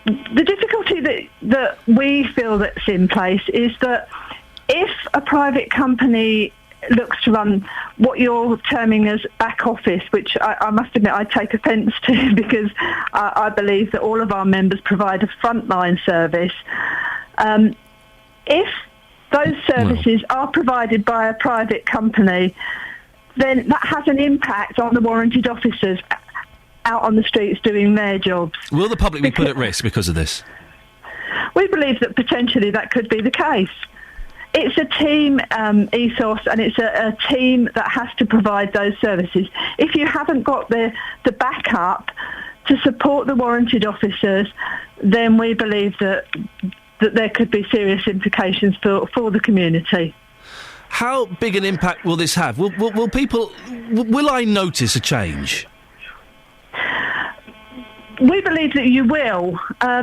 The difficulty that we feel that's in place is that if a private company looks to run what you're terming as back office, which I must admit I take offence to because I believe that all of our members provide a frontline service. If those services are provided by a private company, then that has an impact on the warranted officers out on the streets doing their jobs. Will the public be put at risk because of this? We believe that potentially that could be the case. It's a team ethos, and it's a team that has to provide those services. If you haven't got the backup, to support the warranted officers, then we believe that there could be serious implications for the community. How big an impact will this have? Will people... Will I notice a change? We believe that you will,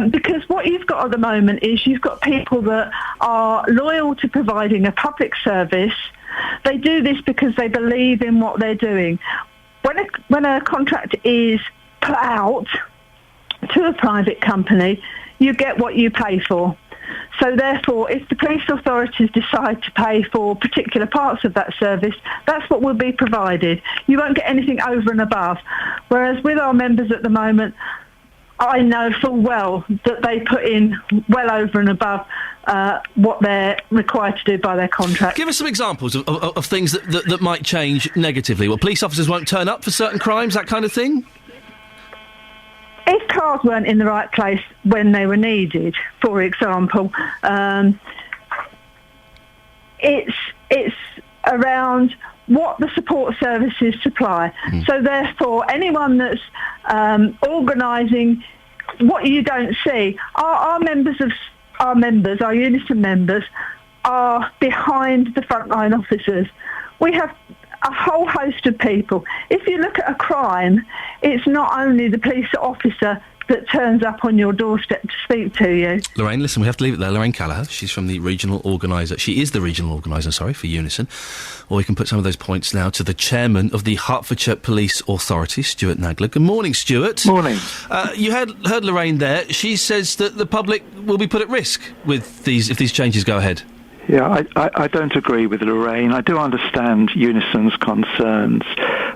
because what you've got at the moment is you've got people that are loyal to providing a public service. They do this because they believe in what they're doing. When a contract is put out to a private company, you get what you pay for. So therefore, if the police authorities decide to pay for particular parts of that service, that's what will be provided. You won't get anything over and above. Whereas with our members at the moment, I know full well that they put in well over and above what they're required to do by their contract. Give us some examples of things that might change negatively. Well, police officers won't turn up for certain crimes, that kind of thing? If cars weren't in the right place when they were needed, for example, it's around what the support services supply. So therefore, anyone that's organising what you don't see, our Unison members are behind the frontline officers. We have a whole host of people. If you look at a crime, it's not only the police officer that turns up on your doorstep to speak to you. Lorraine, listen, we have to leave it there. Lorraine Callagher, she's from the regional organiser. She is the regional organiser, for Unison. Or we can put some of those points now to the chairman of the Hertfordshire Police Authority, Stuart Nagler. Good morning, Stuart. Morning. You heard Lorraine there. She says that the public will be put at risk with if these changes go ahead. Yeah, I don't agree with Lorraine. I do understand Unison's concerns.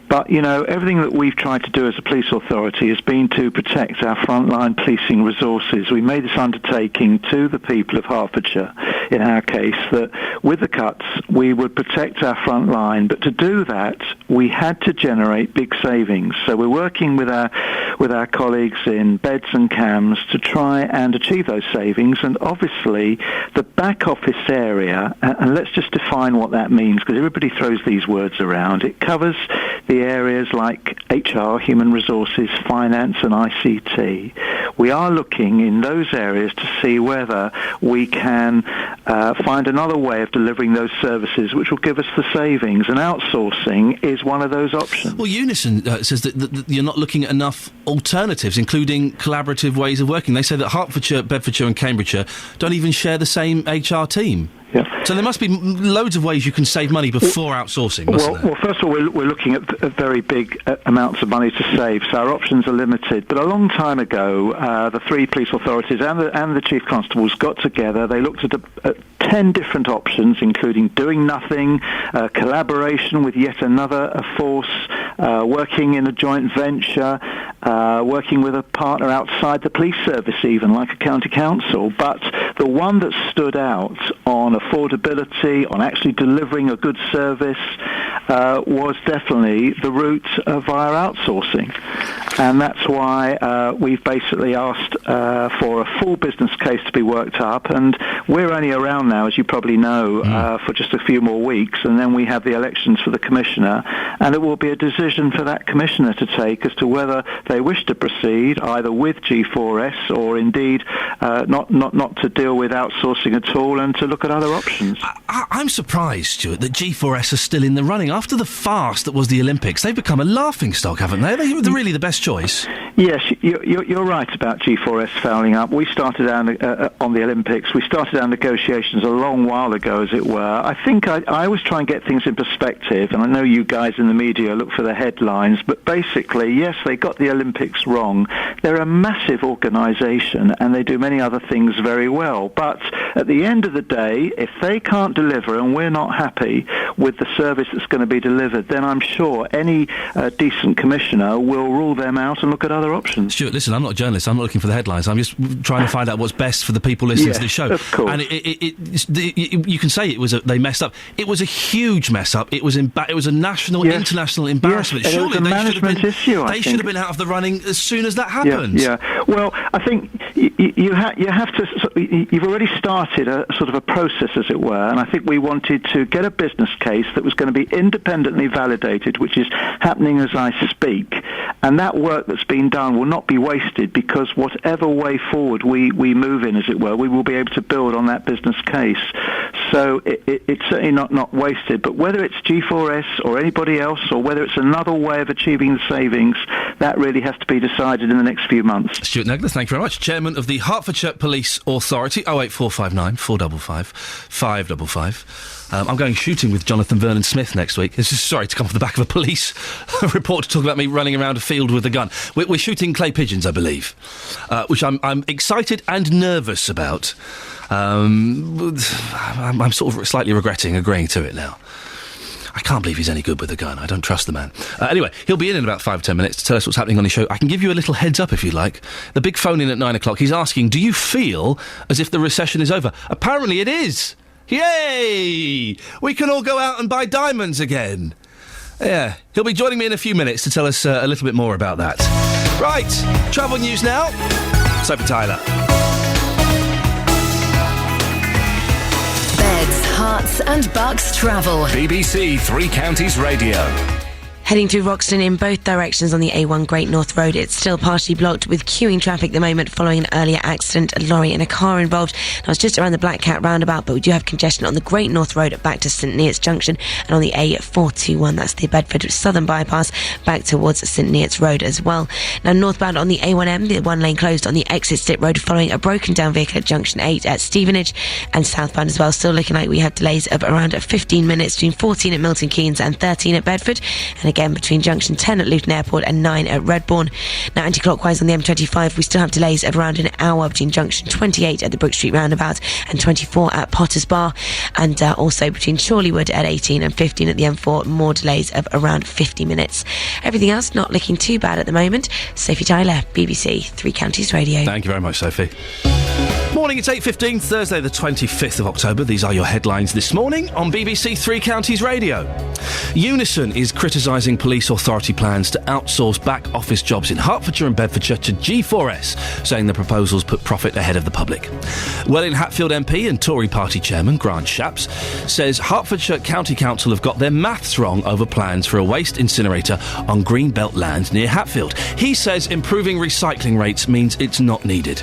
But, everything that we've tried to do as a police authority has been to protect our frontline policing resources. We made this undertaking to the people of Hertfordshire, in our case, that with the cuts, we would protect our frontline. But to do that, we had to generate big savings. So we're working with our colleagues in beds and cams to try and achieve those savings. And obviously, the back office area, and let's just define what that means, because everybody throws these words around. It covers the areas like HR, human resources, finance and ICT. We are looking in those areas to see whether we can find another way of delivering those services which will give us the savings, and outsourcing is one of those options. Well, Unison says that you're not looking at enough alternatives, including collaborative ways of working. They say that Hertfordshire, Bedfordshire and Cambridgeshire don't even share the same HR team. Yeah. So there must be loads of ways you can save money before outsourcing, mustn't there? Well, first of all, we're looking at very big amounts of money to save, so our options are limited. But a long time ago, the three police authorities and the chief constables got together. They looked at 10 different options, including doing nothing, collaboration with yet another force, working in a joint venture, working with a partner outside the police service even, like a county council. But the one that stood out on affordability, on actually delivering a good service, was definitely the route via outsourcing. And that's why we've basically asked for a full business case to be worked up, and we're only around now, as you probably know, for just a few more weeks, and then we have the elections for the commissioner, and it will be a decision for that commissioner to take as to whether they wish to proceed either with G4S or indeed not to deal with outsourcing at all and to look at other options. I'm surprised, Stuart, that G4S are still in the running. After the farce that was the Olympics, they've become a laughingstock, haven't they? They're really the best choice. Yes, you're right about G4S fouling up. We started on the Olympics. We started our negotiations a long while ago, as it were. I think I always try and get things in perspective, and I know you guys in the media look for the headlines, but basically, yes, they got the Olympics wrong. They're a massive organisation, and they do many other things very well. But at the end of the day, if they can't deliver and we're not happy with the service that's going to be delivered, then I'm sure any decent commissioner will rule them out and look at other options. Stuart, listen, I'm not a journalist. I'm not looking for the headlines. I'm just trying to find out what's best for the people listening to the show. Of course. And you can say they messed up. It was a huge mess up. It was a national, international embarrassment. Yes, surely they should have been out of the running as soon as that happened. Yeah. Well, I think you have to. You've already started a sort of a process, as it were, and I think we wanted to get a business case that was going to be independently validated, which is happening as I speak. And that work that's been done will not be wasted, because whatever way forward we move in, as it were, we will be able to build on that business case. So it's certainly not wasted. But whether it's G4S or anybody else, or whether it's another way of achieving the savings, that really has to be decided in the next few months. Stuart Negler, thank you very much. Chairman of the Hertfordshire Police Authority, 08459 455 555. I'm going shooting with Jonathan Vernon Smith next week. This is sorry to come off the back of a police report to talk about me running around a field with a gun. We're shooting clay pigeons, I believe, which I'm excited and nervous about. I'm sort of slightly regretting agreeing to it now. I can't believe he's any good with a gun. I don't trust the man. Anyway, he'll be in about 5 or 10 minutes to tell us what's happening on his show. I can give you a little heads up if you like. The big phone in at 9 o'clock. He's asking, do you feel as if the recession is over? Apparently it is. Yay! We can all go out and buy diamonds again. Yeah, he'll be joining me in a few minutes to tell us a little bit more about that. Right, travel news now. Sophie Tyler. Beds, Hearts and Bucks travel. BBC Three Counties Radio. Heading to Roxton in both directions on the A1 Great North Road. It's still partially blocked with queuing traffic at the moment following an earlier accident, a lorry and a car involved. Now it's just around the Black Cat roundabout, but we do have congestion on the Great North Road back to St Neots Junction, and on the A421, that's the Bedford Southern Bypass, back towards St Neots Road as well. Now northbound on the A1M, the one lane closed on the exit Stitt Road following a broken down vehicle at Junction 8 at Stevenage, and southbound as well, still looking like we have delays of around 15 minutes between 14 at Milton Keynes and 13 at Bedford, and again between Junction 10 at Luton Airport and 9 at Redbourne. Now anti-clockwise on the M25, we still have delays of around an hour between Junction 28 at the Brook Street roundabout and 24 at Potters Bar, and also between Chorleywood at 18 and 15 at the M4, more delays of around 50 minutes. Everything else not looking too bad at the moment. Sophie Tyler, BBC Three Counties Radio. Thank you very much, Sophie. Morning, it's 8:15, Thursday the 25th of October. These are your headlines this morning on BBC Three Counties Radio. Unison is criticising police authority plans to outsource back office jobs in Hertfordshire and Bedfordshire to G4S, saying the proposals put profit ahead of the public. Welwyn Hatfield MP and Tory party chairman Grant Shapps says Hertfordshire County Council have got their maths wrong over plans for a waste incinerator on Greenbelt land near Hatfield. He says improving recycling rates means it's not needed.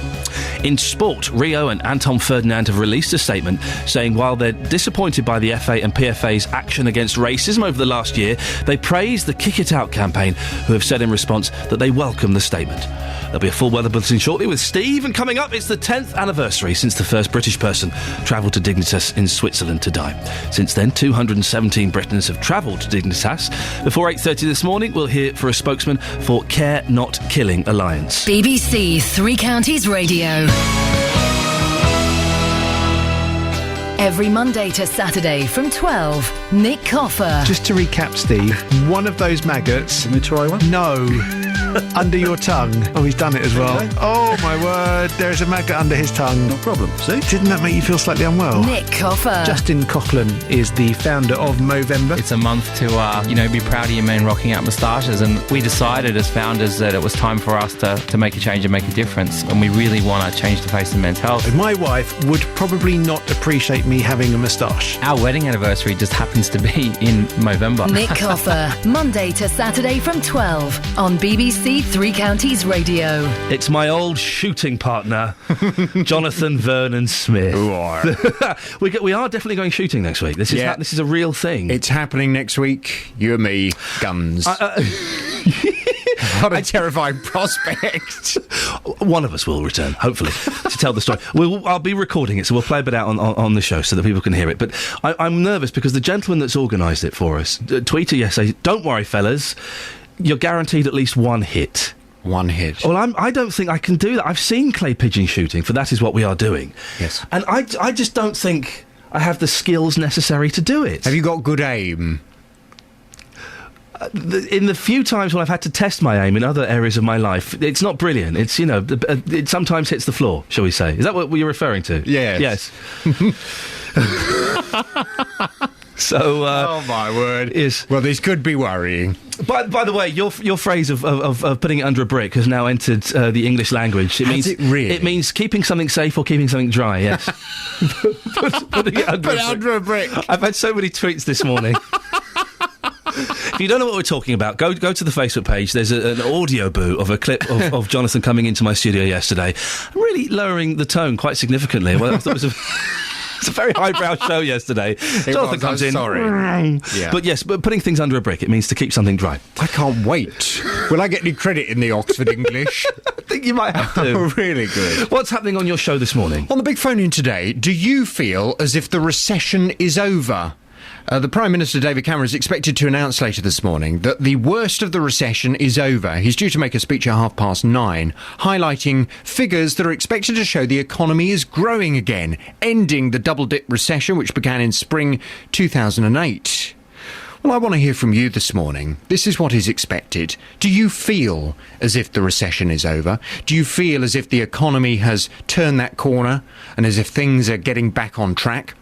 In sport, Rio and Anton Ferdinand have released a statement saying while they're disappointed by the FA and PFA's action against racism over the last year, they praise the Kick It Out campaign, who have said in response that they welcome the statement. There'll be a full weather bulletin shortly with Steve, and coming up, it's the 10th anniversary since the first British person travelled to Dignitas in Switzerland to die. Since then, 217 Britons have travelled to Dignitas. Before 8:30 this morning, we'll hear for a spokesman for Care Not Killing Alliance. BBC Three Counties Radio. Every Monday to Saturday from 12, Nick Coffer. Just to recap, Steve, one of those maggots... Can we try one? No. Under your tongue. Oh, he's done it as well. Okay. Oh, my word. There's a maggot under his tongue. No problem. See? Didn't that make you feel slightly unwell? Nick Coffer. Justin Coughlin is the founder of Movember. It's a month to, be proud of your men rocking out moustaches, and we decided as founders that it was time for us to make a change and make a difference, and we really want to change the face of men's health. My wife would probably not appreciate me having a moustache. Our wedding anniversary just happens to be in Movember. Nick Coffer, Monday to Saturday from 12 on BBC Three Counties Radio. It's my old shooting partner, Jonathan Vernon Smith. We are definitely going shooting next week. This is a real thing. It's happening next week. You and me, guns. What a terrifying prospect. One of us will return, hopefully, to tell the story. I'll be recording it, so we'll play a bit out on the show so that people can hear it. But I'm nervous because the gentleman that's organised it for us tweeted yesterday, don't worry, fellas, you're guaranteed at least one hit. One hit. Well, I don't think I can do that. I've seen clay pigeon shooting, for that is what we are doing. Yes. And I just don't think I have the skills necessary to do it. Have you got good aim? In the few times when I've had to test my aim in other areas of my life, it's not brilliant. It's, it sometimes hits the floor, shall we say. Is that what you're referring to? Yes. So, oh my word! Yes. Well, this could be worrying. By the way, your phrase of putting it under a brick has now entered the English language. It means keeping something safe or keeping something dry. Yes. Putting it under under a brick. I've had so many tweets this morning. If you don't know what we're talking about, go to the Facebook page. There's an audio boo of a clip of Jonathan coming into my studio yesterday. I'm really lowering the tone quite significantly. Well, I thought it was it's a very highbrow show yesterday. Jonathan comes in. Sorry. Yeah. But yes, but putting things under a brick, it means to keep something dry. I can't wait. Will I get any credit in the Oxford English? I think you might have to. Oh, really good. What's happening on your show this morning? On the big phone in today, do you feel as if the recession is over? The Prime Minister, David Cameron, is expected to announce later this morning that the worst of the recession is over. He's due to make a speech at 9:30, highlighting figures that are expected to show the economy is growing again, ending the double-dip recession which began in spring 2008. Well, I want to hear from you this morning. This is what is expected. Do you feel as if the recession is over? Do you feel as if the economy has turned that corner and as if things are getting back on track?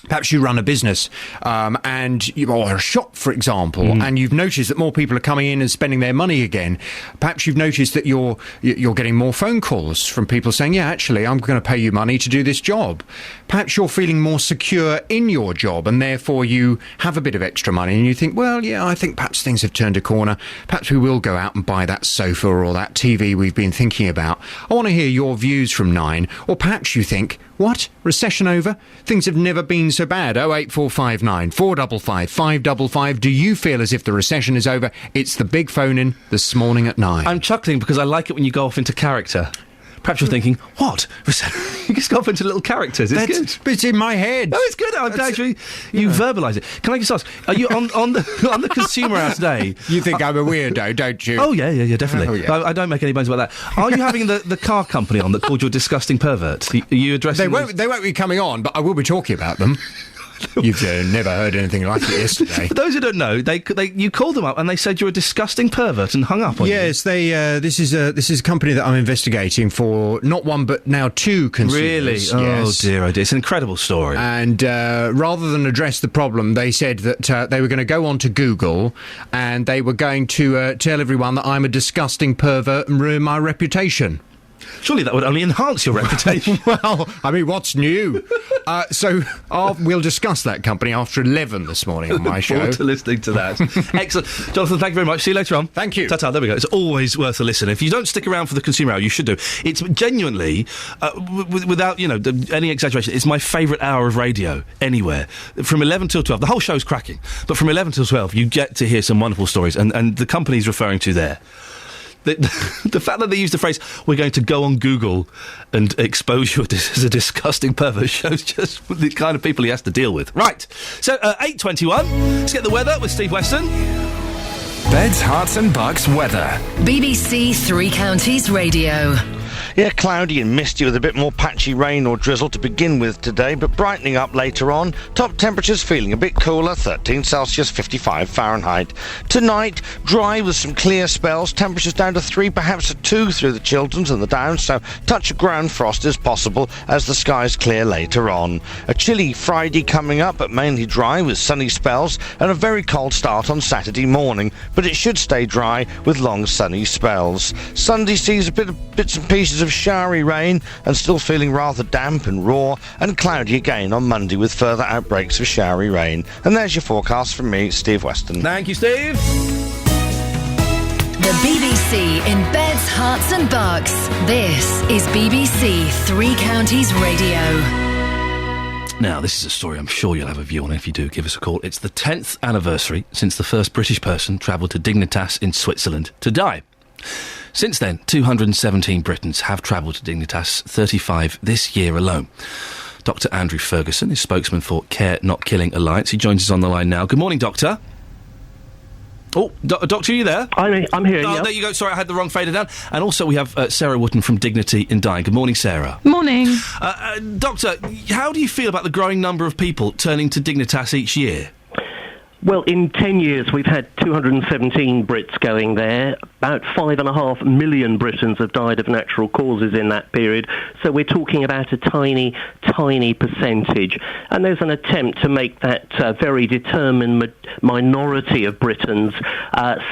Perhaps you run a business or a shop, for example, and you've noticed that more people are coming in and spending their money again. Perhaps you've noticed that you're getting more phone calls from people saying, yeah, actually, I'm going to pay you money to do this job. Perhaps you're feeling more secure in your job and therefore you have a bit of extra money and you think, well, yeah, I think perhaps things have turned a corner. Perhaps we will go out and buy that sofa or that TV we've been thinking about. I want to hear your views from 9. Or perhaps you think, what? Recession over? Things have never been so bad. 08459 455 555. Do you feel as if the recession is over? It's the big phone in this morning at 9. I'm chuckling because I like it when you go off into character. Perhaps you're thinking, what? You just go off into little characters. It's good. But it's in my head. No, it's good. I'm glad you verbalise it. Can I just ask, are you on the Consumer Hour today? You think I'm a weirdo, don't you? Oh, yeah, definitely. Oh, yeah. I don't make any bones about that. Are you having the car company on that called you a disgusting pervert? Are you addressing They won't be coming on, but I will be talking about them. You've never heard anything like it yesterday. For those who don't know, you called them up and they said you're a disgusting pervert and hung up on you. Yes, this is a company that I'm investigating for not one but now 2 consumers. Really? Yes. Oh dear, it's an incredible story. And rather than address the problem, they said that they were going to go on to Google and they were going to tell everyone that I'm a disgusting pervert and ruin my reputation. Surely that would only enhance your reputation. Well, I mean, what's new? So we'll discuss that company after 11 this morning on my show. Forward to listening to that. Excellent. Jonathan, thank you very much. See you later on. Thank you. Ta-ta, there we go. It's always worth a listen. If you don't stick around for the Consumer Hour, you should do. It's genuinely, without any exaggeration, it's my favourite hour of radio anywhere. From 11 till 12. The whole show's cracking. But from 11 till 12, you get to hear some wonderful stories. And the company's referring to there. The fact that they used the phrase, we're going to go on Google and expose you as a disgusting pervert shows just the kind of people he has to deal with. Right, so 8:21, let's get the weather with Steve Weston. Beds, Hearts and Bucks weather. BBC Three Counties Radio. Yeah, cloudy and misty with a bit more patchy rain or drizzle to begin with today, but brightening up later on. Top temperatures feeling a bit cooler, 13 Celsius, 55 Fahrenheit. Tonight, dry with some clear spells, temperatures down to 3, perhaps a 2 through the Chilterns and the Downs, so touch of ground frost is possible as the skies clear later on. A chilly Friday coming up, but mainly dry with sunny spells, and a very cold start on Saturday morning, but it should stay dry with long sunny spells. Sunday sees a bits and pieces of showery rain and still feeling rather damp and raw, and cloudy again on Monday with further outbreaks of showery rain. And there's your forecast from me, Steve Weston. Thank you, Steve. The BBC in Beds, Hearts and Bucks. This is BBC Three Counties Radio. Now, this is a story I'm sure you'll have a view on. If you do, give us a call. It's the 10th anniversary since the first British person travelled to Dignitas in Switzerland to die. Since then, 217 Britons have travelled to Dignitas, 35 this year alone. Dr. Andrew Ferguson is spokesman for Care Not Killing Alliance. He joins us on the line now. Good morning, Doctor. Oh, Doctor, are you there? I'm here, Oh, yeah. there you go. Sorry, I had the wrong fader down. And also we have Sarah Wootton from Dignity in Dying. Good morning, Sarah. Morning. Doctor, how do you feel about the growing number of people turning to Dignitas each year? Well, in 10 years, we've had 217 Brits going there. About 5.5 million Britons have died of natural causes in that period. So we're talking about a tiny, tiny percentage. And there's an attempt to make that very determined minority of Britons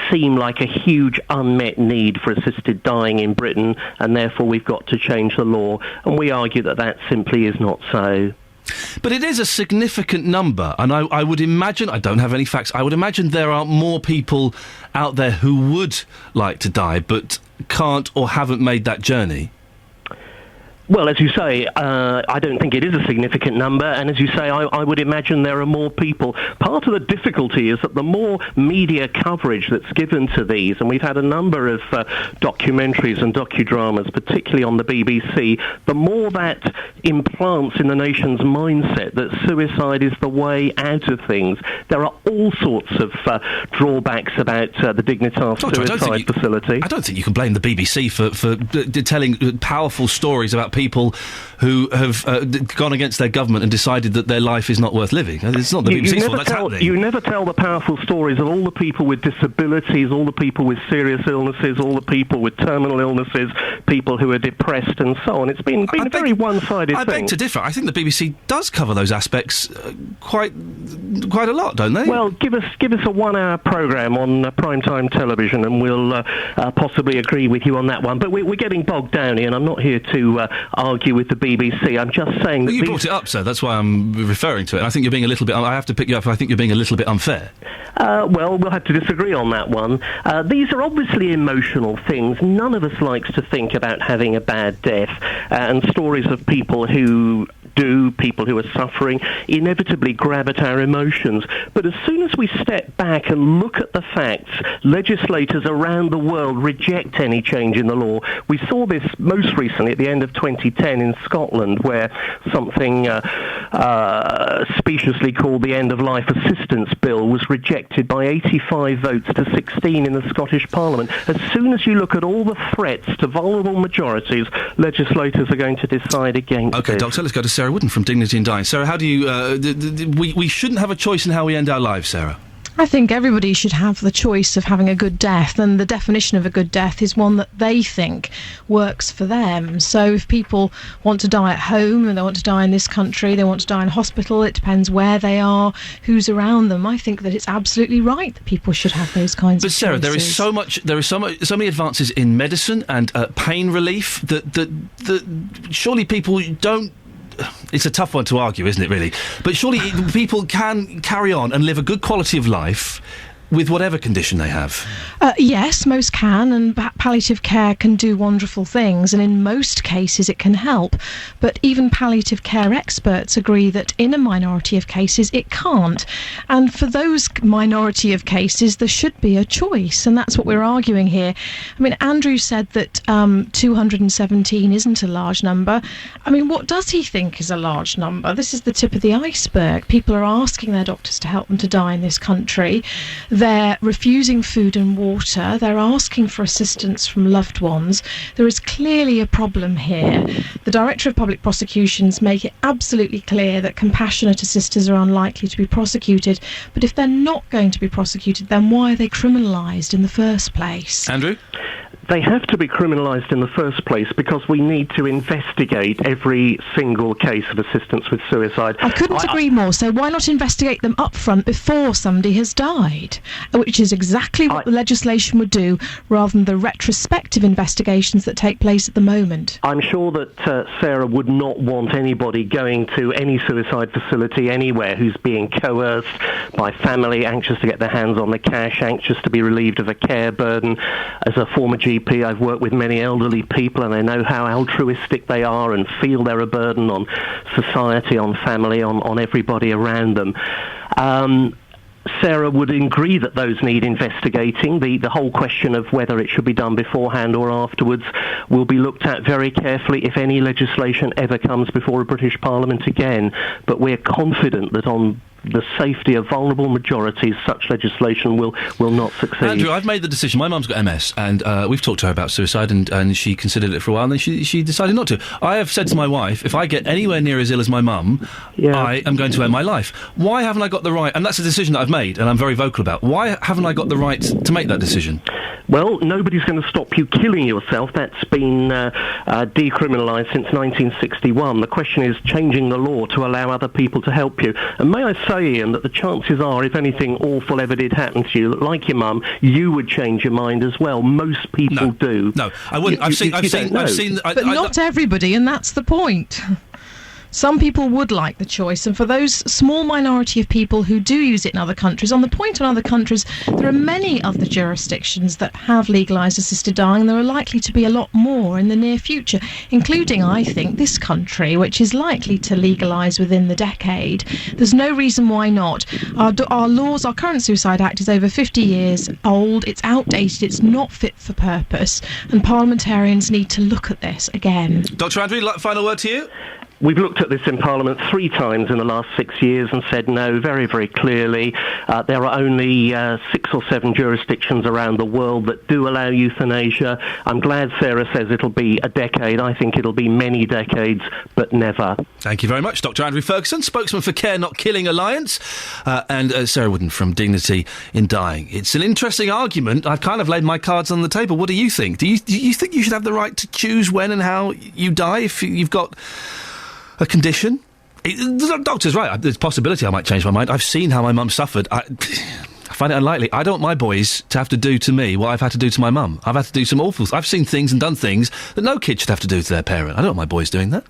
seem like a huge unmet need for assisted dying in Britain, and therefore we've got to change the law. And we argue that that simply is not so. But it is a significant number, and I would imagine, I don't have any facts, I would imagine there are more people out there who would like to die but can't or haven't made that journey. Well, as you say, I don't think it is a significant number, and as you say, I would imagine there are more people. Part of the difficulty is that the more media coverage that's given to these, and we've had a number of documentaries and docudramas, particularly on the BBC, the more that implants in the nation's mindset that suicide is the way out of things. There are all sorts of drawbacks about the Dignitas suicide facility. I don't think you can blame the BBC for telling powerful stories about people who have gone against their government and decided that their life is not worth living. It's not the BBC's fault, that's happening. You never tell the powerful stories of all the people with disabilities, all the people with serious illnesses, all the people with terminal illnesses, people who are depressed and so on. It's been a very one-sided thing. I beg to differ. I think the BBC does cover those aspects quite a lot, don't they? Well, give us a 1 hour programme on primetime television and we'll possibly agree with you on that one. But we're getting bogged down here, and I'm not here to argue with the BBC. I'm just saying that you brought it up, sir. That's why I'm referring to it. I think you're being a little bit... I have to pick you up. I think you're being a little bit unfair. Well, we'll have to disagree on that one. These are obviously emotional things. None of us likes to think about having a bad death, and stories of people who are suffering, inevitably grab at our emotions. But as soon as we step back and look at the facts, legislators around the world reject any change in the law. We saw this most recently at the end of 2010 in Scotland, where something speciously called the End of Life Assistance Bill was rejected by 85 votes to 16 in the Scottish Parliament. As soon as you look at all the threats to vulnerable majorities, legislators are going to decide against OK, this. Doctor, let's go to Sarah Wooden from Dignity and Dying. Sarah, how do you... we shouldn't have a choice in how we end our lives, Sarah. I think everybody should have the choice of having a good death, and the definition of a good death is one that they think works for them. So if people want to die at home, and they want to die in this country, they want to die in hospital, it depends where they are, who's around them. I think that it's absolutely right that people should have those kinds of choices. But Sarah, there are so many advances in medicine and pain relief that surely people don't... It's a tough one to argue, isn't it, really? But surely people can carry on and live a good quality of life with whatever condition they have. Yes, most can, and palliative care can do wonderful things, and in most cases it can help. But even palliative care experts agree that in a minority of cases it can't. And for those minority of cases, there should be a choice, and that's what we're arguing here. I mean, Andrew said that 217 isn't a large number. I mean, what does he think is a large number? This is the tip of the iceberg. People are asking their doctors to help them to die in this country. They're refusing food and water. They're asking for assistance from loved ones. There is clearly a problem here. The Director of Public Prosecutions make it absolutely clear that compassionate assisters are unlikely to be prosecuted. But if they're not going to be prosecuted, then why are they criminalised in the first place? Andrew? They have to be criminalised in the first place because we need to investigate every single case of assistance with suicide. I couldn't agree more. So why not investigate them up front before somebody has died? Which is exactly what the legislation would do, rather than the retrospective investigations that take place at the moment. I'm sure that Sarah would not want anybody going to any suicide facility anywhere who's being coerced by family, anxious to get their hands on the cash, anxious to be relieved of a care burden. As a former GP, I've worked with many elderly people, and I know how altruistic they are and feel they're a burden on society, on family, on everybody around them. Sarah would agree that those need investigating. The whole question of whether it should be done beforehand or afterwards will be looked at very carefully if any legislation ever comes before a British Parliament again. But we're confident that on the safety of vulnerable majorities, such legislation will not succeed. Andrew, I've made the decision. My mum's got MS, and we've talked to her about suicide, and she considered it for a while, and then she decided not to. I have said to my wife, if I get anywhere near as ill as my mum, I am going to end my life. Why haven't I got the right... And that's a decision that I've made, and I'm very vocal about. Why haven't I got the right to make that decision? Well, nobody's going to stop you killing yourself. That's been decriminalised since 1961. The question is changing the law to allow other people to help you. And may I say, Ian, that the chances are, if anything awful ever did happen to you, like your mum, you would change your mind as well. Most people do. No, I wouldn't. I've seen. But not everybody, and that's the point. Some people would like the choice, and for those small minority of people who do use it in other countries, on the point on other countries, there are many other jurisdictions that have legalised assisted dying, and there are likely to be a lot more in the near future, including, I think, this country, which is likely to legalise within the decade. There's no reason why not. Our laws, our current Suicide Act is over 50 years old, it's outdated, it's not fit for purpose, and parliamentarians need to look at this again. Dr. Andrew, final word to you? We've looked at this in Parliament 3 times in the last 6 years and said no very, very clearly. There are only 6 or 7 jurisdictions around the world that do allow euthanasia. I'm glad Sarah says it'll be a decade. I think it'll be many decades, but never. Thank you very much, Dr. Andrew Ferguson, spokesman for Care Not Killing Alliance, and Sarah Wooden from Dignity in Dying. It's an interesting argument. I've kind of laid my cards on the table. What do you think? Do you think you should have the right to choose when and how you die if you've got a condition? The doctor's right. There's a possibility I might change my mind. I've seen how my mum suffered. I find it unlikely. I don't want my boys to have to do to me what I've had to do to my mum. I've had to do some awful... I've seen things and done things that no kid should have to do to their parent. I don't want my boys doing that.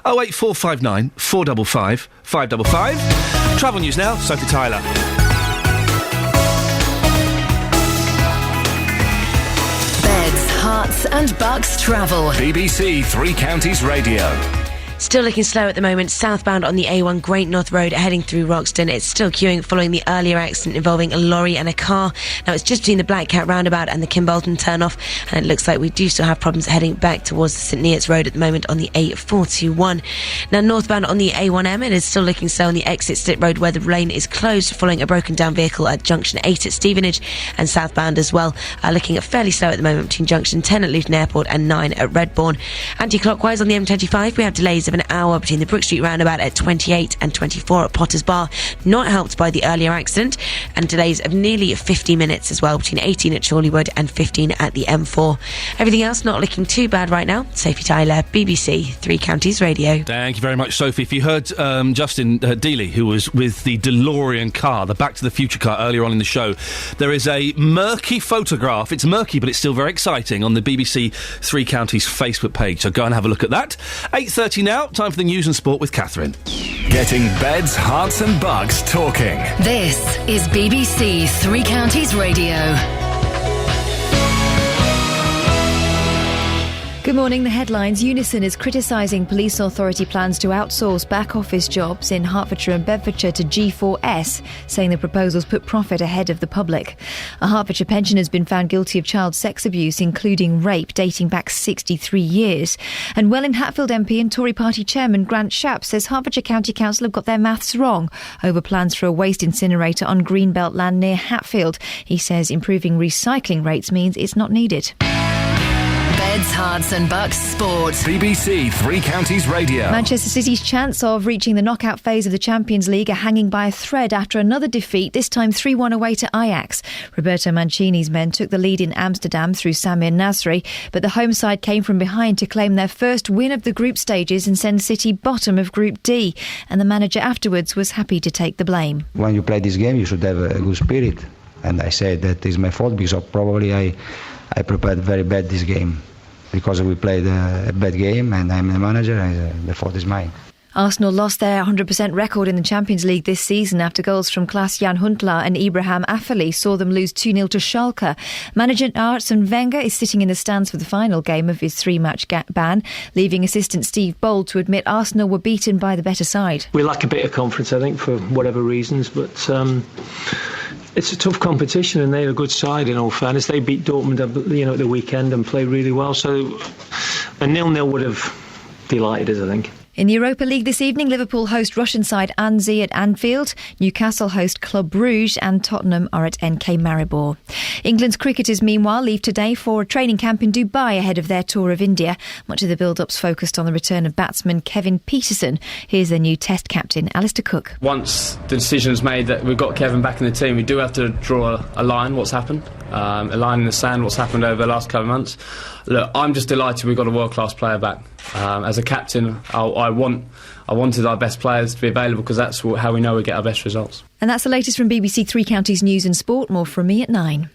08459 455 555. Travel news now, Sophie Tyler. Beds, Hearts and Bucks travel. BBC Three Counties Radio. Still looking slow at the moment, southbound on the A1 Great North Road heading through Roxton. It's still queuing following the earlier accident involving a lorry and a car. Now it's just between the Black Cat roundabout and the Kimbolton turnoff, and it looks like we do still have problems heading back towards the St Neots Road at the moment on the A421. Now northbound on the A1M, it is still looking slow on the exit Slit Road where the lane is closed following a broken down vehicle at junction 8 at Stevenage, and southbound as well, looking at fairly slow at the moment between junction 10 at Luton Airport and 9 at Redbourne. Anti-clockwise on the M25, we have delays of an hour between the Brook Street roundabout at 28 and 24 at Potters Bar, not helped by the earlier accident, and delays of nearly 50 minutes as well between 18 at Chorleywood and 15 at the M4. Everything else not looking too bad right now. Sophie Tyler, BBC Three Counties Radio. Thank you very much, Sophie. If you heard Justin Dealey, who was with the DeLorean car, the Back to the Future car earlier on in the show, there is a murky photograph. It's murky, but it's still very exciting on the BBC Three Counties Facebook page, so go and have a look at that. 8:30 now, time for the news and sport with Catherine. Getting beds, hearts and bugs talking. This is BBC Three Counties Radio. Good morning. The headlines. Unison is criticising police authority plans to outsource back office jobs in Hertfordshire and Bedfordshire to G4S, saying the proposals put profit ahead of the public. A Hertfordshire pensioner has been found guilty of child sex abuse, including rape, dating back 63 years. And Welwyn Hatfield MP and Tory party chairman Grant Shapps says Hertfordshire County Council have got their maths wrong over plans for a waste incinerator on Greenbelt land near Hatfield. He says improving recycling rates means it's not needed. Beds, Hearts and Bucks Sport. BBC Three Counties Radio. Manchester City's chance of reaching the knockout phase of the Champions League are hanging by a thread after another defeat, this time 3-1 away to Ajax. Roberto Mancini's men took the lead in Amsterdam through Samir Nasri, but the home side came from behind to claim their first win of the group stages and send City bottom of Group D. And the manager afterwards was happy to take the blame. When you play this game, you should have a good spirit. And I said that is my fault because probably I prepared very bad this game. Because we played a bad game and I'm the manager, and the fault is mine. Arsenal lost their 100% record in the Champions League this season after goals from Klaas-Jan Huntelaar and Ibrahim Afellay saw them lose 2-0 to Schalke. Manager Arsene Wenger is sitting in the stands for the final game of his 3-match ban, leaving assistant Steve Bold to admit Arsenal were beaten by the better side. We lack a bit of confidence, I think, for whatever reasons, but it's a tough competition and they're a good side in all fairness. They beat Dortmund at the weekend and played really well, so a 0-0 would have delighted us, I think. In the Europa League this evening, Liverpool host Russian side Anzhi at Anfield, Newcastle host Club Brugge and Tottenham are at NK Maribor. England's cricketers, meanwhile, leave today for a training camp in Dubai ahead of their tour of India. Much of the build-up's focused on the return of batsman Kevin Peterson. Here's their new Test captain, Alistair Cook. Once the decision's made that we've got Kevin back in the team, we do have to draw a line, what's happened, a line in the sand, what's happened over the last couple of months. Look, I'm just delighted we've got a world-class player back. As a captain, I wanted our best players to be available because that's how we know we get our best results. And that's the latest from BBC Three Counties News and Sport. More from me at 9.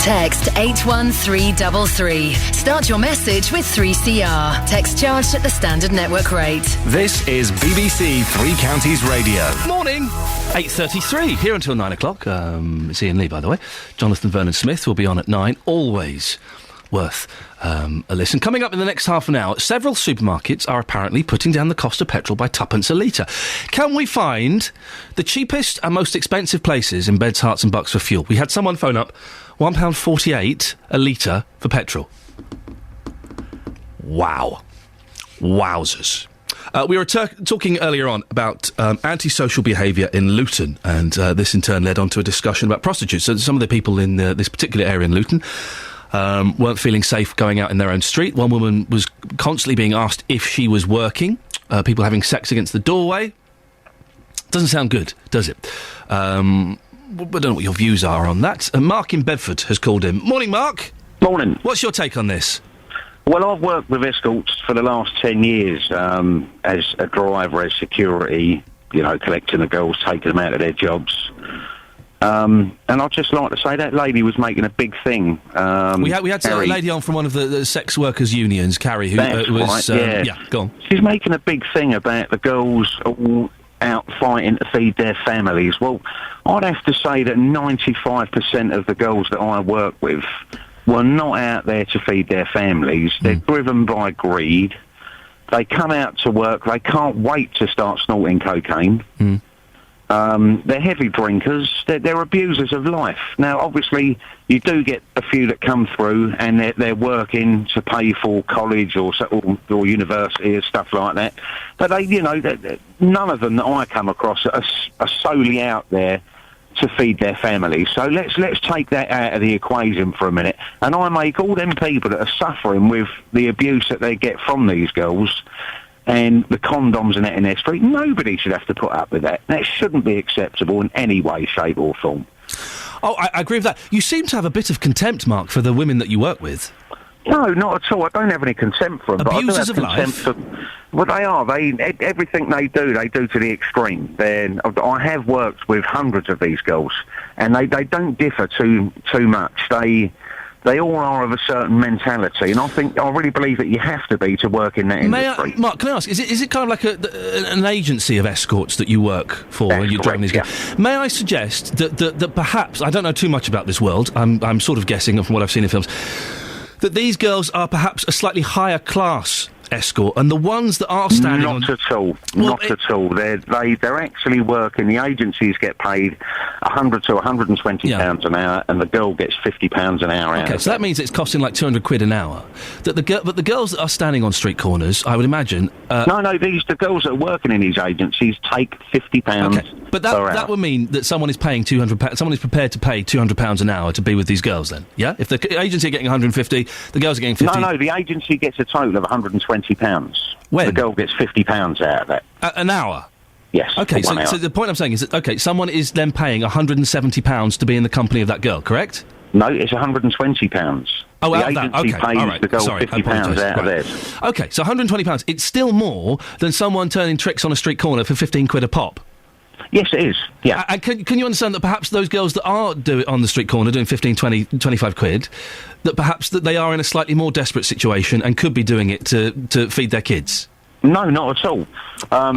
Text 81333. Start your message with 3CR. Text charged at the standard network rate. This is BBC Three Counties Radio. Morning. 8:33, here until 9 o'clock. It's Iain Lee, by the way. Jonathan Vernon-Smith will be on at 9. Always worth a listen. Coming up in the next half an hour, several supermarkets are apparently putting down the cost of petrol by tuppence a litre. Can we find the cheapest and most expensive places in Beds, Herts and Bucks for fuel? We had someone phone up, £1.48 a litre for petrol. Wow. Wowzers. We were talking earlier on about antisocial behaviour in Luton, and this in turn led on to a discussion about prostitutes. So some of the people in this particular area in Luton weren't feeling safe going out in their own street. One woman was constantly being asked if she was working. People having sex against the doorway. Doesn't sound good, does it? I don't know what your views are on that. Mark in Bedford has called in. Morning, Mark. Morning. What's your take on this? Well, I've worked with escorts for the last 10 years as a driver, as security, collecting the girls, taking them out of their jobs. And I'd just like to say that lady was making a big thing. We had a lady on from one of the sex workers' unions, Carrie, who was... right, yeah, go on. She's making a big thing about the girls all out fighting to feed their families. Well, I'd have to say that 95% of the girls that I work with were not out there to feed their families. They're driven by greed. They come out to work. They can't wait to start snorting cocaine. They're heavy drinkers. They're abusers of life. Now, obviously, you do get a few that come through and they're working to pay for college or university and stuff like that. But none of them that I come across are solely out there to feed their families. So let's take that out of the equation for a minute. And I make all them people that are suffering with the abuse that they get from these girls and the condoms and that in their street, nobody should have to put up with that. That shouldn't be acceptable in any way, shape or form. Oh, I agree with that. You seem to have a bit of contempt, Mark, for the women that you work with. No, not at all. I don't have any contempt for them. Abusers but I do have of contempt life? Well, they are. Everything they do to the extreme. I have worked with hundreds of these girls, and they don't differ too much. They all are of a certain mentality, and I really believe that you have to be to work in that industry. Mark, can I ask, is it kind of like an agency of escorts that you work for when you're driving these guys? May I suggest that perhaps, I don't know too much about this world, I'm sort of guessing from what I've seen in films, that these girls are perhaps a slightly higher class escort, and the ones that are standing Not at all. They're actually working. The agencies get paid £100 to £120 an hour, and the girl gets £50 an hour. Okay, so that means it's costing like £200 an hour. But the girls that are standing on street corners, I would imagine. The girls that are working in these agencies take £50. Okay, but that would mean that someone is paying £200. Someone is prepared to pay £200 an hour to be with these girls. Then, yeah. If the agency are getting 150, the girls are getting 50. No, the agency gets a total of £120. When? The girl gets £50 out of that. An hour? Yes. Okay, so the point I'm saying is that, someone is then paying £170 to be in the company of that girl, correct? No, it's £120. Oh, the out agency of that. Okay, pays all right. the girl Sorry, £50 out of theirs. Okay, so £120. It's still more than someone turning tricks on a street corner for £15 a pop. Yes, it is, yeah. And can you understand that perhaps those girls that are on the street corner doing 15, 20, 25 quid, that perhaps that they are in a slightly more desperate situation and could be doing it to feed their kids? No, not at all.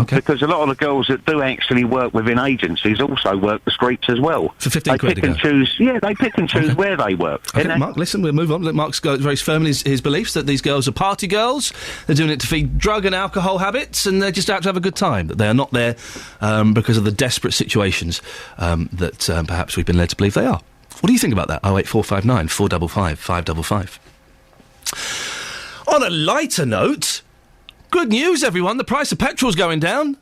Because a lot of the girls that do actually work within agencies also work the streets as well. For 15 quid They pick and choose. Yeah, they pick and choose where they work. Okay, Mark, listen, we'll move on. Mark's got very firm in his beliefs that these girls are party girls. They're doing it to feed drug and alcohol habits, and they're just out to have a good time. That they are not there because of the desperate situations that perhaps we've been led to believe they are. What do you think about that? 08459 455 555. On a lighter note, good news, everyone. The price of petrol's going down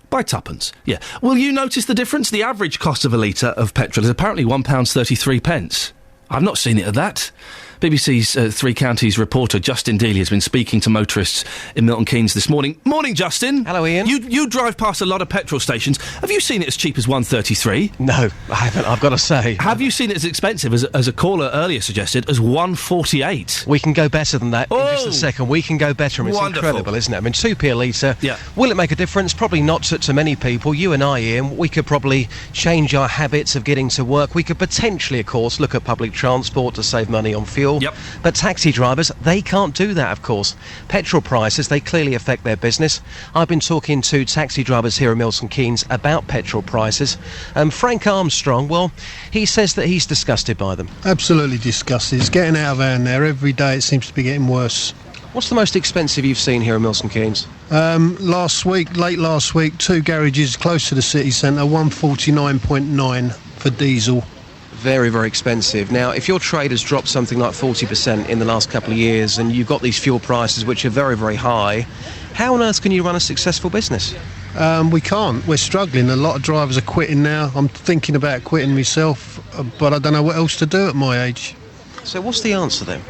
by tuppence. Yeah. Will you notice the difference? The average cost of a litre of petrol is apparently £1.33. I've not seen it at that. BBC's Three Counties reporter Justin Dealey has been speaking to motorists in Milton Keynes this morning. Morning, Justin. Hello, Ian. You drive past a lot of petrol stations. Have you seen it as cheap as $1.33? No, I haven't, I've got to say. Have you seen it as expensive, as a caller earlier suggested, as $1.48? We can go better than that in just a second. We can go better. I mean, it's Wonderful. incredible, isn't it? I mean, 2p a litre. Yeah. Will it make a difference? Probably not to many people. You and I, Ian, we could probably change our habits of getting to work. We could potentially, of course, look at public transport to save money on fuel. Yep. But taxi drivers, they can't do that, of course. Petrol prices, they clearly affect their business. I've been talking to taxi drivers here in Milton Keynes about petrol prices. Frank Armstrong, well, he says that he's disgusted by them. Absolutely disgusted. It's getting out of hand there. Every day it seems to be getting worse. What's the most expensive you've seen here in Milton Keynes? Late last week, 2 garages close to the city centre, 149.9 for diesel. Very, very expensive. Now, if your trade has dropped something like 40% in the last couple of years and you've got these fuel prices which are very, very high, how on earth can you run a successful business? We can't. We're struggling. A lot of drivers are quitting now. I'm thinking about quitting myself, but I don't know what else to do at my age. So what's the answer then?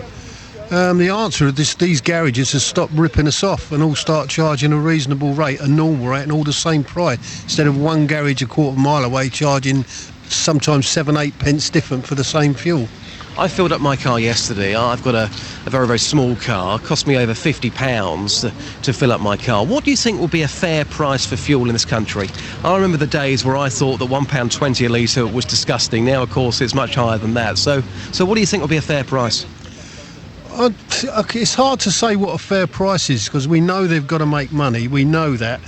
The answer is these garages has stopped ripping us off and all start charging a reasonable rate, a normal rate, and all the same price, instead of one garage a quarter mile away charging sometimes 7-8 pence different for the same fuel. I filled up my car yesterday. I've got a very, very small car. It cost me over £50 to fill up my car. What do you think will be a fair price for fuel in this country? I remember the days where I thought that £1.20 a litre was disgusting. Now, of course, it's much higher than that. So what do you think will be a fair price? It's hard to say what a fair price is because we know they've got to make money. We know that.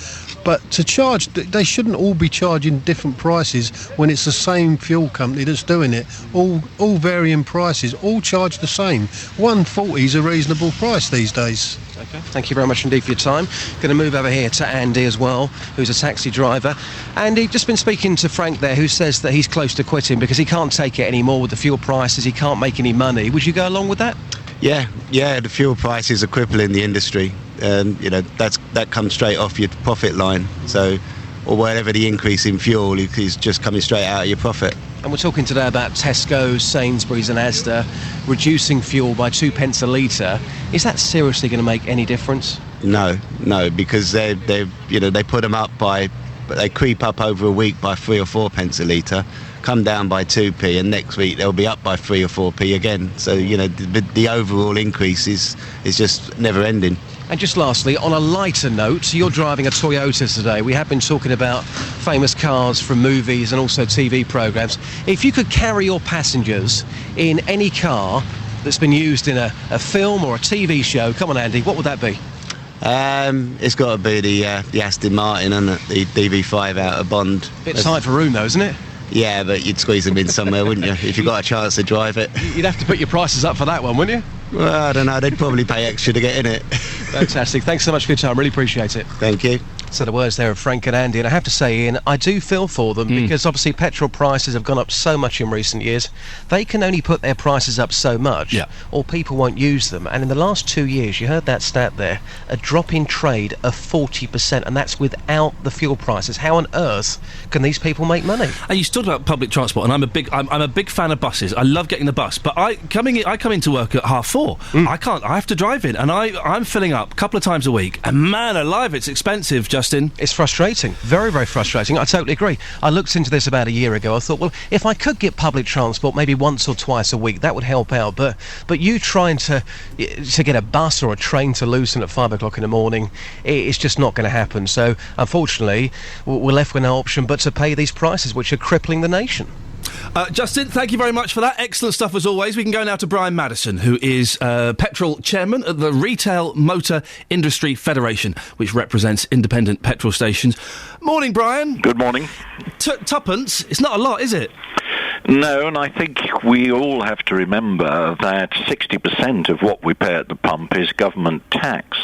But to charge, they shouldn't all be charging different prices when it's the same fuel company that's doing it. All varying prices, all charge the same. $1.40 is a reasonable price these days. Okay, thank you very much indeed for your time. Going to move over here to Andy as well, who's a taxi driver. Andy, just been speaking to Frank there, who says that he's close to quitting because he can't take it anymore with the fuel prices. He can't make any money. Would you go along with that? Yeah, the fuel prices are crippling the industry. That comes straight off your profit line. So, or whatever the increase in fuel is just coming straight out of your profit. And we're talking today about Tesco, Sainsbury's and Asda reducing fuel by 2 pence a litre. Is that seriously going to make any difference? No, because they put them up they creep up over a week by 3 or 4 pence a litre, come down by 2p, and next week they'll be up by 3 or 4p again. So the overall increase is just never ending. And just lastly, on a lighter note, you're driving a Toyota today. We have been talking about famous cars from movies and also TV programmes. If you could carry your passengers in any car that's been used in a film or a TV show, come on Andy, what would that be? It's got to be the Aston Martin and the DB5 out of Bond. Bit tight for room though, isn't it? Yeah, but you'd squeeze them in somewhere, wouldn't you, if you got a chance to drive it? You'd have to put your prices up for that one, wouldn't you? Well, I don't know, they'd probably pay extra to get in it. Fantastic. Thanks so much for your time, really appreciate it. Thank you. So the words there of Frank and Andy, and I have to say, Ian, I do feel for them because obviously petrol prices have gone up so much in recent years. They can only put their prices up so much, or people won't use them. And in the last 2 years, you heard that stat there, a drop in trade of 40%, and that's without the fuel prices. How on earth can these people make money? And you talked about public transport, and I'm a big fan of buses. I love getting the bus, but I come into work at 4:30. I can't. I have to drive in, and I'm filling up a couple of times a week. And man alive, it's expensive, Justin. It's frustrating. Very, very frustrating. I totally agree. I looked into this about a year ago. I thought, well, if I could get public transport maybe once or twice a week, that would help out. But you trying to get a bus or a train to Luton at 5 o'clock in the morning, it's just not going to happen. So, unfortunately, we're left with no option but to pay these prices, which are crippling the nation. Justin, thank you very much for that. Excellent stuff as always. We can go now to Brian Madison, who is petrol chairman at the Retail Motor Industry Federation, which represents independent petrol stations. Morning, Brian. Good morning. Tuppence, it's not a lot, is it? No, and I think we all have to remember that 60% of what we pay at the pump is government tax.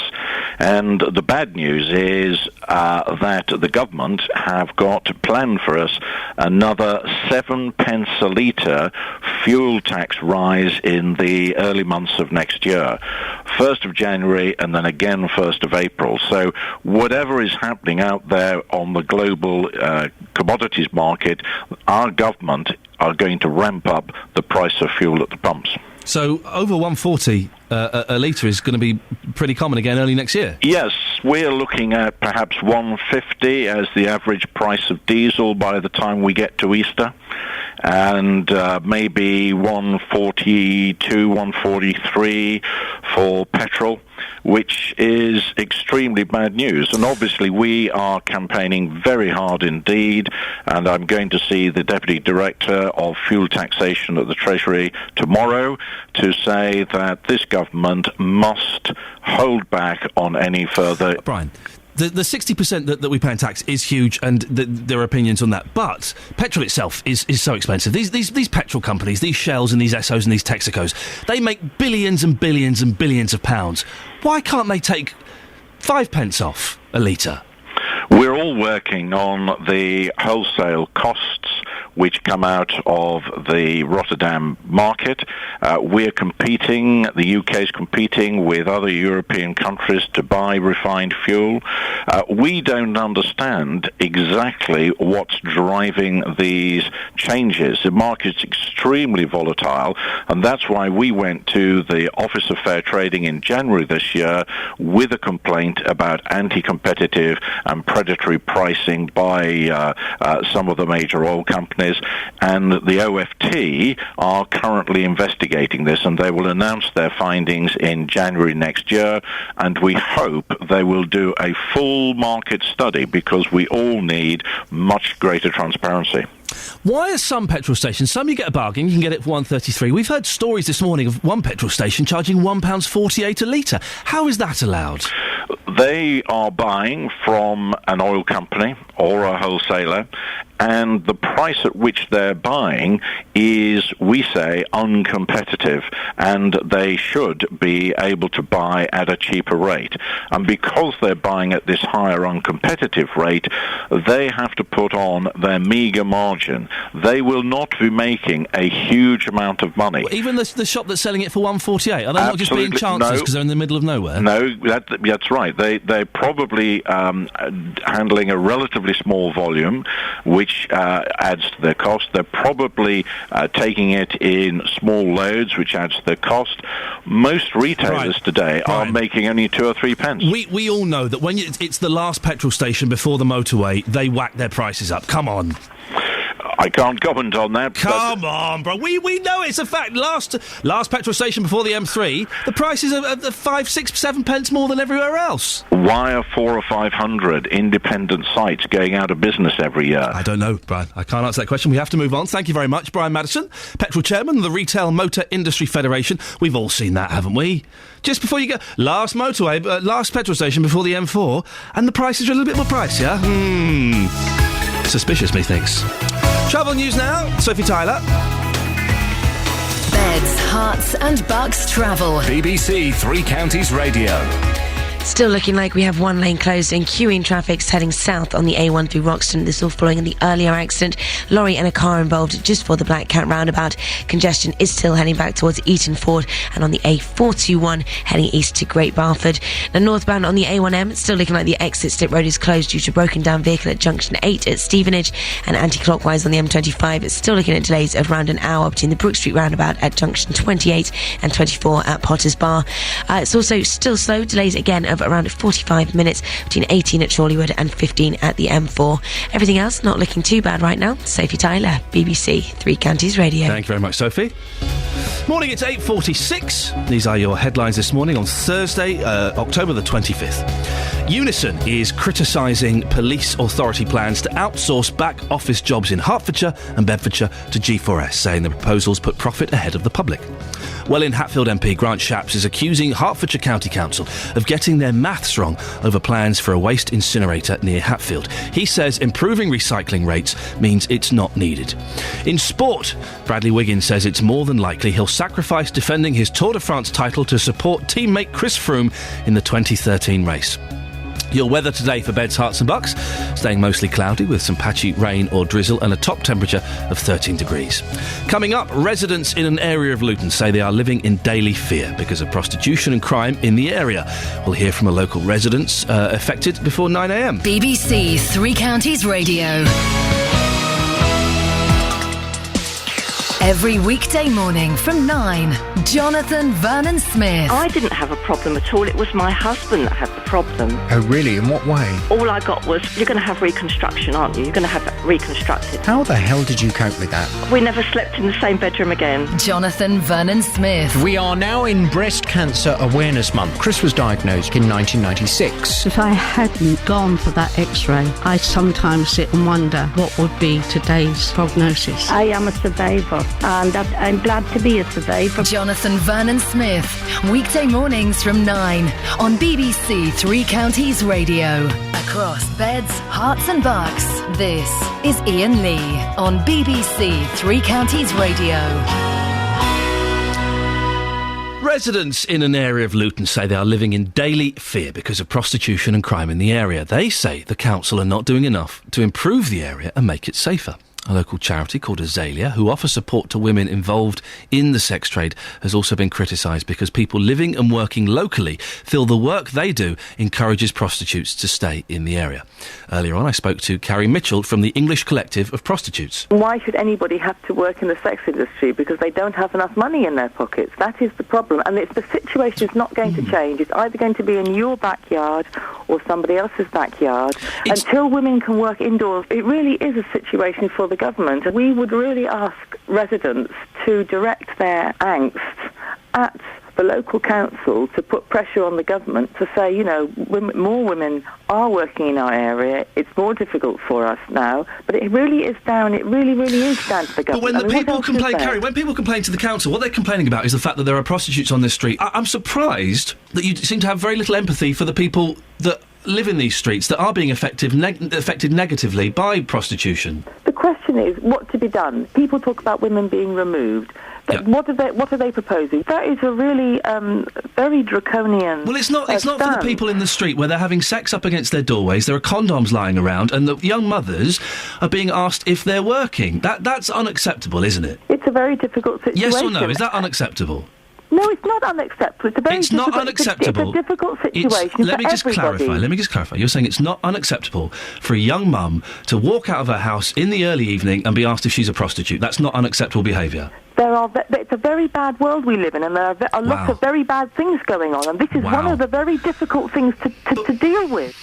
And the bad news is that the government have got planned for us another 7 pence a litre fuel tax rise in the early months of next year. 1st of January and then again 1st of April. So whatever is happening out there on the global commodities market, our government are going to ramp up the price of fuel at the pumps. So over 140 a litre is going to be pretty common again early next year. Yes, we're looking at perhaps 150 as the average price of diesel by the time we get to Easter, and maybe 142, 143 for petrol, which is extremely bad news. And obviously we are campaigning very hard indeed, and I'm going to see the Deputy Director of Fuel Taxation at the Treasury tomorrow to say that this government must hold back on any further... Brian, the 60% that we pay in tax is huge, and there are opinions on that. But petrol itself is so expensive. These petrol companies, these Shells and these Essos and these Texacos, they make billions and billions and billions of pounds. Why can't they take 5 pence off a litre? We're all working on the wholesale costs which come out of the Rotterdam market. We're competing, the UK's competing with other European countries to buy refined fuel. We don't understand exactly what's driving these changes. The market's extremely volatile, and that's why we went to the Office of Fair Trading in January this year with a complaint about anti-competitive and predatory pricing by some of the major oil companies, and the OFT are currently investigating this, and they will announce their findings in January next year, and we hope they will do a full market study, because we all need much greater transparency. Why are some petrol stations, some you get a bargain, you can get it for £1.33. We've heard stories this morning of one petrol station charging £1.48 a litre. How is that allowed? They are buying from an oil company or a wholesaler, and the price at which they're buying is, we say, uncompetitive, and they should be able to buy at a cheaper rate. And because they're buying at this higher uncompetitive rate, they have to put on their meagre margin. They will not be making a huge amount of money. Even the shop that's selling it for £1.48, are they not just being chancers because they're in the middle of nowhere? No, that's right. They're probably handling a relatively small volume, which adds to their cost. They're probably taking it in small loads, which adds to their cost. Most retailers today are making only 2 or 3 pence. We all know that when it's the last petrol station before the motorway, they whack their prices up. Come on. I can't comment on that. Come on, bro. We know it's a fact. Last petrol station before the M3, the prices are 5, 6, 7 pence more than everywhere else. Why are 400 or 500 independent sites going out of business every year? I don't know, Brian. I can't answer that question. We have to move on. Thank you very much, Brian Madison, petrol chairman of the Retail Motor Industry Federation. We've all seen that, haven't we? Just before you go, last petrol station before the M4, and the prices are a little bit more pricier. Suspicious, methinks. Travel news now, Sophie Tyler. Beds, Hearts and Bucks travel. BBC Three Counties Radio. Still looking like we have one lane closed and queuing traffic heading south on the A1 through Roxton. This all following the earlier accident. Lorry and a car involved just before the Black Cat roundabout. Congestion is still heading back towards Eaton Ford and on the A421 heading east to Great Barford. Now northbound on the A1M, still looking like the exit Slip Road is closed due to broken down vehicle at junction 8 at Stevenage, and anti-clockwise on the M25. It's still looking at delays of around an hour between the Brook Street roundabout at junction 28 and 24 at Potters Bar. It's also still slow, delays again of around 45 minutes between 18 at Chorleywood and 15 at the M4. Everything else not looking too bad right now. Sophie Tyler, BBC Three Counties Radio. Thank you very much, Sophie. Morning, it's 8:46. These are your headlines this morning on Thursday, October the 25th. Unison is criticising police authority plans to outsource back office jobs in Hertfordshire and Bedfordshire to G4S, saying the proposals put profit ahead of the public. Welwyn Hatfield MP Grant Shapps is accusing Hertfordshire County Council of getting their maths wrong over plans for a waste incinerator near Hatfield. He says improving recycling rates means it's not needed. In sport, Bradley Wiggins says it's more than likely he'll sacrifice defending his Tour de France title to support teammate Chris Froome in the 2013 race. Your weather today for Beds, Hearts and Bucks, staying mostly cloudy with some patchy rain or drizzle and a top temperature of 13 degrees. Coming up, residents in an area of Luton say they are living in daily fear because of prostitution and crime in the area. We'll hear from a local resident affected before 9 a.m. BBC Three Counties Radio. Every weekday morning from 9, Jonathan Vernon Smith. I didn't have a problem at all. It was my husband that had the problem. Oh, really? In what way? All I got was, you're going to have reconstruction, aren't you? You're going to have that reconstructed. How the hell did you cope with that? We never slept in the same bedroom again. Jonathan Vernon Smith. We are now in Breast Cancer Awareness Month. Chris was diagnosed in 1996. If I hadn't gone for that X-ray, I sometimes sit and wonder what would be today's prognosis. I am a survivor, and I'm glad to be a survivor. Jonathan Vernon Smith, weekday mornings from 9 on BBC Three Counties Radio. Across beds, hearts and bucks, this is Iain Lee on BBC Three Counties Radio. Residents in an area of Luton say they are living in daily fear because of prostitution and crime in the area. They say the council are not doing enough to improve the area and make it safer. A local charity called Azalea, who offers support to women involved in the sex trade, has also been criticised because people living and working locally feel the work they do encourages prostitutes to stay in the area. Earlier on, I spoke to Carrie Mitchell from the English Collective of Prostitutes. Why should anybody have to work in the sex industry? Because they don't have enough money in their pockets. That is the problem. And the situation is not going to change. It's either going to be in your backyard or somebody else's backyard. Until women can work indoors, it really is a situation for the government. We would really ask residents to direct their angst at the local council to put pressure on the government to say, you know, more women are working in our area. It's more difficult for us now, but it really is down to the government. But when people complain, Carrie, when people complain to the council, what they're complaining about is the fact that there are prostitutes on this street. I'm surprised that you seem to have very little empathy for the people that live in these streets that are being affected negatively by prostitution. The question is what to be done. People talk about women being removed. But what are they proposing? That is a really very draconian. Well, it's not for the people in the street where they're having sex up against their doorways. There are condoms lying around, and the young mothers are being asked if they're working. That's unacceptable, isn't it? It's a very difficult situation. Yes or no? Is that unacceptable? No, it's not unacceptable. It's not unacceptable. It's a difficult situation Let me just clarify. You're saying it's not unacceptable for a young mum to walk out of her house in the early evening and be asked if she's a prostitute. That's not unacceptable behaviour. It's a very bad world we live in, and there are a lot of very bad things going on, and this is one of the very difficult things to deal with.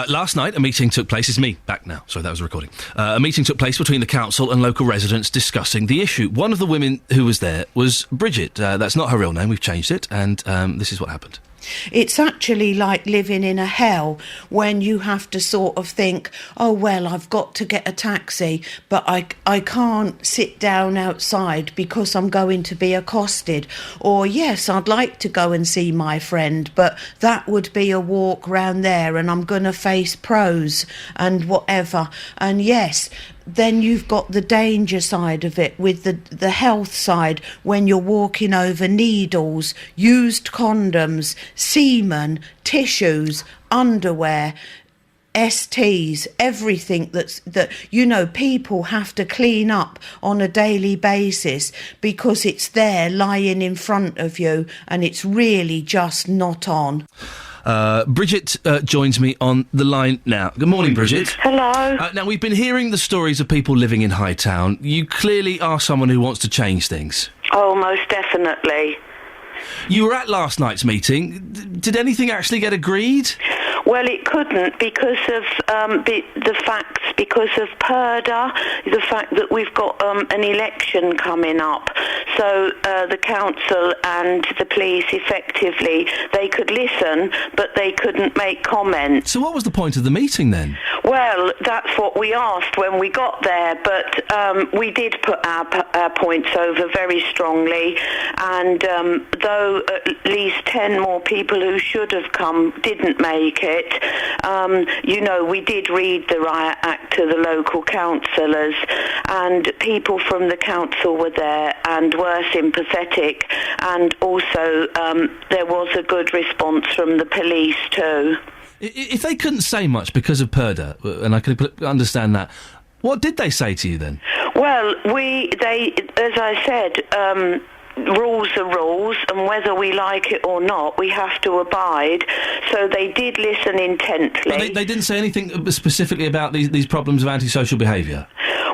Last night, a meeting took place. It's me, back now. Sorry, that was a recording. A meeting took place between the council and local residents discussing the issue. One of the women who was there was Bridget. That's not her real name. We've changed it, and this is what happened. It's actually like living in a hell when you have to sort of think, oh, well, I've got to get a taxi, but I can't sit down outside because I'm going to be accosted. Or, yes, I'd like to go and see my friend, but that would be a walk round there and I'm going to face pros and whatever. And, yes, then you've got the danger side of it with the health side when you're walking over needles, used condoms, semen, tissues, underwear, STs, everything that people have to clean up on a daily basis because it's there lying in front of you and it's really just not on. Bridget joins me on the line now. Good morning, Bridget. Hello. Now, we've been hearing the stories of people living in Hightown. You clearly are someone who wants to change things. Oh, most definitely. You were at last night's meeting. Did anything actually get agreed? Well, it couldn't because of the facts, because of PERDA, the fact that we've got an election coming up. So the council and the police, effectively, they could listen, but they couldn't make comments. So what was the point of the meeting then? Well, that's what we asked when we got there, but we did put our points over very strongly, and though at least 10 more people who should have come didn't make it, we did read the Riot Act to the local councillors, and people from the council were there and were sympathetic, and also there was a good response from the police too. If they couldn't say much because of PERDA, and I could understand that, what did they say to you then? Well, as I said, rules are rules, and whether we like it or not, we have to abide. So they did listen intently. But they didn't say anything specifically about these problems of antisocial behaviour?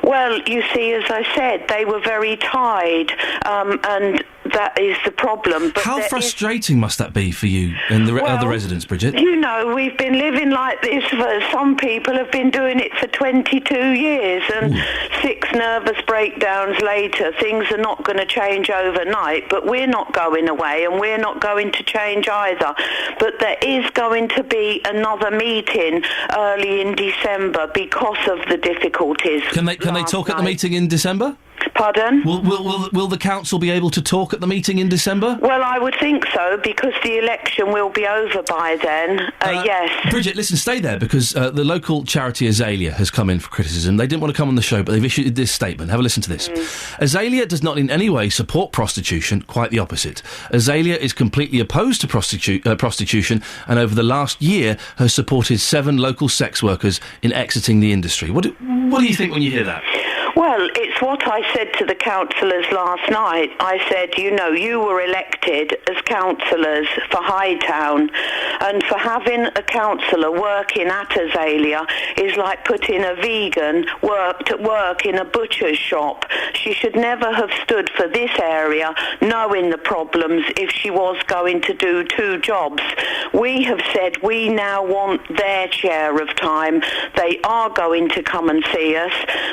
Well, you see, as I said, they were very tied, and that is the problem. But how frustrating must that be for you and the other residents, Bridget? You know, we've been living like this for, some people have been doing it for 22 years, and 6 nervous breakdowns later, things are not going to change overnight, but we're not going away, and we're not going to change either. But there is going to be another meeting early in December because of the difficulties. Can they talk at the meeting in December? Pardon? Will the council be able to talk at the meeting in December? Well, I would think so, because the election will be over by then. Yes. Bridget, listen, stay there, because the local charity Azalea has come in for criticism. They didn't want to come on the show, but they've issued this statement. Have a listen to this. Azalea does not in any way support prostitution, quite the opposite. Azalea is completely opposed to prostitution, and over the last year has supported 7 local sex workers in exiting the industry. What do you think when you hear that? Well, it's what I said to the councillors last night. I said, you know, you were elected as councillors for Hightown, and for having a councillor working at Azalea is like putting a vegan to work in a butcher's shop. She should never have stood for this area, knowing the problems, if she was going to do 2 jobs. We have said we now want their share of time. They are going to come and see us.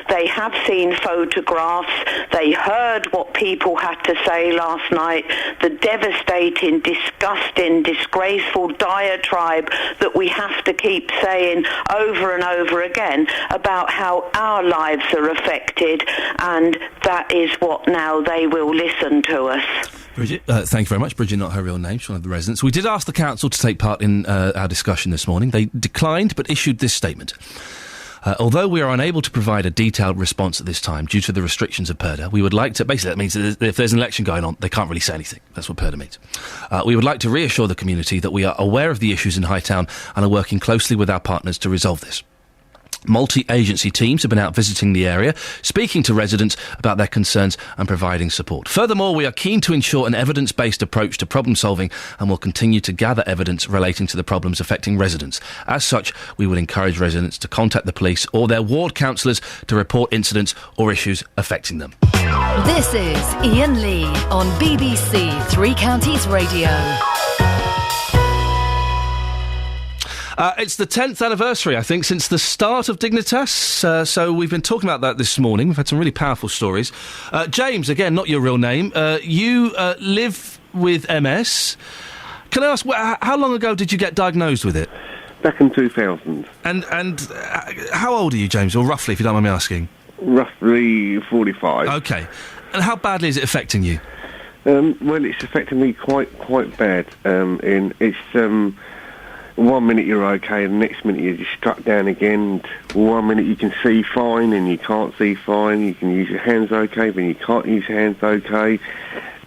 They have seen photographs. They heard what people had to say last night, the devastating, disgusting, disgraceful diatribe that we have to keep saying over and over again about how our lives are affected, and that is what now they will listen to us. Bridget, thank you very much. Bridget, not her real name, she's one of the residents. We did ask the council to take part in our discussion this morning. They declined, but issued this statement. Although we are unable to provide a detailed response at this time due to the restrictions of PERDA, we would like to... Basically, that means that if there's an election going on, they can't really say anything. That's what PERDA means. We would like to reassure the community that we are aware of the issues in Hightown and are working closely with our partners to resolve this. Multi-agency teams have been out visiting the area, speaking to residents about their concerns and providing support. Furthermore, we are keen to ensure an evidence-based approach to problem solving and will continue to gather evidence relating to the problems affecting residents. As such, we would encourage residents to contact the police or their ward councillors to report incidents or issues affecting them. This is Iain Lee on BBC Three Counties Radio. It's the 10th anniversary, I think, since the start of Dignitas, so we've been talking about that this morning. We've had some really powerful stories. James, again, not your real name, you live with MS. Can I ask, how long ago did you get diagnosed with it? Back in 2000. And how old are you, James, or roughly, if you don't mind me asking? Roughly 45. OK. And how badly is it affecting you? Well, it's affecting me quite bad. It's... 1 minute you're okay, and the next minute you're just struck down again. 1 minute you can see fine, and you can't see fine. You can use your hands okay, but you can't use your hands okay.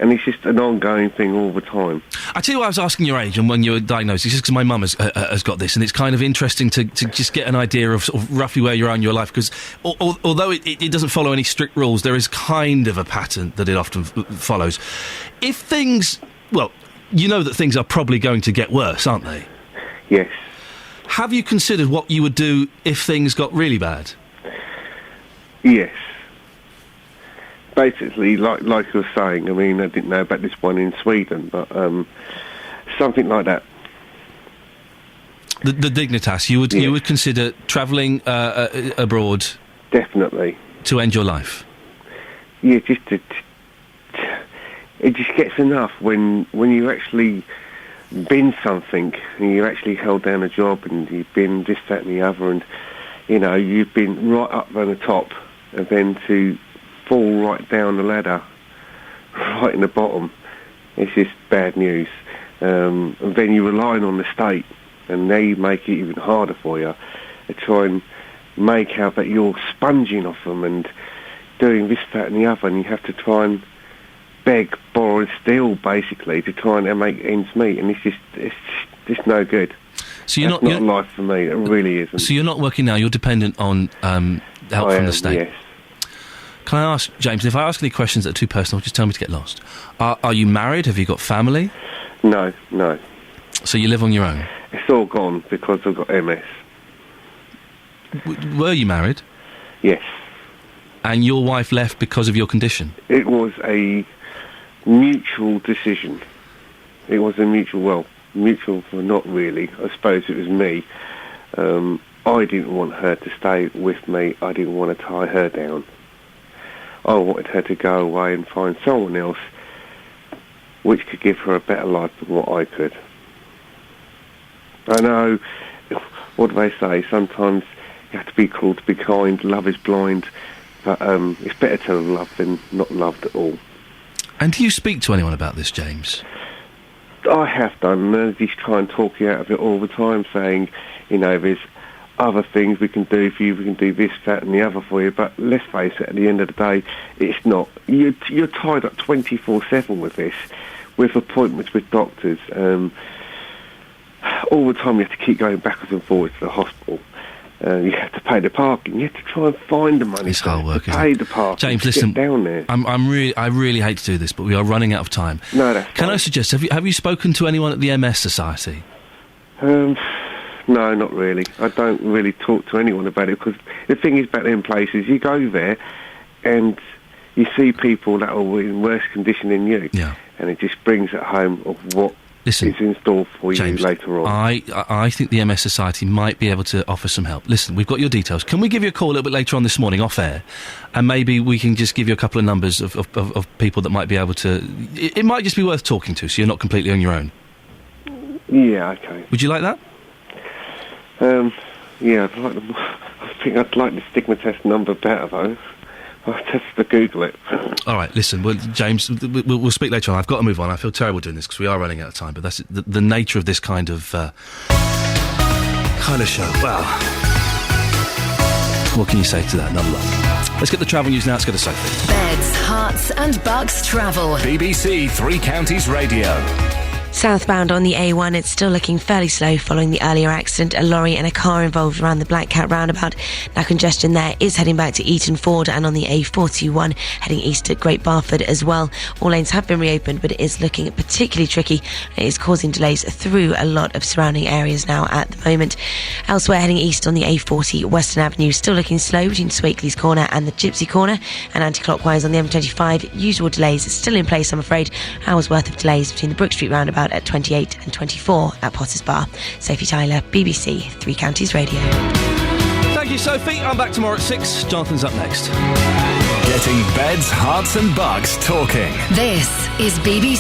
And it's just an ongoing thing all the time. I tell you why I was asking your age and when you were diagnosed. It's just because my mum has got this, and it's kind of interesting to just get an idea of sort of roughly where you are in your life, because although it doesn't follow any strict rules, there is kind of a pattern that it often follows. If things... Well, you know that things are probably going to get worse, aren't they? Yes. Have you considered what you would do if things got really bad? Yes. Basically, like I was saying, I mean, I didn't know about this one in Sweden, but something like that. The Dignitas, you would consider travelling abroad? Definitely. To end your life? Yeah, it just gets enough when you actually... been something, and you actually held down a job, and you've been this, that and the other, and, you know, you've been right up on the top, and then to fall right down the ladder, right in the bottom, it's just bad news. And then you're relying on the state, and they make it even harder for you to try and make out that you're sponging off them and doing this, that and the other, and you have to try and beg, borrow and steal, basically, to try and make ends meet, and it's just no good. So you're not life for me. It really isn't. So you're not working now. You're dependent on help from the state. Yes. Can I ask, James? If I ask any questions that are too personal, just tell me to get lost. Are you married? Have you got family? No. So you live on your own? It's all gone because I've got MS. Were you married? Yes. and your wife left because of your condition? It was a mutual decision. It was a mutual, not really. I suppose it was me. I didn't want her to stay with me. I didn't want to tie her down. I wanted her to go away and find someone else which could give her a better life than what I could. I know, what do they say? Sometimes you have to be cruel to be kind. Love is blind. But it's better to love than not loved at all. And do you speak to anyone about this, James? I have done. They just try and talk you out of it all the time, saying, there's other things we can do for you, we can do this, that and the other for you, but let's face it, at the end of the day, it's not. You're tied up 24/7 with this, with appointments with doctors. All the time you have to keep going backwards and forwards to the hospital. You have to pay the parking. You have to try and find the money. It's hard work, pay the parking. James, to listen. Get down there. I really hate to do this, but we are running out of time. No, that's Can fine. I suggest? Have you spoken to anyone at the MS Society? No, not really. I don't really talk to anyone about it because the thing is about them places, you go there and you see people that are in worse condition than you, and it just brings it home of what is in store for James, you later on. I think the MS Society might be able to offer some help. Listen, we've got your details. Can we give you a call a little bit later on this morning, off air, and maybe we can just give you a couple of numbers of people that might be able to... It might just be worth talking to, so you're not completely on your own. Yeah, okay. Would you like that? Yeah, I think I'd like the stigma test number better, though. I'll test to Google it. All right, listen, well, James, we'll speak later on. I've got to move on. I feel terrible doing this because we are running out of time, but that's the nature of this kind of show. Well, what can you say to that? Not a lot. Let's get the travel news now. Let's go to Sophie. Beds, Hearts and Bucks travel. BBC Three Counties Radio. Southbound on the A1, it's still looking fairly slow following the earlier accident. A lorry and a car involved around the Black Cat roundabout. Now congestion there is heading back to Eaton Ford, and on the A41 heading east at Great Barford as well. All lanes have been reopened, but it is looking particularly tricky. It is causing delays through a lot of surrounding areas now at the moment. Elsewhere, heading east on the A40 Western Avenue, still looking slow between Swakely's Corner and the Gypsy Corner, and anti-clockwise on the M25. Usual delays still in place, I'm afraid. Hours worth of delays between the Brook Street roundabout at 28 and 24 at Potters Bar. Sophie Tyler, BBC Three Counties Radio. Thank you, Sophie. I'm back tomorrow at 6. Jonathan's up next. Getting beds, hearts and bucks talking. This is BBC